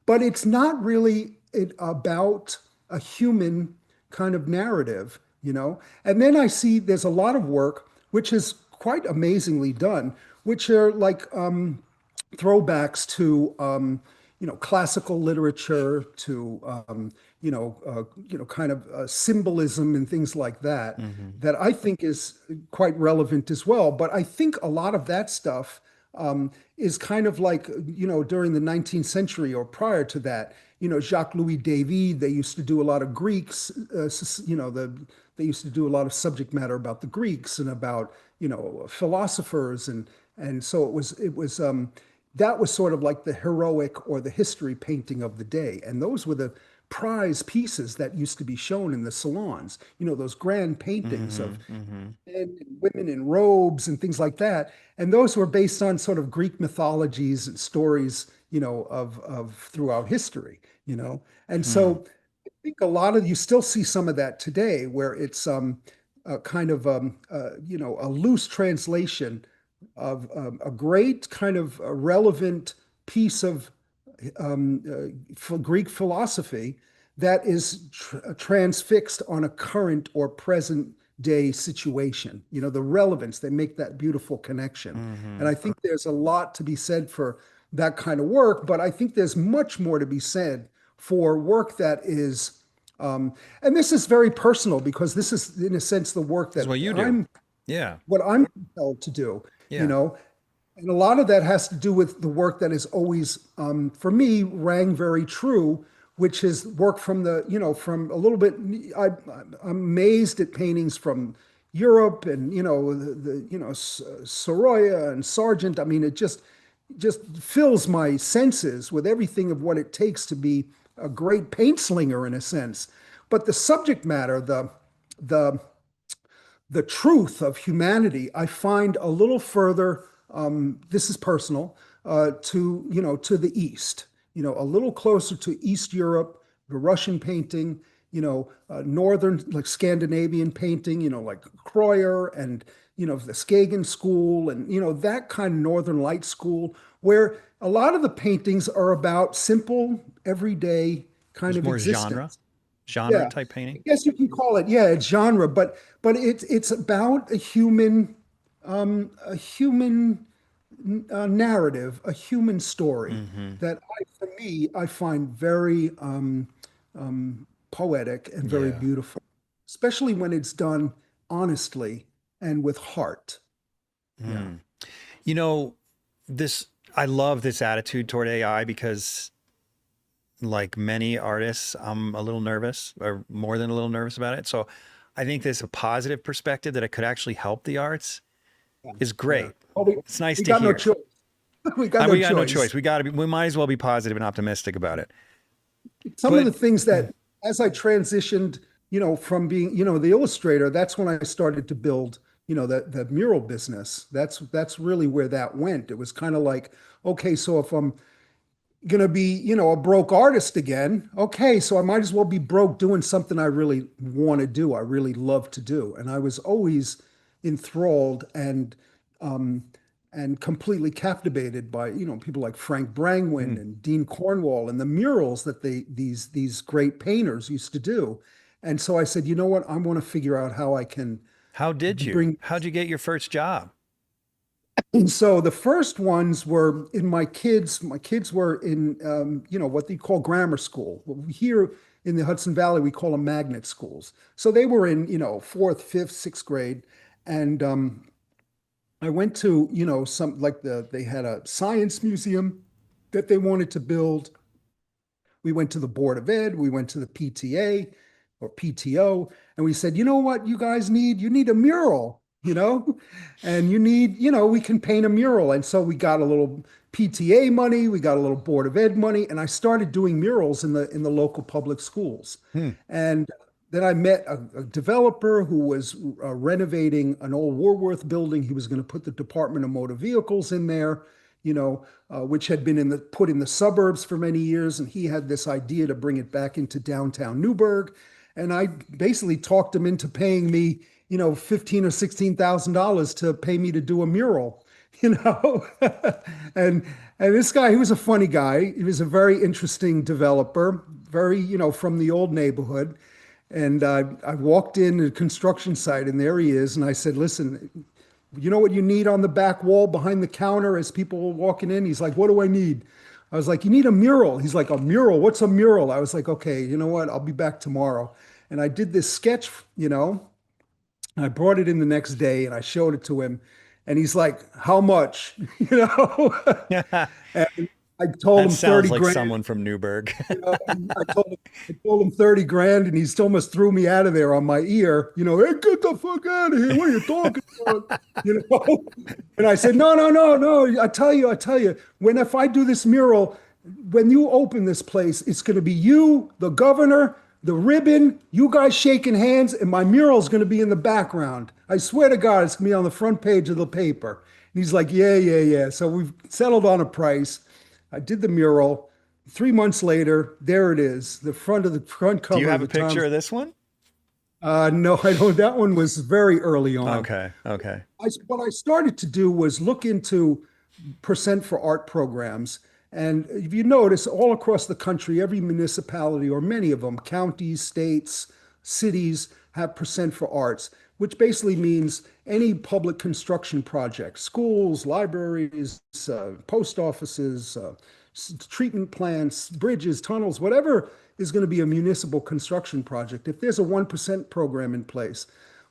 But it's not really about a human kind of narrative. And then I see there's a lot of work, which is quite amazingly done, which are like, throwbacks to, classical literature, to, kind of symbolism and things like that, Hmm. that I think is quite relevant as well. But I think a lot of that stuff, is kind of like, during the 19th century or prior to that, Jacques-Louis David, they used to do a lot of Greeks, they used to do a lot of subject matter about the Greeks and about, philosophers, and so that was sort of like the heroic or the history painting of the day. And those were the prize pieces that used to be shown in the salons, those grand paintings Hmm. of Hmm. men and women in robes and things like that. And those were based on sort of Greek mythologies and stories, of throughout history. And Hmm. so I think a lot of you still see some of that today, where it's, kind of, a loose translation of, a great kind of relevant piece of, for Greek philosophy that is transfixed on a current or present day situation. The relevance, they make that beautiful connection. And Hmm. I think there's a lot to be said for that kind of work, but I think there's much more to be said for work that is, and this is very personal because this is, in a sense, the work This is that what you do. I'm, Yeah. what I'm compelled to do, you Yeah. know, and a lot of that has to do with the work that is always, for me, rang very true, which is work from from a little bit. I'm amazed at paintings from Europe and, Sorolla and Sargent. I mean, it just fills my senses with everything of what it takes to be a great paint slinger in a sense. But the subject matter, the the truth of humanity, I find a little further. This is personal, to the east. A little closer to East Europe, the Russian painting. Northern, like Scandinavian painting. Like Kreuer and the Skagen school, and that kind of Northern Light school, where a lot of the paintings are about simple, everyday kind There's of more genre, existence. genre Yeah, type I painting. guess you can call it, yeah, it's genre, but it's about a human narrative, a human story Hmm. that for me, I find very, poetic and very Yeah. beautiful, especially when it's done honestly and with heart. Yeah. Hmm. You know, this, I love this attitude toward AI because, like many artists, I'm a little nervous, or more than a little nervous about it. So I think there's a positive perspective that it could actually help the arts Yeah. is Yeah. great. Well, we, It's nice we to got no hear. choice. We got And no we got no choice. choice. We might as well be positive and optimistic about it. Some of But the things that, as I transitioned, from being, the illustrator, that's when I started to build, the mural business. That's really where that went. It was kind of like, okay, so if I'm gonna be, a broke artist again, okay, so I might as well be broke doing something I really want to do, I really love to do. And I was always enthralled um, and completely captivated by, people like Frank Brangwyn mm, and Dean Cornwall and the murals that these great painters used to do. And so I said, you know what, I want to figure out how I can how did you? bring. How'd you get your first job? And so the first ones were in my kids. My kids were in, what they call grammar school. Here in the Hudson Valley, we call them magnet schools. So they were in, fourth, fifth, sixth grade. And I went to, some like they had a science museum that they wanted to build. We went to the Board of Ed, we went to the PTA or PTO, and we said, you know what you guys need? You need a mural, and you need, we can paint a mural. And so we got a little PTA money, we got a little Board of Ed money, and I started doing murals in the local public schools. And then I met a developer who was renovating an old Woolworth building. He was going to put the Department of Motor Vehicles in there, which had been put in the suburbs for many years. And he had this idea to bring it back into downtown Newburgh. And I basically talked him into paying me, $15,000 or $16,000 to pay me to do a mural, and this guy, he was a funny guy. He was a very interesting developer, very, from the old neighborhood. And I walked in a construction site, and there he is. And I said, listen, you know what you need on the back wall behind the counter as people were walking in? He's like, what do I need? I was like, you need a mural. He's like, a mural? What's a mural? I was like, okay, you know what? I'll be back tomorrow. And I did this sketch, I brought it in the next day and I showed it to him. And he's like, how much? And I told him That 30 sounds like grand. someone from Newburgh. I told him 30 grand, and he almost threw me out of there on my ear. Hey, get the fuck out of here! What are you talking about? And I said, no. I tell you. If I do this mural, when you open this place, it's going to be you, the governor, the ribbon, you guys shaking hands, and my mural's going to be in the background. I swear to God, it's going to be on the front page of the paper. And he's like, yeah. So we've settled on a price. I did the mural. 3 months later, there it is, the front cover. Do you have a of the Times. picture of this one? No, I don't. That one was very early on. Okay. What I started to do was look into percent for art programs. And if you notice, all across the country, every municipality, or many of them, counties, states, cities, have percent for arts, which basically means any public construction project, schools, libraries, post offices, treatment plants, bridges, tunnels, whatever is going to be a municipal construction project. If there's a 1% program in place,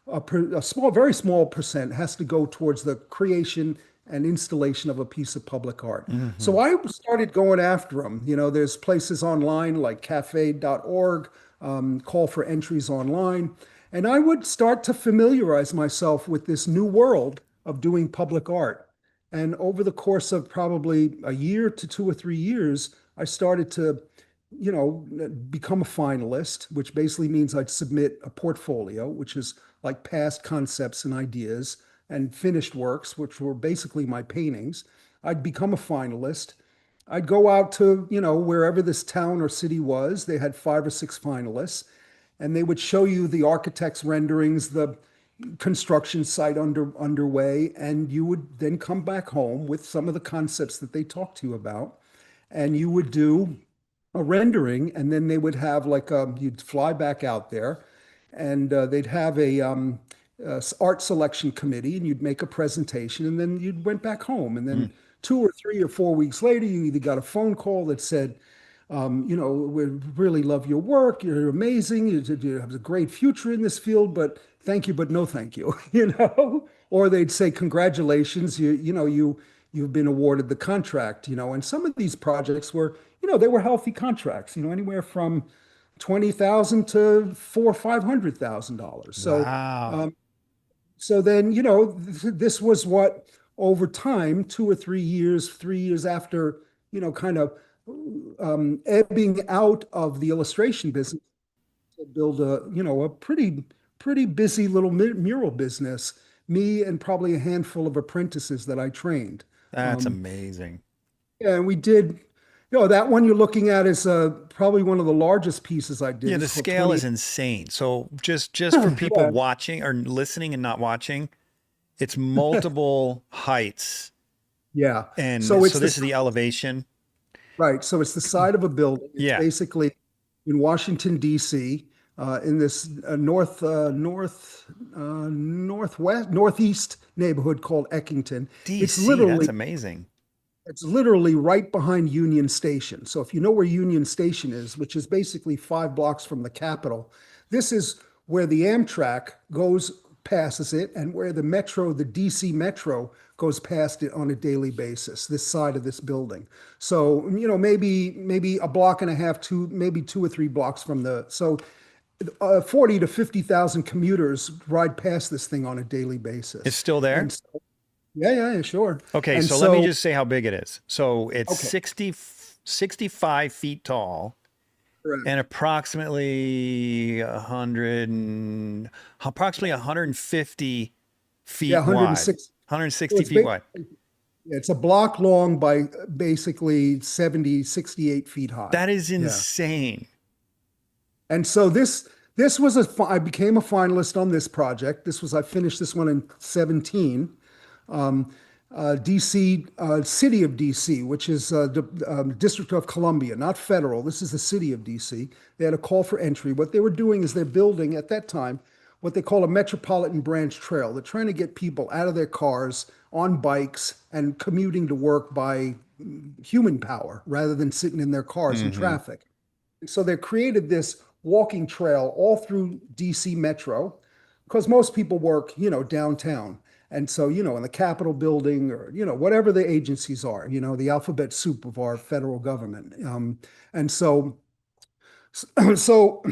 a small, very small percent has to go towards the creation and installation of a piece of public art. So I started going after them. There's places online like cafe.org, call for entries online. And I would start to familiarize myself with this new world of doing public art. And over the course of probably a year to 2 or 3 years, I started to, become a finalist, which basically means I'd submit a portfolio, which is like past concepts and ideas, and finished works, which were basically my paintings. I'd become a finalist. I'd go out to, wherever this town or city was. They had 5 or 6 finalists, and they would show you the architect's renderings, the construction site underway, and you would then come back home with some of the concepts that they talked to you about, and you would do a rendering, and then they would have you'd fly back out there, and they'd have a art selection committee, and you'd make a presentation, and then you went back home, and then 2 or 3 or 4 weeks later, you either got a phone call that said, we really love your work. You're amazing. You have a great future in this field, but thank you, but no thank you, or they'd say, congratulations, you've been awarded the contract, and some of these projects were, they were healthy contracts, anywhere from $20,000 to $400,000 or $500,000. So, Wow. so then, this was what, over time, 2 or 3 years, 3 years after, kind of ebbing out of the illustration business, to build a pretty busy little mural business. Me and probably a handful of apprentices that I trained. That's amazing. Yeah, and we did. That one you're looking at is probably one of the largest pieces I did. Yeah, the It's called scale 20 is insane. So just for people watching or listening and not watching, it's multiple heights. Yeah. And So so it's this is the elevation. right. So it's the side of a building. It's Yeah. basically in Washington, D.C., in this northeast neighborhood called Eckington. It's DC, literally that's amazing. It's literally right behind Union Station. So if you know where Union Station is, which is basically 5 blocks from the Capitol, this is where the Amtrak goes passes it and where the metro, the DC Metro, goes past it on a daily basis, this side of this building. So, maybe a block and a half, maybe 2 or 3 blocks from so 40 to 50,000 commuters ride past this thing on a daily basis. It's still there? And so, yeah, sure. Okay, And so let me just say how big it is. So it's Okay. 65 feet tall Correct. and approximately 150 feet Yeah, wide. 106. 160 it's feet ba- wide. It's a block long by basically 68 feet high. That is Yeah. insane. And so this was I became a finalist on this project. I finished this one in 17. DC, city of DC, which is the District of Columbia, not federal. This is the city of DC. They had a call for entry. What they were doing is they're building at that time what they call a metropolitan branch trail. They're trying to get people out of their cars on bikes and commuting to work by human power rather than sitting in their cars in traffic. So they created this walking trail all through DC Metro because most people work, downtown. And so, in the Capitol building or, whatever the agencies are, the alphabet soup of our federal government. And so, so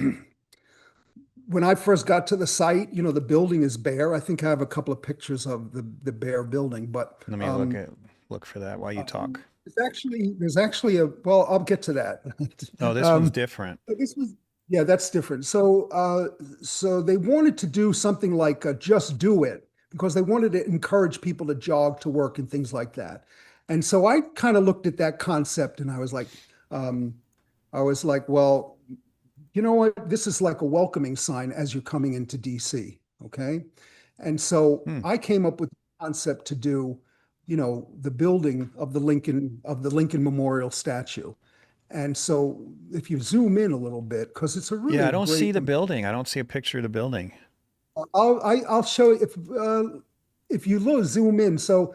when I first got to the site, the building is bare. I think I have a couple of pictures of the bare building, but Let me look for that while you talk. there's actually well, I'll get to that. Oh, this one's different. But yeah, that's different. So they wanted to do something like just do it because they wanted to encourage people to jog to work and things like that. And so I kind of looked at that concept and I was like, well, you know what? This is like a welcoming sign as you're coming into DC. Okay. And so I came up with the concept to do, the building of the Lincoln Memorial statue. And so if you zoom in a little bit, because it's a really Yeah, I don't see great, the building. I don't see a picture of the building. I'll show you if you zoom in. So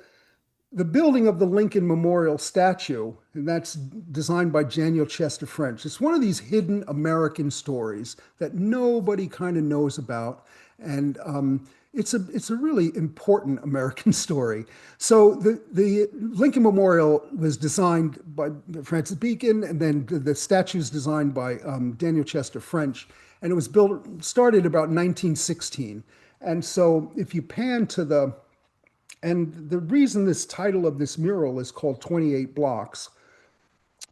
the building of the Lincoln Memorial statue, and that's designed by Daniel Chester French. It's one of these hidden American stories that nobody kind of knows about, and it's a really important American story. So the Lincoln Memorial was designed by Francis Bacon, and then the statue is designed by Daniel Chester French, and it was started about 1916. And so if you pan to and the reason this title of this mural is called 28 Blocks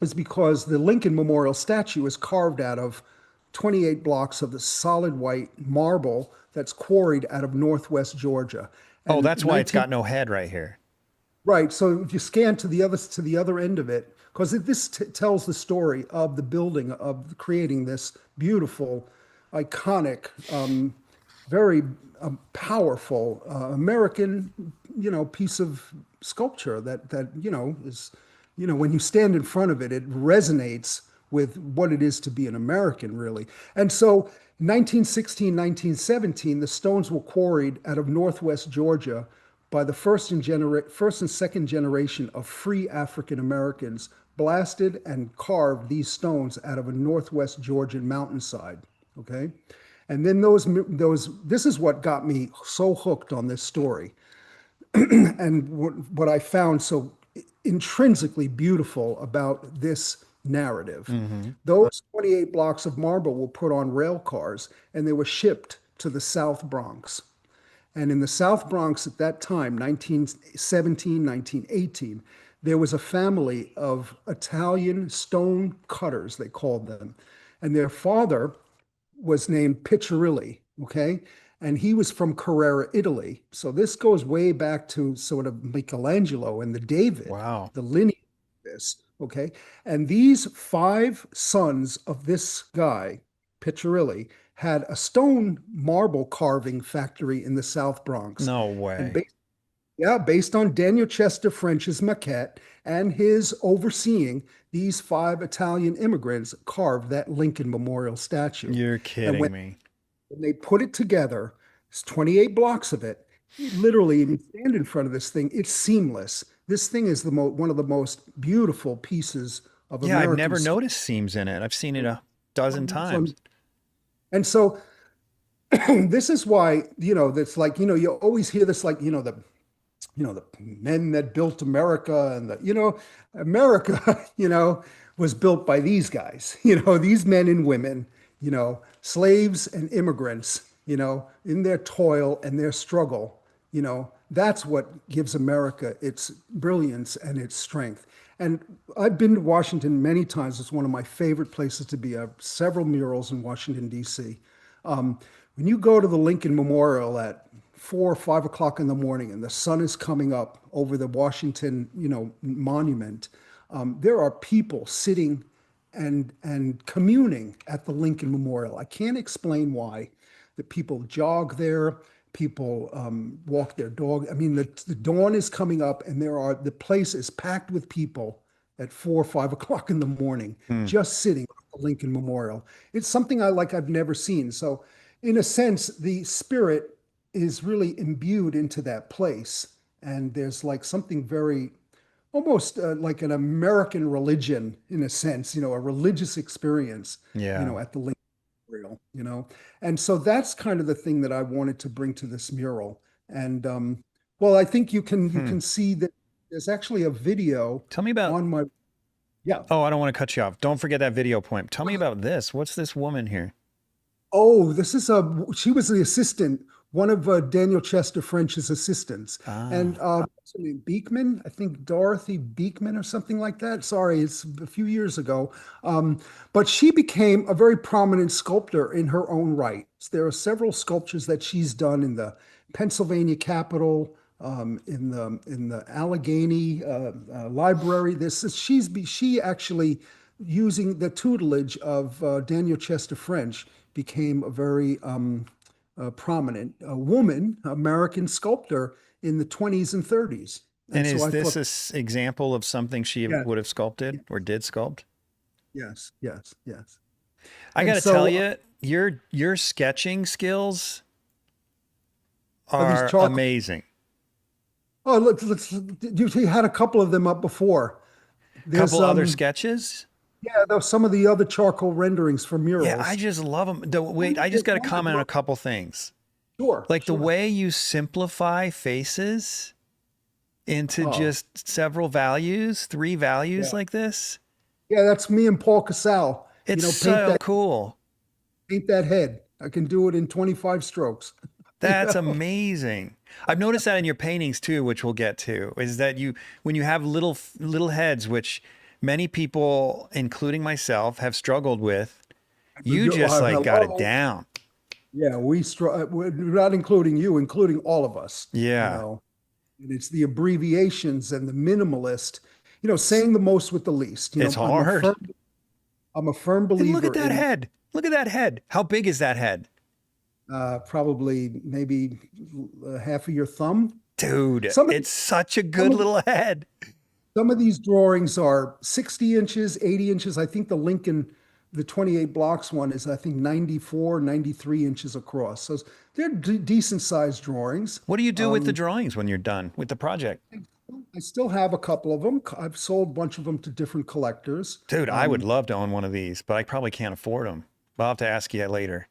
is because the Lincoln Memorial statue is carved out of 28 blocks of the solid white marble that's quarried out of Northwest Georgia. Oh, And that's why it's got no head right here. Right. So if you scan to the other end of it, because this tells the story of the building of creating this beautiful, iconic, very powerful American, piece of sculpture that is, when you stand in front of it, it resonates with what it is to be an American, really. And so 1916, 1917, the stones were quarried out of Northwest Georgia by the first and second generation of free African Americans, blasted and carved these stones out of a Northwest Georgian mountainside. Okay. And then this is what got me so hooked on this story. And what I found so intrinsically beautiful about this narrative. Those 28 blocks of marble were put on rail cars and they were shipped to the South Bronx. And in the South Bronx at that time, 1917, 1918, there was a family of Italian stone cutters, they called them. And their father was named Piccirilli, okay? And he was from Carrara, Italy. So this goes way back to sort of Michelangelo and the David, Wow. the lineage of this, okay? And these 5 sons of this guy, Piccirilli, had a stone marble carving factory in the South Bronx. No And way. based on Daniel Chester French's maquette and his overseeing, these 5 Italian immigrants carved that Lincoln Memorial statue. You're And kidding me. when they put it together, it's 28 blocks of it. Literally, if you stand in front of this thing, it's seamless. This thing is one of the most beautiful pieces of Yeah, I've American never sculpture. noticed seams in it. I've seen it a dozen times. And so This is why, that's like, you always hear this, like, the men that built America and America, was built by these guys, these men and women, slaves and immigrants, in their toil and their struggle, that's what gives America its brilliance and its strength. And I've been to Washington many times. It's one of my favorite places to be. I have several murals in Washington, D.C. When you go to the Lincoln Memorial at 4 or 5 o'clock in the morning and the sun is coming up over the Washington, monument, there are people sitting and communing at the Lincoln Memorial. I can't explain why. The people jog there, people walk their dog. I mean, the dawn is coming up, and the place is packed with people at 4 or 5 o'clock in the morning, just sitting at the Lincoln Memorial. It's something I've never seen. So, in a sense, the spirit is really imbued into that place, and there's like something very almost like an American religion in a sense, a religious experience, Yeah. at the Lincoln Memorial. And so that's kind of the thing that I wanted to bring to this mural. And well, I think you can see that there's actually a video Tell me about, on my yeah. oh, I don't want to cut you off. Don't forget that video point. Tell me about this. What's this woman here? Oh, she was the assistant, one of Daniel Chester French's assistants. And Ah, what's her name? Beekman, I think Dorothy Beekman or something like that. Sorry, it's a few years ago. But she became a very prominent sculptor in her own right. There are several sculptures that she's done in the Pennsylvania Capitol, in the Allegheny Library. She actually, using the tutelage of Daniel Chester French, became a very prominent woman, American sculptor in the 20s and 30s. and And so is I this thought, example of something she yeah, would have sculpted or did sculpt? yes, yes, yes. I got And to tell so you, your sketching skills these are charcoal. amazing. Oh, look, you had a couple of them up before. There's Couple other sketches. yeah, there's some of the other charcoal renderings for Yeah, I murals. just love them. Wait, I There's just got to one I'd comment on a love- couple things. Sure, Like the sure. way you simplify faces into Oh, just several values, three values yeah. like this. Yeah, that's me and Paul Casal. It's Paint so that cool. paint that head. I can do it in 25 strokes. You That's know? amazing. I've noticed that in your paintings too, which we'll get to, is that when you have little heads, which many people, including myself, have struggled with, you just like got it Hello. down. Yeah, we're not including you, including all of us, you Yeah. know. And it's the abbreviations and the minimalist, saying the most with the least. It's hard. I'm a firm And look believer at that in head. Look at that head. How big is that head? probably maybe half of your thumb. Dude, Some of it's such a some good of little head. some of these drawings are 60 inches, 80 inches. I think the 28 blocks one is, I think, 94, 93 inches across. So they're decent sized drawings. What do you do with the drawings when you're done with the project? I still have a couple of them. I've sold a bunch of them to different collectors. Dude, I would love to own one of these, but I probably can't afford them. I'll have to ask you later.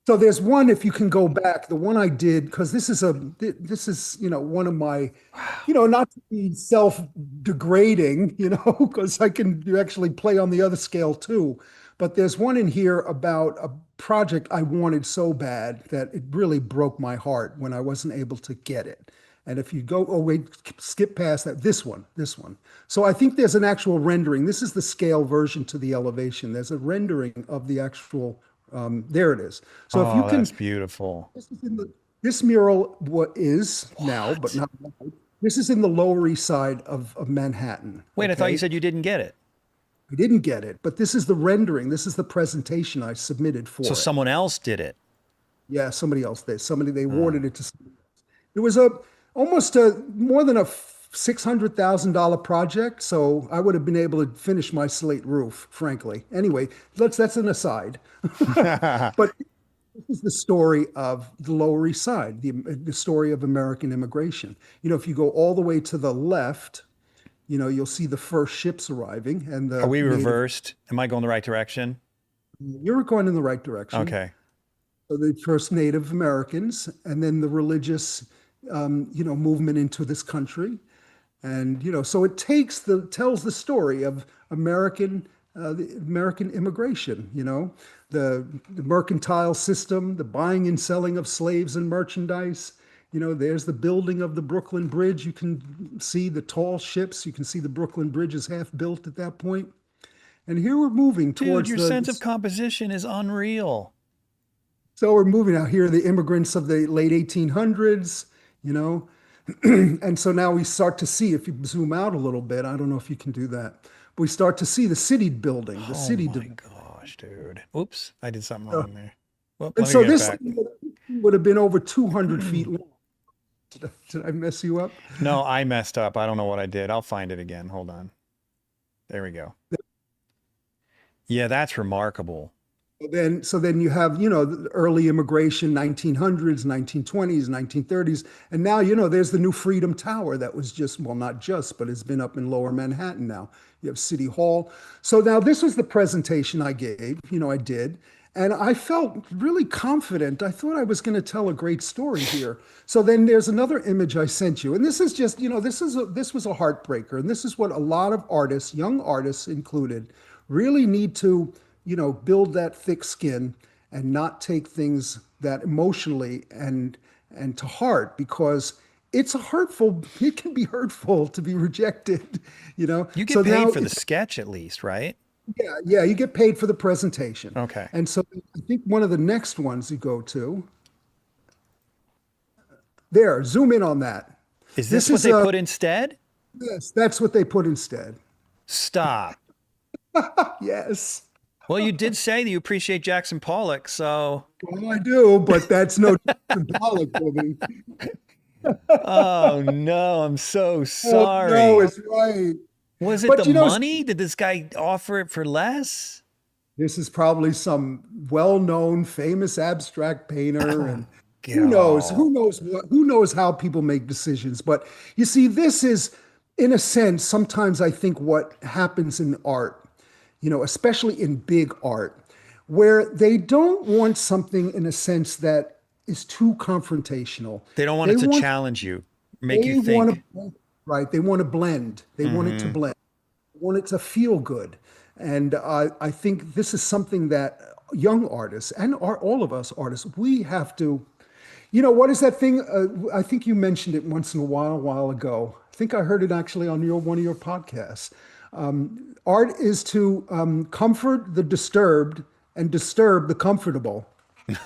So there's one, if you can go back, the one I did, because this is one of my, not to be self-degrading, because I can actually play on the other scale too. But there's one in here about a project I wanted so bad that it really broke my heart when I wasn't able to get it. And if you go, oh wait, skip past that, this one. So I think there's an actual rendering. This is the scale version to the elevation. There's a rendering of the actual, there it is. So if you Oh, can, that's beautiful. this mural what is now, but not now. This is in the Lower East Side of Manhattan. Wait, I thought you Okay, said you didn't get it. I didn't get it, but this is the rendering. This is the presentation I submitted So for it. someone else did it. Yeah, somebody else did. They awarded it to somebody else. It was almost more than a $600,000 project, so I would have been able to finish my slate roof, frankly. Anyway, that's an aside. But this is the story of the Lower East Side, the story of American immigration. If you go all the way to the left, you'll see the first ships arriving and Are the we native. reversed? Am I going the right direction? You're going in the right direction. Okay. So the first Native Americans, and then the religious, movement into this country. And, so it tells the story of the American immigration, the mercantile system, the buying and selling of slaves and merchandise. There's the building of the Brooklyn Bridge. You can see the tall ships. You can see the Brooklyn Bridge is half built at that point. And here we're moving towards Dude, your sense of composition is unreal. So we're moving out here, the immigrants of the late 1800s, and so now we start to see, if you zoom out a little bit, I don't know if you can do that, but we start to see the city building, the city. Oh my gosh, dude. Oops, I did something wrong there. Well, And let me so get this back. would have been over 200 feet long. Did I mess you up? No, I messed up. I don't know what I did. I'll find it again. Hold on. There we go. Yeah, that's remarkable. So then you have, the early immigration, 1900s, 1920s, 1930s. And now, there's the new Freedom Tower that was not just, but has been up in Lower Manhattan now. You have City Hall. So now this was the presentation I gave, I did. And I felt really confident. I thought I was going to tell a great story here. So then there's another image I sent you. And this is just, this was a heartbreaker. And this is what a lot of artists, young artists included, really need to build that thick skin and not take things that emotionally and to heart, because it can be hurtful to be rejected, You get So now paid for the sketch at least, right? Yeah, you get paid for the presentation. Okay. And so I think one of the next ones you go to, there, zoom in on that. Is this what they put instead? Yes, that's what they put instead. Stop. Yes. Well, you did say that you appreciate Jackson Pollock, so. Well, I do, but that's no symbolic for me. Oh no, I'm so sorry. No, it's right. Was it But the money? Did this guy offer it for less? This is probably some well-known, famous abstract painter, and God. who knows how people make decisions. But you see, this is, in a sense, sometimes I think what happens in art, especially in big art, where they don't want something in a sense that is too confrontational. They don't want it to challenge you, make you think. Right. They want to blend. They want it to blend. They want it to feel good. And I think this is something that young artists and all of us artists, we have to, what is that thing? I think you mentioned it once in a while ago. I think I heard it actually on one of your podcasts. Art is to comfort the disturbed and disturb the comfortable.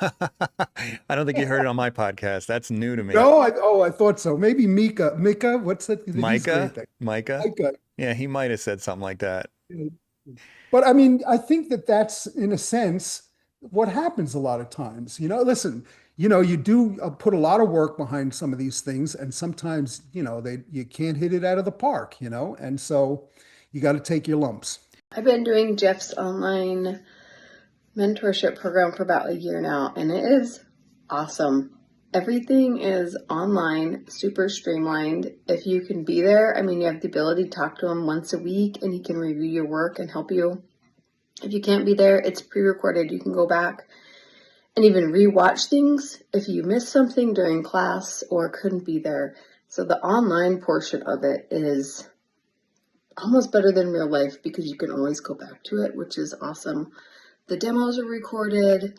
I don't think you heard it on my podcast. That's new to me. No, I thought so. Maybe Mika, what's that? Micah? Micah. Yeah, he might have said something like that. But I mean, I think that's in a sense what happens a lot of times. Listen, you do put a lot of work behind some of these things, and sometimes, you can't hit it out of the park, and so you got to take your lumps. I've been doing Jeff's online mentorship program for about a year now, and it is awesome. Everything is online, super streamlined. If you can be there, you have the ability to talk to him once a week and he can review your work and help you. If you can't be there, it's pre-recorded. You can go back and even re-watch things if you missed something during class or couldn't be there. So the online portion of it is almost better than real life because you can always go back to it, which is awesome. The demos are recorded.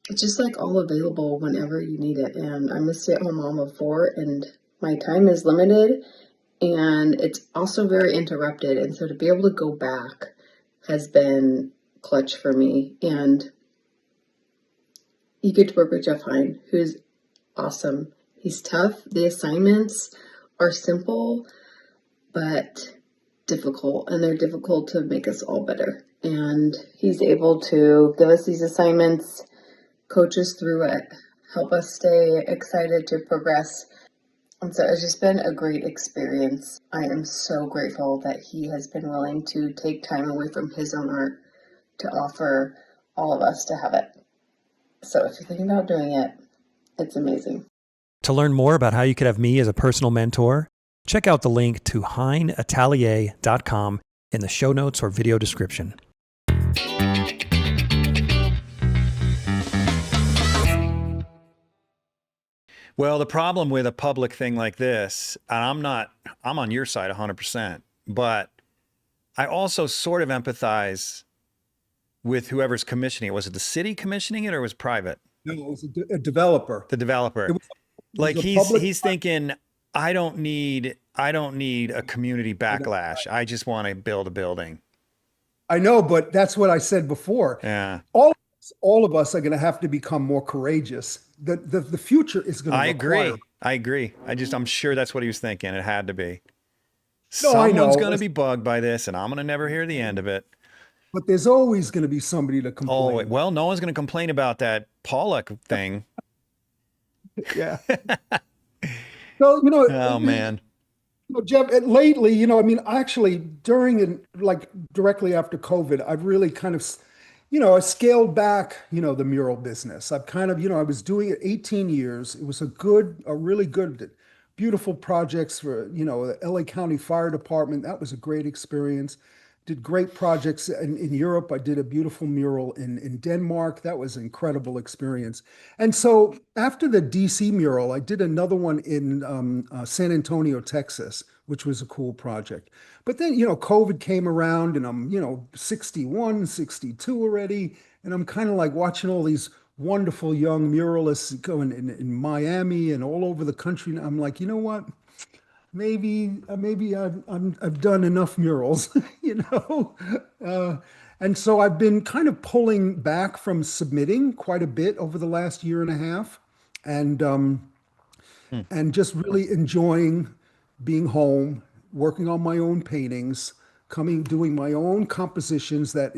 It's just all available whenever you need it. And I'm a stay-at-home mom of 4 and my time is limited and it's also very interrupted. And so to be able to go back has been clutch for me. And you get to work with Jeff HEIN, who's awesome. He's tough. The assignments are simple, but difficult, and they're difficult to make us all better. And he's able to give us these assignments, coach us through it, help us stay excited to progress. And so it's just been a great experience. I am so grateful that he has been willing to take time away from his own art to offer all of us to have it. So if you're thinking about doing it, it's amazing. To learn more about how you could have me as a personal mentor, check out the link to HEINatelier.com in the show notes or video description. Well, the problem with a public thing like this, and I'm on your side 100%, but I also sort of empathize with whoever's commissioning it. Was it the city commissioning it or was it private? No, it was a developer. The It developer. was, it was Like a public. he's thinking, I don't need a community backlash. I just want to build a building. I know, but that's what I said before. Yeah. All of us are going to have to become more courageous. The future is going I to require. agree. I agree. I'm sure that's what he was thinking. It had to be. No, I know. Someone's going to be bugged by this, and I'm going to never hear the end of it. But there's always going to be somebody to Oh, complain. well, no one's going to complain about that Pollock thing. Yeah. So, Oh, man. Jeff, lately, I mean, actually, during and like directly after COVID, I've really kind of, I scaled back, the mural business. I've kind of, I was doing it 18 years. It was a really good, beautiful projects for, the LA County Fire Department. That was a great experience. Did great projects in Europe. I did a beautiful mural in Denmark. That was an incredible experience. And so after the DC mural, I did another one in San Antonio, Texas, which was a cool project. But then, COVID came around and I'm, 61, 62 already. And I'm kind of like watching all these wonderful young muralists going in Miami and all over the country. And I'm like, you know what? Maybe I've done enough murals, and so I've been kind of pulling back from submitting quite a bit over the last year and a half, and just really enjoying being home, working on my own paintings, doing my own compositions. That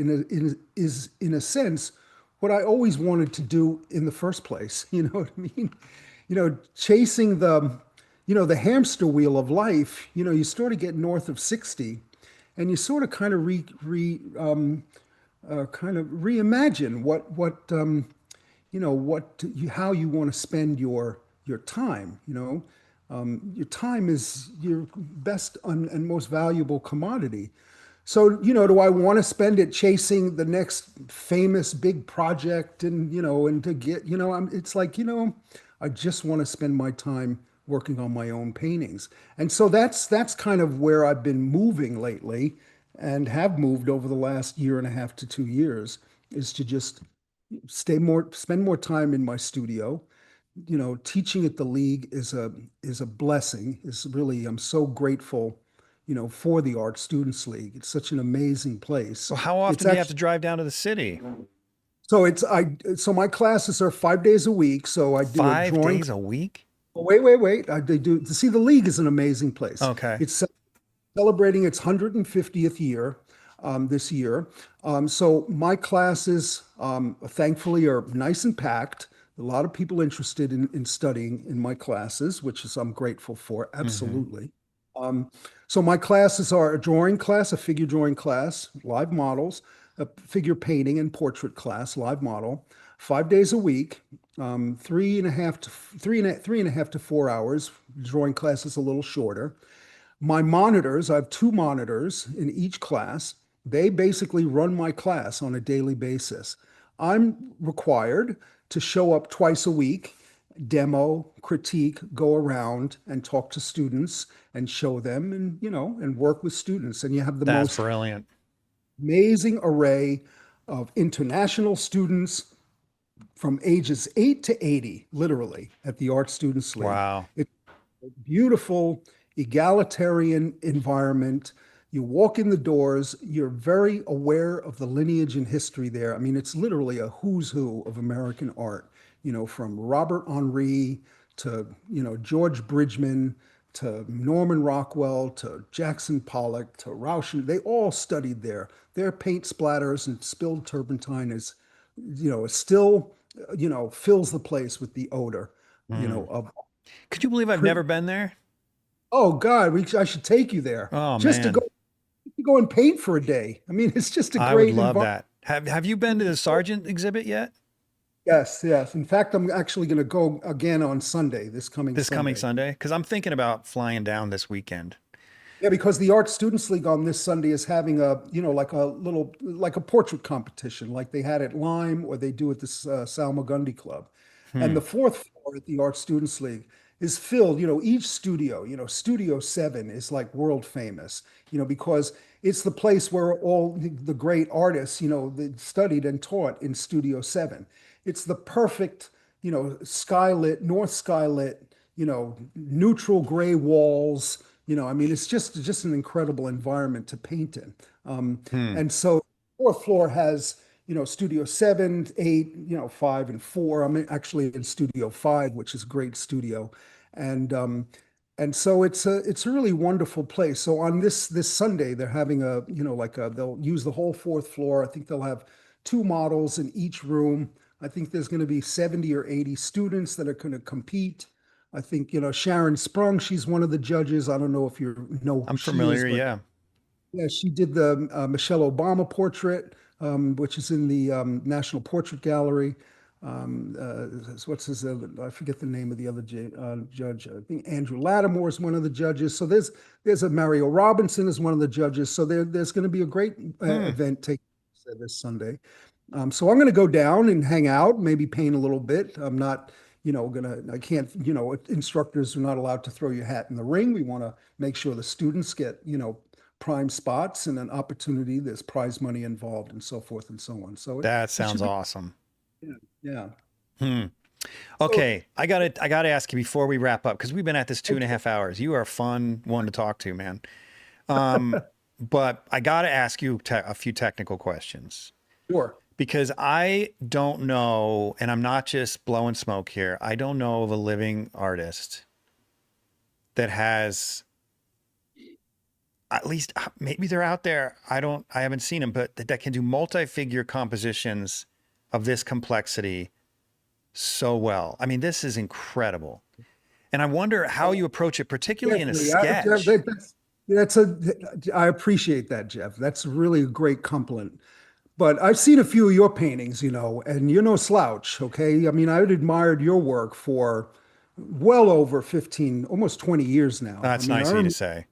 is in a sense what I always wanted to do in the first place. You know what I mean? Chasing the hamster wheel of life. You sort of get north of 60 and you sort of kind of kind of reimagine how you want to spend your time. Your time is your best and most valuable commodity. So, do I want to spend it chasing the next famous big project and to get, it's like, I just want to spend my time working on my own paintings. And so that's kind of where I've been moving lately and have moved over the last year and a half to 2 years, is to just spend more time in my studio. Teaching at the League is a blessing. It's really, I'm so grateful, for the Art Students League. It's such an amazing place. So how often do you have to drive down to the city? So my classes are 5 days a week. So I do a 5 days a week? Wait. They do. See, the League is an amazing place. Okay. It's celebrating its 150th year this year. So my classes, thankfully, are nice and packed. A lot of people interested in studying in my classes, which is I'm grateful for. Absolutely. So my classes are a drawing class, a figure drawing class, live models, a figure painting and portrait class, live model, 5 days a week, 3.5 to 4 hours. Drawing class is a little shorter. My monitors, I have 2 monitors in each class. They basically run my class on a daily basis. I'm required to show up twice a week, demo, critique, go around and talk to students and show them and work with students. And you have the That's most brilliant. amazing array of international students from ages 8 to 80, literally, at the Art Students League. Wow. It's a beautiful, egalitarian environment. You walk in the doors, you're very aware of the lineage and history there. I mean, it's literally a who's who of American art, from Robert Henri to, George Bridgman to Norman Rockwell to Jackson Pollock to Rauschen. They all studied there. Their paint splatters and spilled turpentine is, still, fills the place with the odor, of. Could you believe I've never been there? Oh God, I should take you there. Oh, just man. to go and paint for a day. I mean, it's just a I great would love environment. that. Have you been to the Sargent exhibit yet? Yes. In fact, I'm actually going to go again on Sunday, this coming Sunday? Because I'm thinking about flying down this weekend. Yeah, because the Art Students League on this Sunday is having like a portrait competition, like they had at Lyme or they do at the Salmagundi Club. And the fourth floor at the Art Students League is filled, each studio, Studio 7 is like world famous, because it's the place where all the great artists, they studied and taught in Studio 7. It's the perfect, skylit, north skylit, neutral gray walls. I mean, it's just an incredible environment to paint in. And so fourth floor has, Studio 7, 8, 5, and 4. I'm actually in Studio 5, which is a great studio. And so it's a really wonderful place. So on this Sunday, they're having they'll use the whole fourth floor. I think they'll have 2 models in each room. I think there's going to be 70 or 80 students that are going to compete. I think, Sharon Sprung, she's one of the judges. I don't know if you know who I'm she familiar. is, but Yeah. yeah, she did the Michelle Obama portrait, which is in the National Portrait Gallery. What's his other, I forget the name of the other judge. I think Andrew Lattimore is one of the judges. So there's a Mario Robinson is one of the judges. So there's going to be a great event taking place this Sunday. So I'm going to go down and hang out, maybe paint a little bit. I'm not, I can't, instructors are not allowed to throw your hat in the ring. We want to make sure the students get, prime spots and an opportunity. There's prize money involved and so forth and so on. So That sounds awesome. yeah. Okay. I gotta ask you before we wrap up, because we've been at this 2.5 hours. You are a fun one to talk to, man. But I gotta ask you a few technical questions. Sure. Because I don't know, and I'm not just blowing smoke here, I don't know of a living artist that has, at least maybe they're out there, I haven't seen them, but that can do multi-figure compositions of this complexity so well. I mean, this is incredible. And I wonder how you approach it, particularly in a sketch. I appreciate that, Jeff. That's really a great compliment. But I've seen a few of your paintings, and you're no slouch, okay? I mean, I've admired your work for well over 15, almost 20 years now. That's nice of you to say.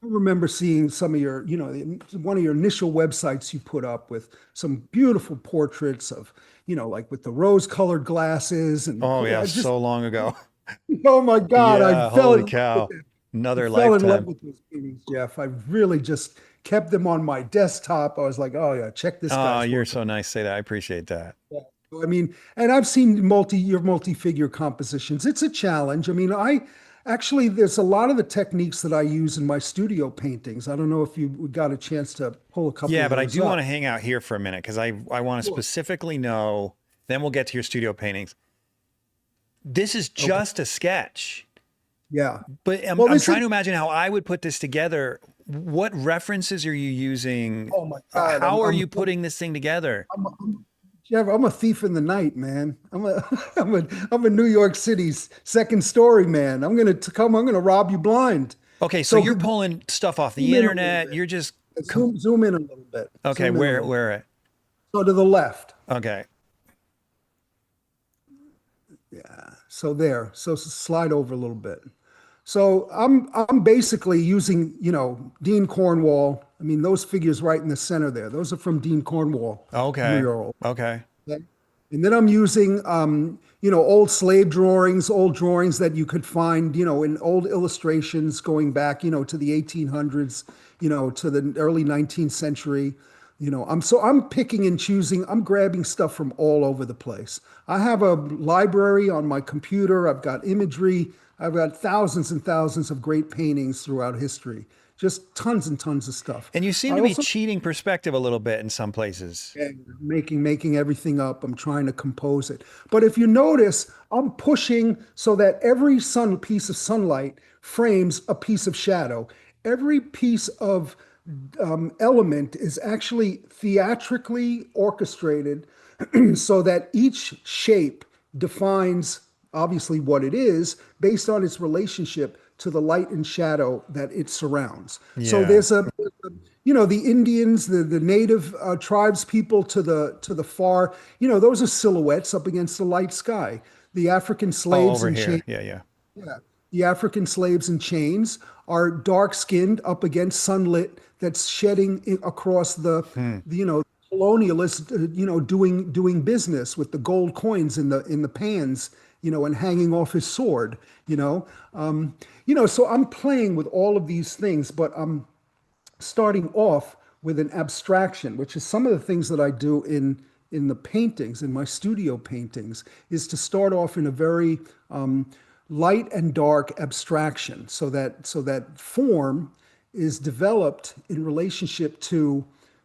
I remember seeing some of your, one of your initial websites you put up with some beautiful portraits of, like with the rose-colored glasses. And oh yeah, so long ago. Oh my God, yeah, I fell holy in cow. love with Another fell in love lifetime. with those paintings, Jeff. I really just kept them on my desktop. I was like, oh yeah, check this Oh, guy's you're work. so nice to say that. I appreciate that. Yeah. I mean, and I've seen your multi-figure compositions. It's a challenge. I mean, actually, there's a lot of the techniques that I use in my studio paintings. I don't know if you got a chance to pull a couple Yeah, of but I those do up. want to hang out here for a minute because I want to specifically know, then we'll get to your studio paintings. This is just a sketch. Yeah. But I'm trying to imagine how I would put this together. What references are you using? Oh my God. How are you putting this thing together? Jeff, I'm a thief in the night, man. I'm a New York City's second story man. I'm gonna rob you blind. Okay, so you're pulling stuff off the internet. You're just zoom in a little bit. okay. Where? So to the left. Okay. Yeah. So there. So slide over a little bit. So I'm basically using, Dean Cornwall. I mean, those figures right in the center there. Those are from Dean Cornwall. Okay. mural. Okay. Okay? And then I'm using, old slave drawings, old drawings that you could find, in old illustrations going back, to the 1800s, to the early 19th century. I'm picking and choosing. I'm grabbing stuff from all over the place. I have a library on my computer. I've got imagery. I've got thousands and thousands of great paintings throughout history. Just tons and tons of stuff. And you seem to be cheating perspective a little bit in some places. Making everything up. I'm trying to compose it. But if you notice, I'm pushing so that every piece of sunlight frames a piece of shadow. Every piece of element is actually theatrically orchestrated so that each shape defines obviously what it is based on its relationship to the light and shadow that it surrounds. So there's the Indians, the native tribes people to the far, those are silhouettes up against the light sky. The African slaves over in here. chains, the African slaves in chains are dark skinned up against sunlit that's shedding across the colonialists, doing business with the gold coins in the pans and hanging off his sword, so I'm playing with all of these things, but I'm starting off with an abstraction, which is some of the things that I do in the paintings, in my studio paintings, is to start off in a very light and dark abstraction, so that form is developed in relationship to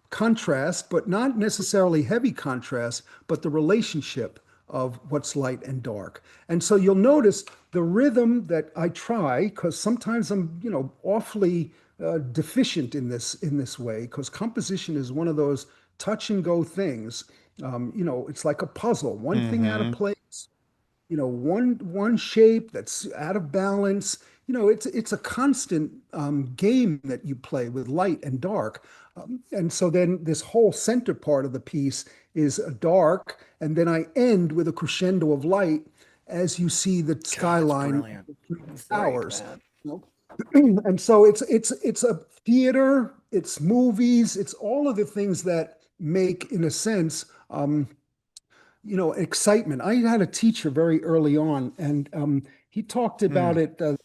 contrast, but not necessarily heavy contrast, but the relationship of what's light and dark. And so you'll notice the rhythm that I try, because sometimes I'm, awfully deficient in this way, because composition is one of those touch and go things. It's like a puzzle, one thing out of Mm-hmm. place, one shape that's out of balance. It's a constant game that you play with light and dark. And so then this whole center part of the piece is dark, and then I end with a crescendo of light as you see the God, it's skyline brilliant. between It's the great, towers. man. And so it's a theater, it's movies, it's all of the things that make, in a sense, excitement. I had a teacher very early on, and he talked about Mm. it.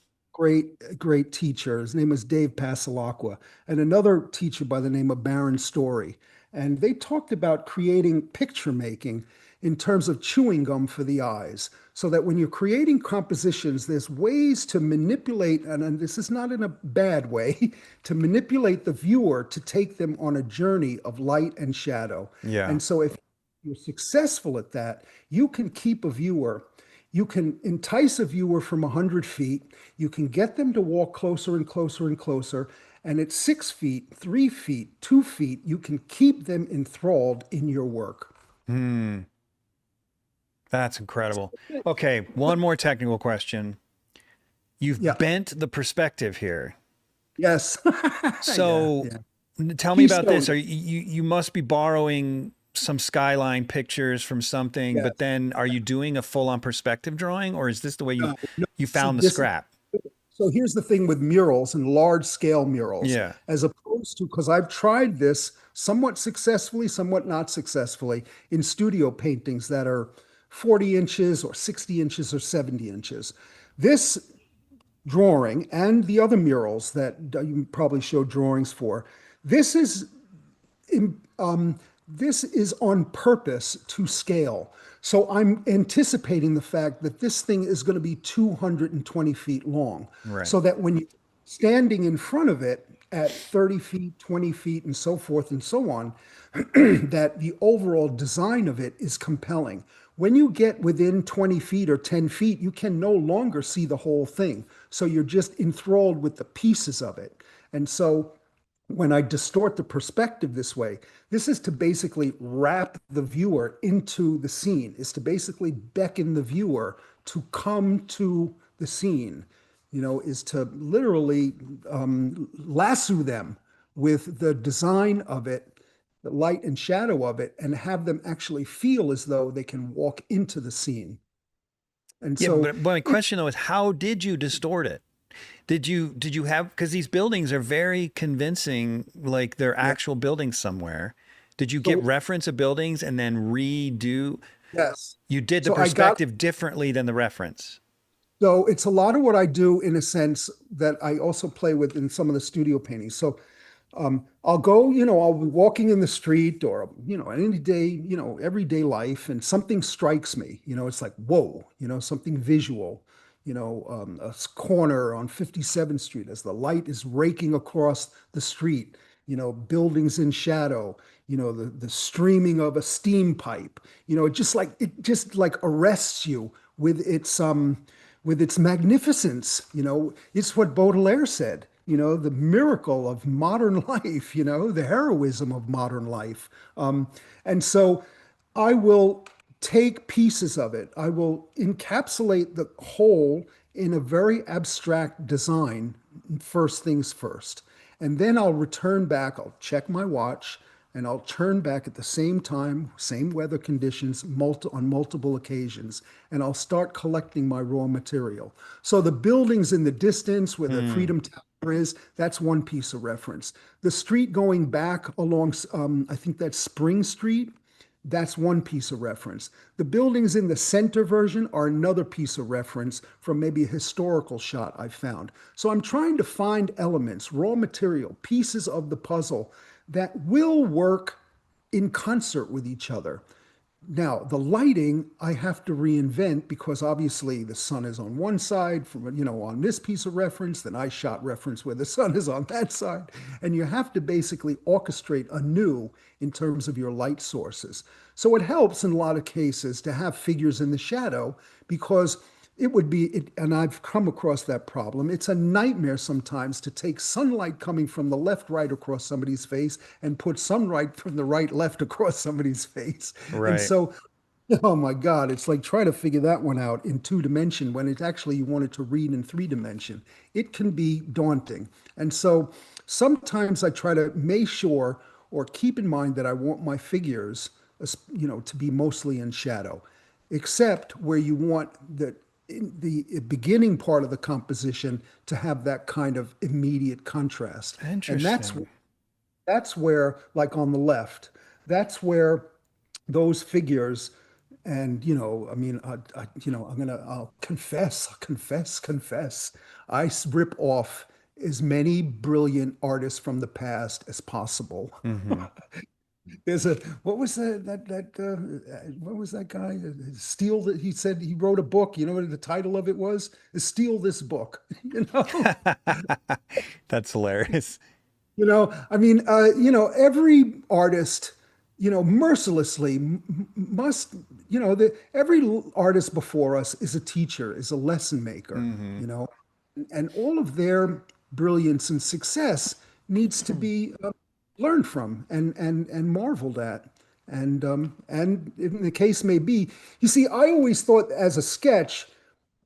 Great teacher. His name was Dave Pasalacqua, and another teacher by the name of Baron Story. And they talked about creating picture making in terms of chewing gum for the eyes, so that when you're creating compositions, there's ways to manipulate, and this is not in a bad way, to manipulate the viewer to take them on a journey of light and shadow. Yeah. And so if you're successful at that, you can keep a viewer. You can entice a viewer from 100 feet. You can get them to walk closer and closer and closer. And at 6 feet, 3 feet, 2 feet, you can keep them enthralled in your work. Hmm. That's incredible. Okay, one more technical question. You've Yeah. bent the perspective here. Yes. So Yeah. tell me about this. Keystone. You must be borrowing some skyline pictures from something, Yes. but then are you doing a full-on perspective drawing, or is this the way No, you see, found the this is scrap? so here's the thing with murals and large scale murals, Yeah. as opposed to, because I've tried this somewhat successfully, somewhat not successfully, in studio paintings that are 40 inches or 60 inches or 70 inches. This drawing and the other murals that you probably show drawings for, this is this is on purpose to scale. So I'm anticipating the fact that this thing is going to be 220 feet long, Right. so that when you're standing in front of it at 30 feet, 20 feet, and so forth and so on, that the overall design of it is compelling. When you get within 20 feet or 10 feet, you can no longer see the whole thing. So you're just enthralled with the pieces of it. And so when I distort the perspective this way, this is to basically wrap the viewer into the scene, is to basically beckon the viewer to come to the scene, is to literally lasso them with the design of it, the light and shadow of it, and have them actually feel as though they can walk into the scene. And Yeah, so, but my question though is how did you distort it? Did you have, because these buildings are very convincing, like they're yeah, actual buildings somewhere. Did you get so reference of buildings and then redo? yes. You did the So I got perspective differently than the reference. So it's a lot of what I do, in a sense, that I also play with in some of the studio paintings. So I'll go, I'll be walking in the street, or, any day, everyday life, and something strikes me. It's like, whoa, something visual, corner on 57th Street as the light is raking across the street, buildings in shadow, the streaming of a steam pipe, it just like arrests you with its magnificence. It's what Baudelaire said, the miracle of modern life, the heroism of modern life. And so I will take pieces of it, I will encapsulate the whole in a very abstract design, first things first. And then I'll return back, I'll check my watch, and I'll turn back at the same time, same weather conditions, on multiple occasions, and I'll start collecting my raw material. So the buildings in the distance where the Hmm. Freedom Tower is, that's one piece of reference. The street going back along, I think that's Spring Street, That's one piece of reference. The buildings in the center version are another piece of reference from maybe a historical shot I found. So I'm trying to find elements, raw material, pieces of the puzzle that will work in concert with each other. Now, the lighting I have to reinvent because obviously the sun is on one side from, on this piece of reference, then I shot reference where the sun is on that side. And you have to basically orchestrate anew in terms of your light sources. So it helps in a lot of cases to have figures in the shadow because it would be, and I've come across that problem. It's a nightmare sometimes to take sunlight coming from the left, right across somebody's face and put sunlight from the right, left across somebody's face. And Right. so, oh my God, it's like trying to figure that one out in 2 dimension when it's actually you want it to read in 3 dimension. It can be daunting. And so sometimes I try to make sure or keep in mind that I want my figures, to be mostly in shadow, except where you want the beginning part of the composition to have that kind of immediate contrast. And Interesting. that's where, like on the left, that's where those figures, and I mean, I'll confess. Rip off as many brilliant artists from the past as possible. Hmm. There's a what was what was that guy? Steal that he said he wrote a book. You know what the title of it was? Steal this book. That's hilarious. I mean, every artist, mercilessly must, every artist before us is a teacher, is a lesson maker, Hmm. and all of their brilliance and success needs to be learned from and marveled at. And in the case may be, you see, I always thought as a sketch,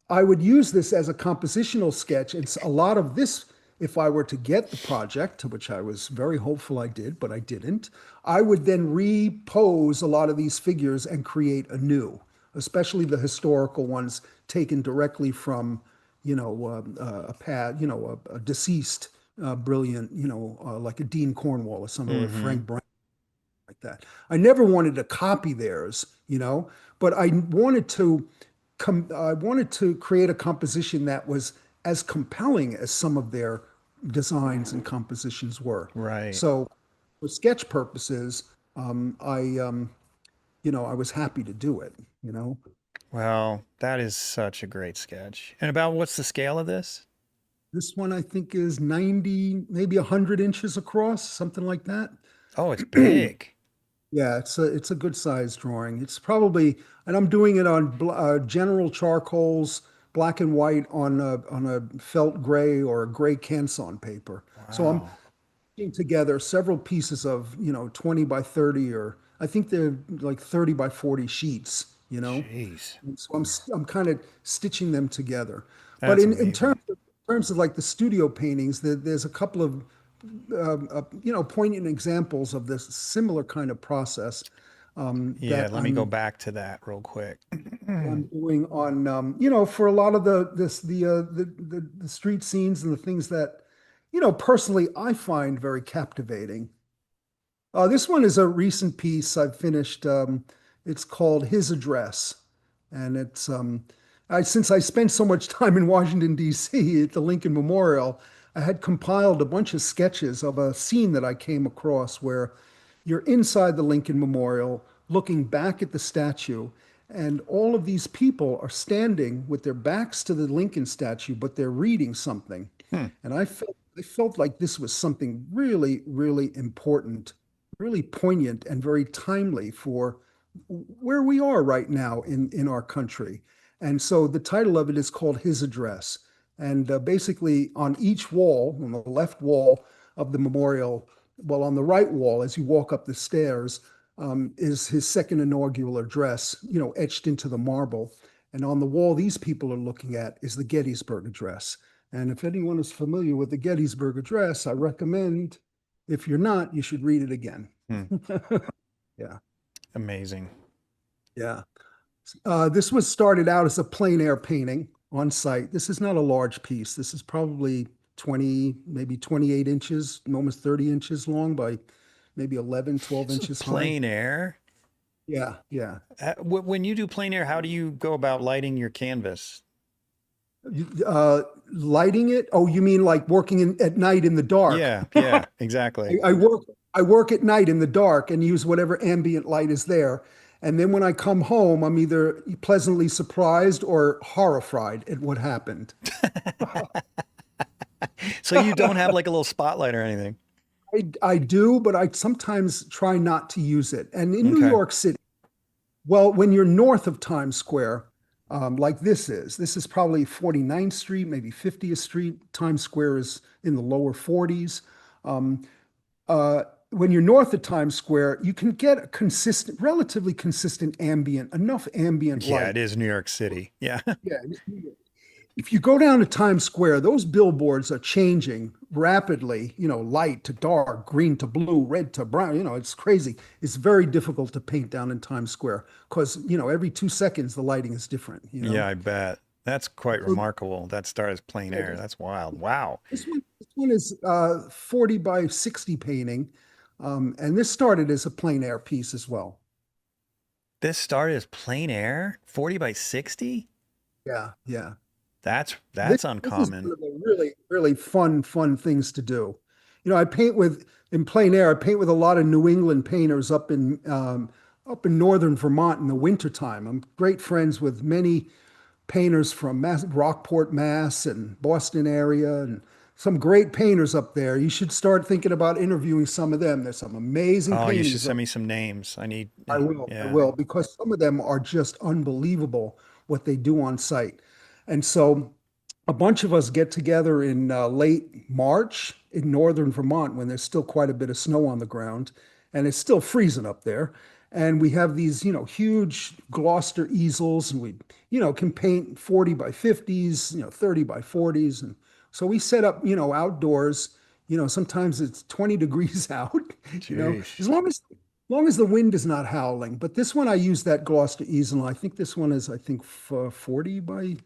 I would use this as a compositional sketch. It's a lot of this, if I were to get the project, which I was very hopeful I did, but I didn't, I would then repose a lot of these figures and create anew, especially the historical ones taken directly from, a deceased, brilliant, like a Dean Cornwall or something, or Hmm. Frank Brown, like that. I never wanted to copy theirs, but I wanted to create a composition that was as compelling as some of their designs and compositions were. Right. So for sketch purposes, I was happy to do it. Well, that is such a great sketch. And about what's the scale of this? This one I think is 90, maybe 100 inches across, something like that. Oh, it's big. Yeah, it's a good size drawing. It's probably, and I'm doing it on general charcoals, black and white on a felt gray or a gray Canson paper. So I'm Wow. putting together several pieces of 20 by 30, or I think they're like 30 by 40 sheets. Jeez. And so I'm kind of stitching them together. But That's in amazing. terms of like the studio paintings, there's a couple of poignant examples of this similar kind of process Yeah, that let me go back to that real quick. I'm doing on for a lot of the street scenes and the things that personally I find very captivating. This one is a recent piece I've finished. It's called His Address, and since I spent so much time in Washington D.C. at the Lincoln Memorial, I had compiled a bunch of sketches of a scene that I came across where you're inside the Lincoln Memorial, looking back at the statue, and all of these people are standing with their backs to the Lincoln statue, but they're reading something. Hmm. And I felt like this was something really, really important, really poignant, and very timely for where we are right now in our country. And so the title of it is called His Address. And basically, on each wall, on the left wall of the memorial, well, on the right wall, as you walk up the stairs, is his second inaugural address, etched into the marble. And on the wall these people are looking at is the Gettysburg Address. And if anyone is familiar with the Gettysburg Address, I recommend, if you're not, you should read it again. Hmm. Yeah, Amazing. yeah. This was started out as a plein air painting on site. This is not a large piece. This is probably 20, maybe 28 inches, almost 30 inches long by maybe 11, 12 This is inches high. plein air. Yeah, yeah. When you do plein air, how do you go about lighting your canvas? Lighting it? Oh, you mean like working at night in the dark? Yeah, yeah, exactly. I work at night in the dark and use whatever ambient light is there. And then when I come home, I'm either pleasantly surprised or horrified at what happened. So you don't have like a little spotlight or anything. I do, but I sometimes try not to use it. And in New Okay. York City, well, when you're north of Times Square, like this is probably 49th Street, maybe 50th Street. Times Square is in the lower 40s. Um, when you're north of Times Square, you can get a consistent, relatively consistent enough ambient Yeah, it light. is New York City. Yeah. Yeah. If you go down to Times Square, those billboards are changing rapidly, light to dark, green to blue, red to brown. It's crazy. It's very difficult to paint down in Times Square because, every 2 seconds the lighting is different. Yeah, I bet. That's quite So remarkable. That start as plein air. That's wild. Wow. this one is 40 by 60 painting. And this started as a plein air piece as well. This started as plein air, 40 by 60? Yeah, yeah. That's This is uncommon. one of the really, really fun things to do. I paint in plein air, I paint with a lot of New England painters up in northern Vermont in the wintertime. I'm great friends with many painters from Rockport, Mass, and Boston area, and some great painters up there. You should start thinking about interviewing some of them. There's some amazing Oh, you should paintings send up. me some names. I need, I yeah. will, because some of them are just unbelievable what they do on site. And so a bunch of us get together in late March in northern Vermont when there's still quite a bit of snow on the ground and it's still freezing up there. And we have these, huge Gloucester easels and we, can paint 40 by 50s, 30 by 40s. And so we set up, outdoors, sometimes it's 20 degrees out, Jeez. as long as the wind is not howling. But this one, I use that Gloucester easel. I think this one is, 40 by,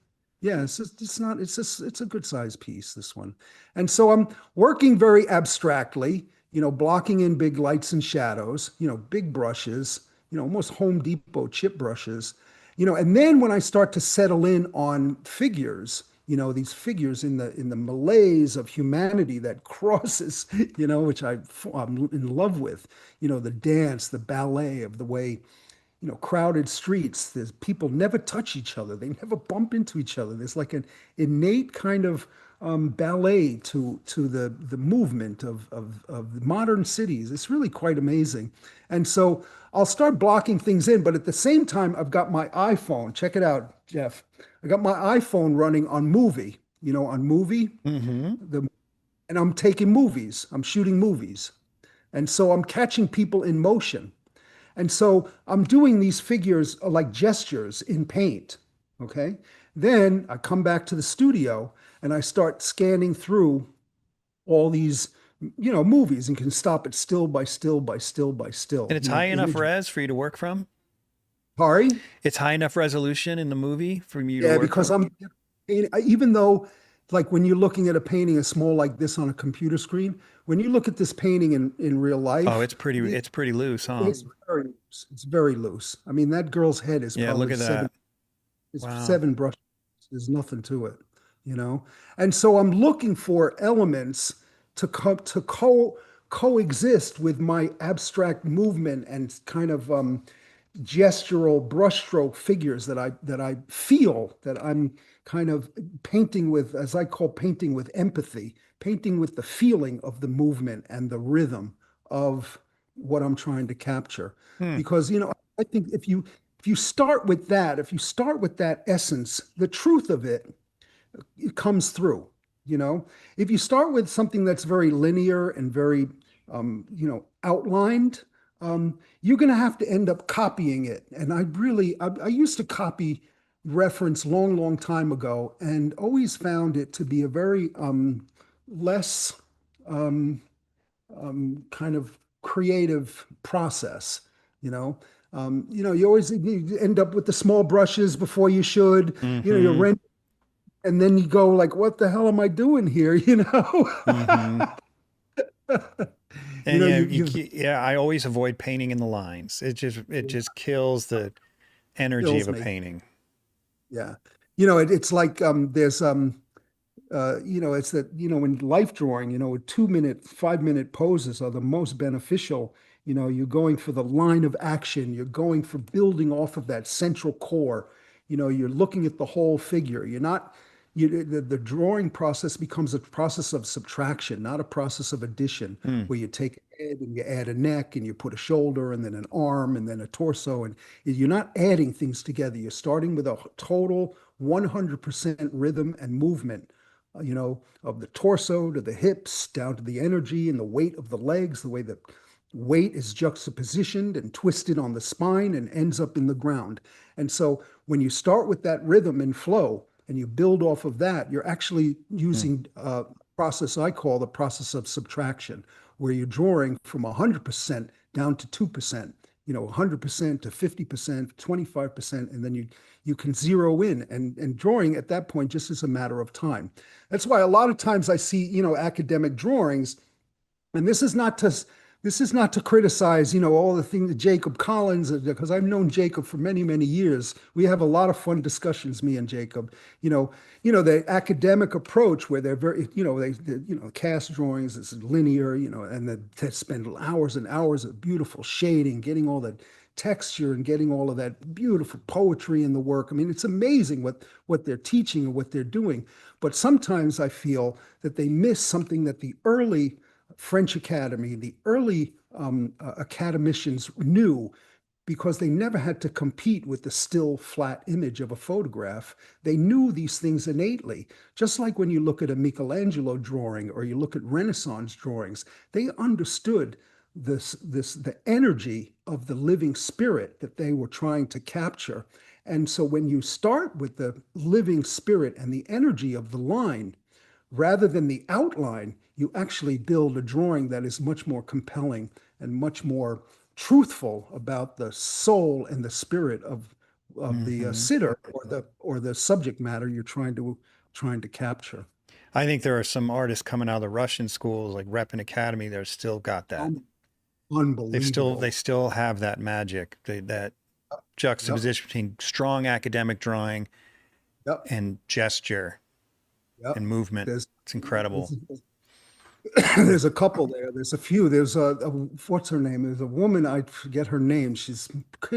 yeah, it's not, it's a good size piece, this one. And so I'm working very abstractly, blocking in big lights and shadows, big brushes, almost Home Depot chip brushes, and then when I start to settle in on figures, these figures in the malaise of humanity that crosses, which I'm in love with, the dance, the ballet of the way, crowded streets. There's people never touch each other. They never bump into each other. There's like an innate kind of ballet to the movement of the modern cities. It's really quite amazing. And so I'll start blocking things in, but at the same time, I've got my iPhone. Check it out, Jeff. I got my iPhone running on movie, on movie, Mm-hmm. and I'm taking movies. I'm shooting movies. And so I'm catching people in motion. And so I'm doing these figures like gestures in paint. Okay. Then I come back to the studio and I start scanning through all these, movies and can stop it still by still by still by still, And it's high enough image. res for you to work from? Sorry? It's high enough resolution in the movie for you to Yeah, work because from? even though, like when you're looking at a painting as small like this on a computer screen, when you look at this painting in real Oh, life, it's pretty loose, huh? it's very loose. It's very loose. I mean, that girl's head is Yeah, look probably at that. it's Wow. 7 brushes. There's nothing to it. And so I'm looking for elements to coexist with my abstract movement and kind of gestural brushstroke figures that I feel that I'm kind of painting with, as I call painting with empathy, painting with the feeling of the movement and the rhythm of what I'm trying to capture. Hmm. Because, I think if you start with that, if you start with that essence, the truth of it comes through. If you start with something that's very linear and very, outlined, you're going to have to end up copying it. And I used to copy reference long time ago and always found it to be a very less um, kind of creative process. You know, you end up with the small brushes before you should. You Mm-hmm. rent, and then you go like, "What the hell am I doing here?" Mm-hmm. You And know, yeah, you've yeah, I always avoid painting in the lines. It just kills the energy of kills a me. painting. Yeah. It's like there's it's that, in life drawing, 2 minute, 5 minute poses are the most beneficial. You're going for the line of action, you're going for building off of that central core. You're looking at the whole figure. You're not, the drawing process becomes a process of subtraction, not a process of addition, Hmm. where you take a head and you add a neck and you put a shoulder and then an arm and then a torso. And you're not adding things together. You're starting with a total 100% rhythm and movement, of the torso to the hips, down to the energy and the weight of the legs, the way that weight is juxtapositioned and twisted on the spine and ends up in the ground. And so when you start with that rhythm and flow and you build off of that, you're actually Hmm. using a process I call the process of subtraction, where you're drawing from 100% down to 2%, 100% to 50%, 25%, and then you can zero in, and drawing at that point just is a matter of time. That's why a lot of times I see, academic drawings, and this is not to criticize, all the things that Jacob Collins, because I've known Jacob for many, many years. We have a lot of fun discussions, me and Jacob. The academic approach where they're very, cast drawings is linear, and they spend hours and hours of beautiful shading, getting all that texture and getting all of that beautiful poetry in the work. I mean, it's amazing what they're teaching and what they're doing. But sometimes I feel that they miss something that the early French Academy, the early academicians knew, because they never had to compete with the still flat image of a photograph. They knew these things innately. Just like when you look at a Michelangelo drawing or you look at Renaissance drawings, they understood the energy of the living spirit that they were trying to capture. And so when you start with the living spirit and the energy of the line, rather than the outline, you actually build a drawing that is much more compelling and much more truthful about the soul and the spirit of the Hmm. sitter, or the subject matter you're trying to capture. I think there are some artists coming out of the Russian schools, like Rep and Academy, that have still got that. They Unbelievable. still have that magic, that Yep. juxtaposition between strong academic drawing Yep. and gesture Yep. and movement. There's It's incredible. there's, there's a couple there. There's a few. There's what's her name? There's a woman, I forget her name.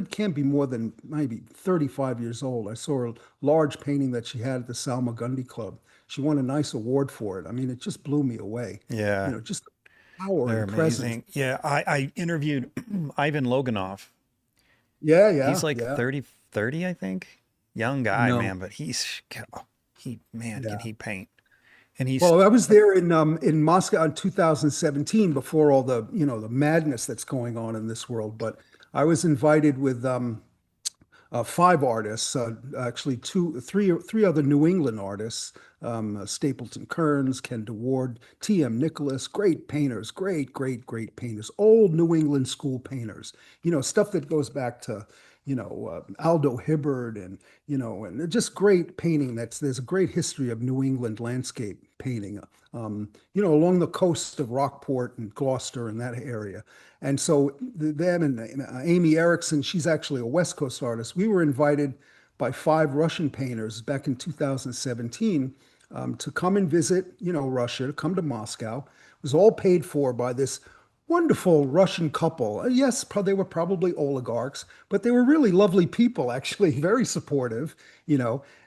Can't be more than maybe 35 years old. I saw a large painting that she had at the Salmagundi Club. She won a nice award for it. I mean, it just blew me away. Yeah, Just the power they're and presence. amazing. Yeah, I interviewed Ivan Loganov. Yeah, He's yeah, like yeah. 30, I think. Young guy, No, man, but man, can yeah. he paint? And he's Well, I was there in Moscow in 2017, before all the madness that's going on in this world. But I was invited with five artists, actually three other New England artists, Stapleton Kearns, Ken DeWard, T.M. Nicholas, great painters, great, great, great painters, old New England school painters, stuff that goes back to, Aldo Hibbard, and they're just great painting. There's a great history of New England landscape painting, along the coast of Rockport and Gloucester and that area. And so them and Amy Erickson, she's actually a West Coast artist. We were invited by five Russian painters back in 2017, to come and visit, Russia, to come to Moscow. It was all paid for by this wonderful Russian couple. Yes, they were probably oligarchs, but they were really lovely people, actually, very supportive,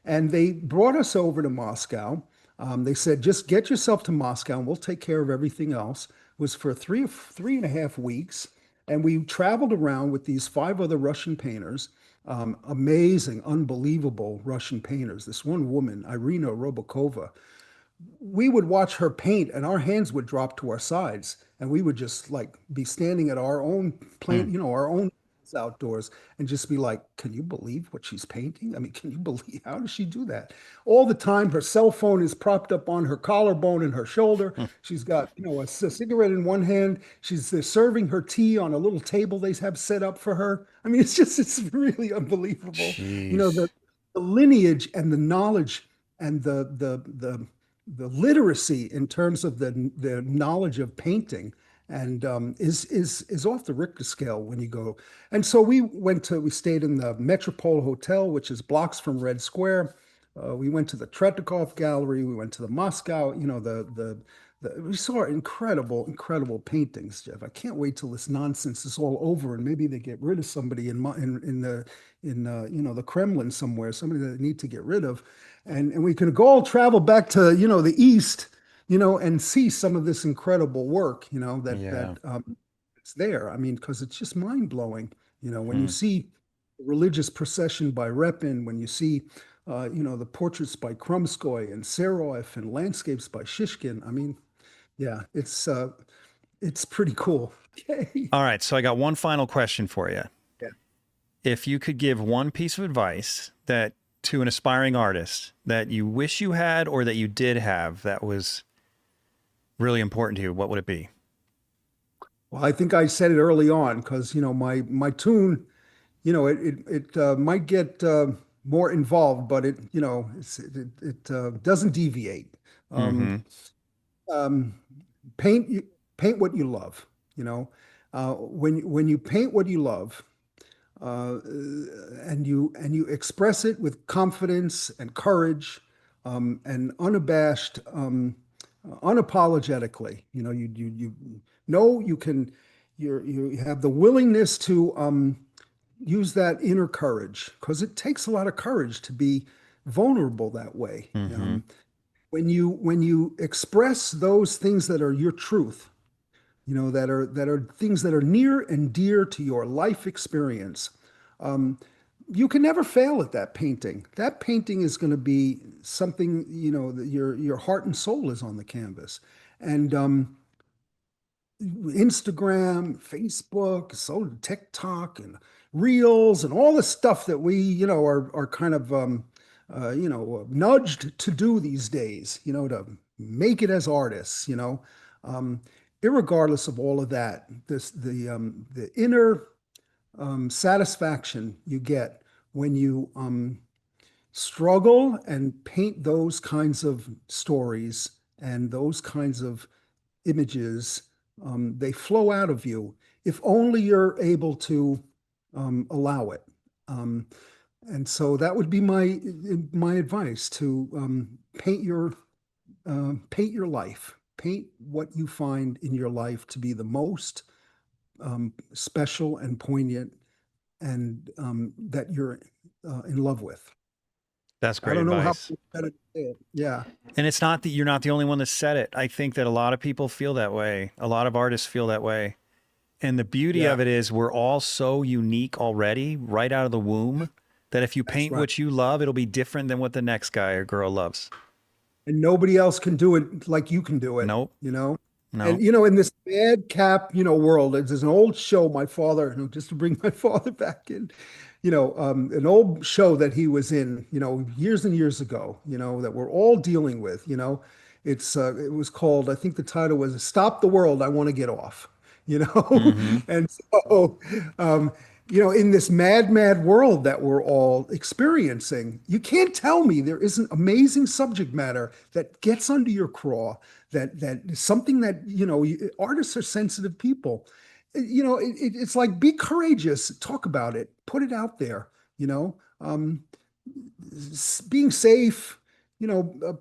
and they brought us over to Moscow. They said, just get yourself to Moscow and we'll take care of everything else. It was for 3.5 weeks. And we traveled around with these five other Russian painters, amazing, unbelievable Russian painters. This one woman, Irina Robokova, we would watch her paint and our hands would drop to our sides, and we would just like be standing at our own hmm, plant, our own outdoors, and just be like, can you believe what she's painting? I mean, can you believe, how does she do that? All the time her cell phone is propped up on her collarbone and her shoulder. hmm. She's got, a cigarette in one hand. They're serving her tea on a little table they have set up for her. I mean, it's really unbelievable. Jeez. The lineage and the knowledge and the literacy in terms of the knowledge of painting and is off the Richter scale when you go. And so we stayed in the Metropole Hotel, which is blocks from Red Square. We went to the Tretyakov Gallery. We went to the Moscow, we saw incredible paintings, Jeff. I can't wait till this nonsense is all over and maybe they get rid of somebody in the Kremlin somewhere, somebody that they need to get rid of, and we can go all travel back to the East, and see some of this incredible work, it's there. I mean, because it's just mind blowing, when you see the religious procession by Repin, when you see the portraits by Krumskoy and Seroff and landscapes by Shishkin. I mean, yeah, it's pretty cool. All right. So I got one final question for you. Yeah. If you could give one piece of advice that to an aspiring artist that you wish you had or that you did have that was really important to you, what would it be? Well, I think I said it early on because my tune, it might get more involved, but it doesn't deviate. Paint what you love. When you paint what you love, and you express it with confidence and courage, and unabashed, unapologetically. You know you can. You have the willingness to use that inner courage because it takes a lot of courage to be vulnerable that way. When you express those things that are your truth, that are things that are near and dear to your life experience, you can never fail at that painting. That painting is going to be something, that your heart and soul is on the canvas. And Instagram, Facebook, so TikTok, and Reels, and all the stuff that we, are kind of, nudged to do these days, to make it as artists, irregardless of all of that, the inner satisfaction you get when you struggle and paint those kinds of stories and those kinds of images, they flow out of you if only you're able to allow it. And so that would be my advice to paint your life, paint what you find in your life to be the most special and poignant, and that you're in love with. That's great I don't advice. know how better to say it. Yeah. And it's not that you're not the only one that said it. I think that a lot of people feel that way. A lot of artists feel that way. And the beauty of it is we're all so unique already right out of the womb that if you paint what you love, it'll be different than what the next guy or girl loves. And nobody else can do it like you can do it. Nope. No. And in this madcap, world, there's an old show my father, just to bring my father back in, an old show that he was in, years and years ago, that we're all dealing with, it was called, I think the title was Stop the World, I Want to Get Off, and so, in this mad world that we're all experiencing, you can't tell me there isn't amazing subject matter that gets under your craw, that is something that, artists are sensitive people. It's like, be courageous, talk about it, put it out there, being safe,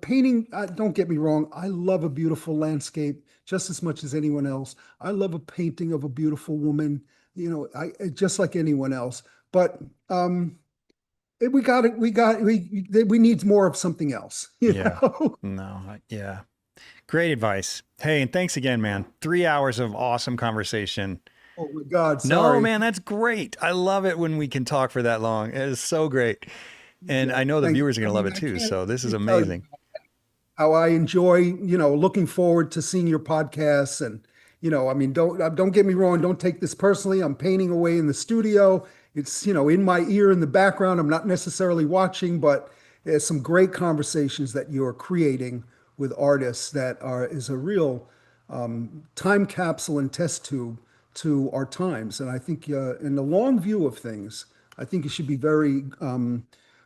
painting, don't get me wrong, I love a beautiful landscape just as much as anyone else. I love a painting of a beautiful woman, I just like anyone else. But we need more of something else. You know? Yeah. Great advice. Hey, and thanks again, man. 3 hours of awesome conversation. Oh my God, sorry. No, man, that's great. I love it when we can talk for that long. It is so great. And I know the viewers are going to love it too. So this is amazing. How I enjoy, looking forward to seeing your podcasts. And, don't get me wrong. Don't take this personally. I'm painting away in the studio. It's, in my ear in the background. I'm not necessarily watching, but there's some great conversations that you're creating with artists that is a real time capsule and test tube to our times. And I think in the long view of things, I think you should be very,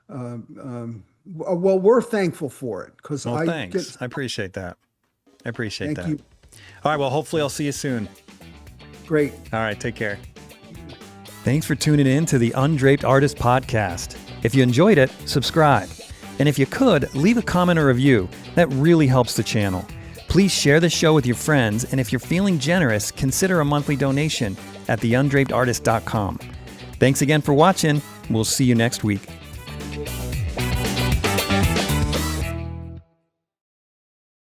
well, we're thankful for it. Thanks. I appreciate that. I appreciate that. Thank you. All right. Well, hopefully I'll see you soon. Great. All right. Take care. Thanks for tuning in to the Undraped Artist Podcast. If you enjoyed it, subscribe. And if you could, leave a comment or review. That really helps the channel. Please share the show with your friends, and if you're feeling generous, consider a monthly donation at theundrapedartist.com. Thanks again for watching. We'll see you next week.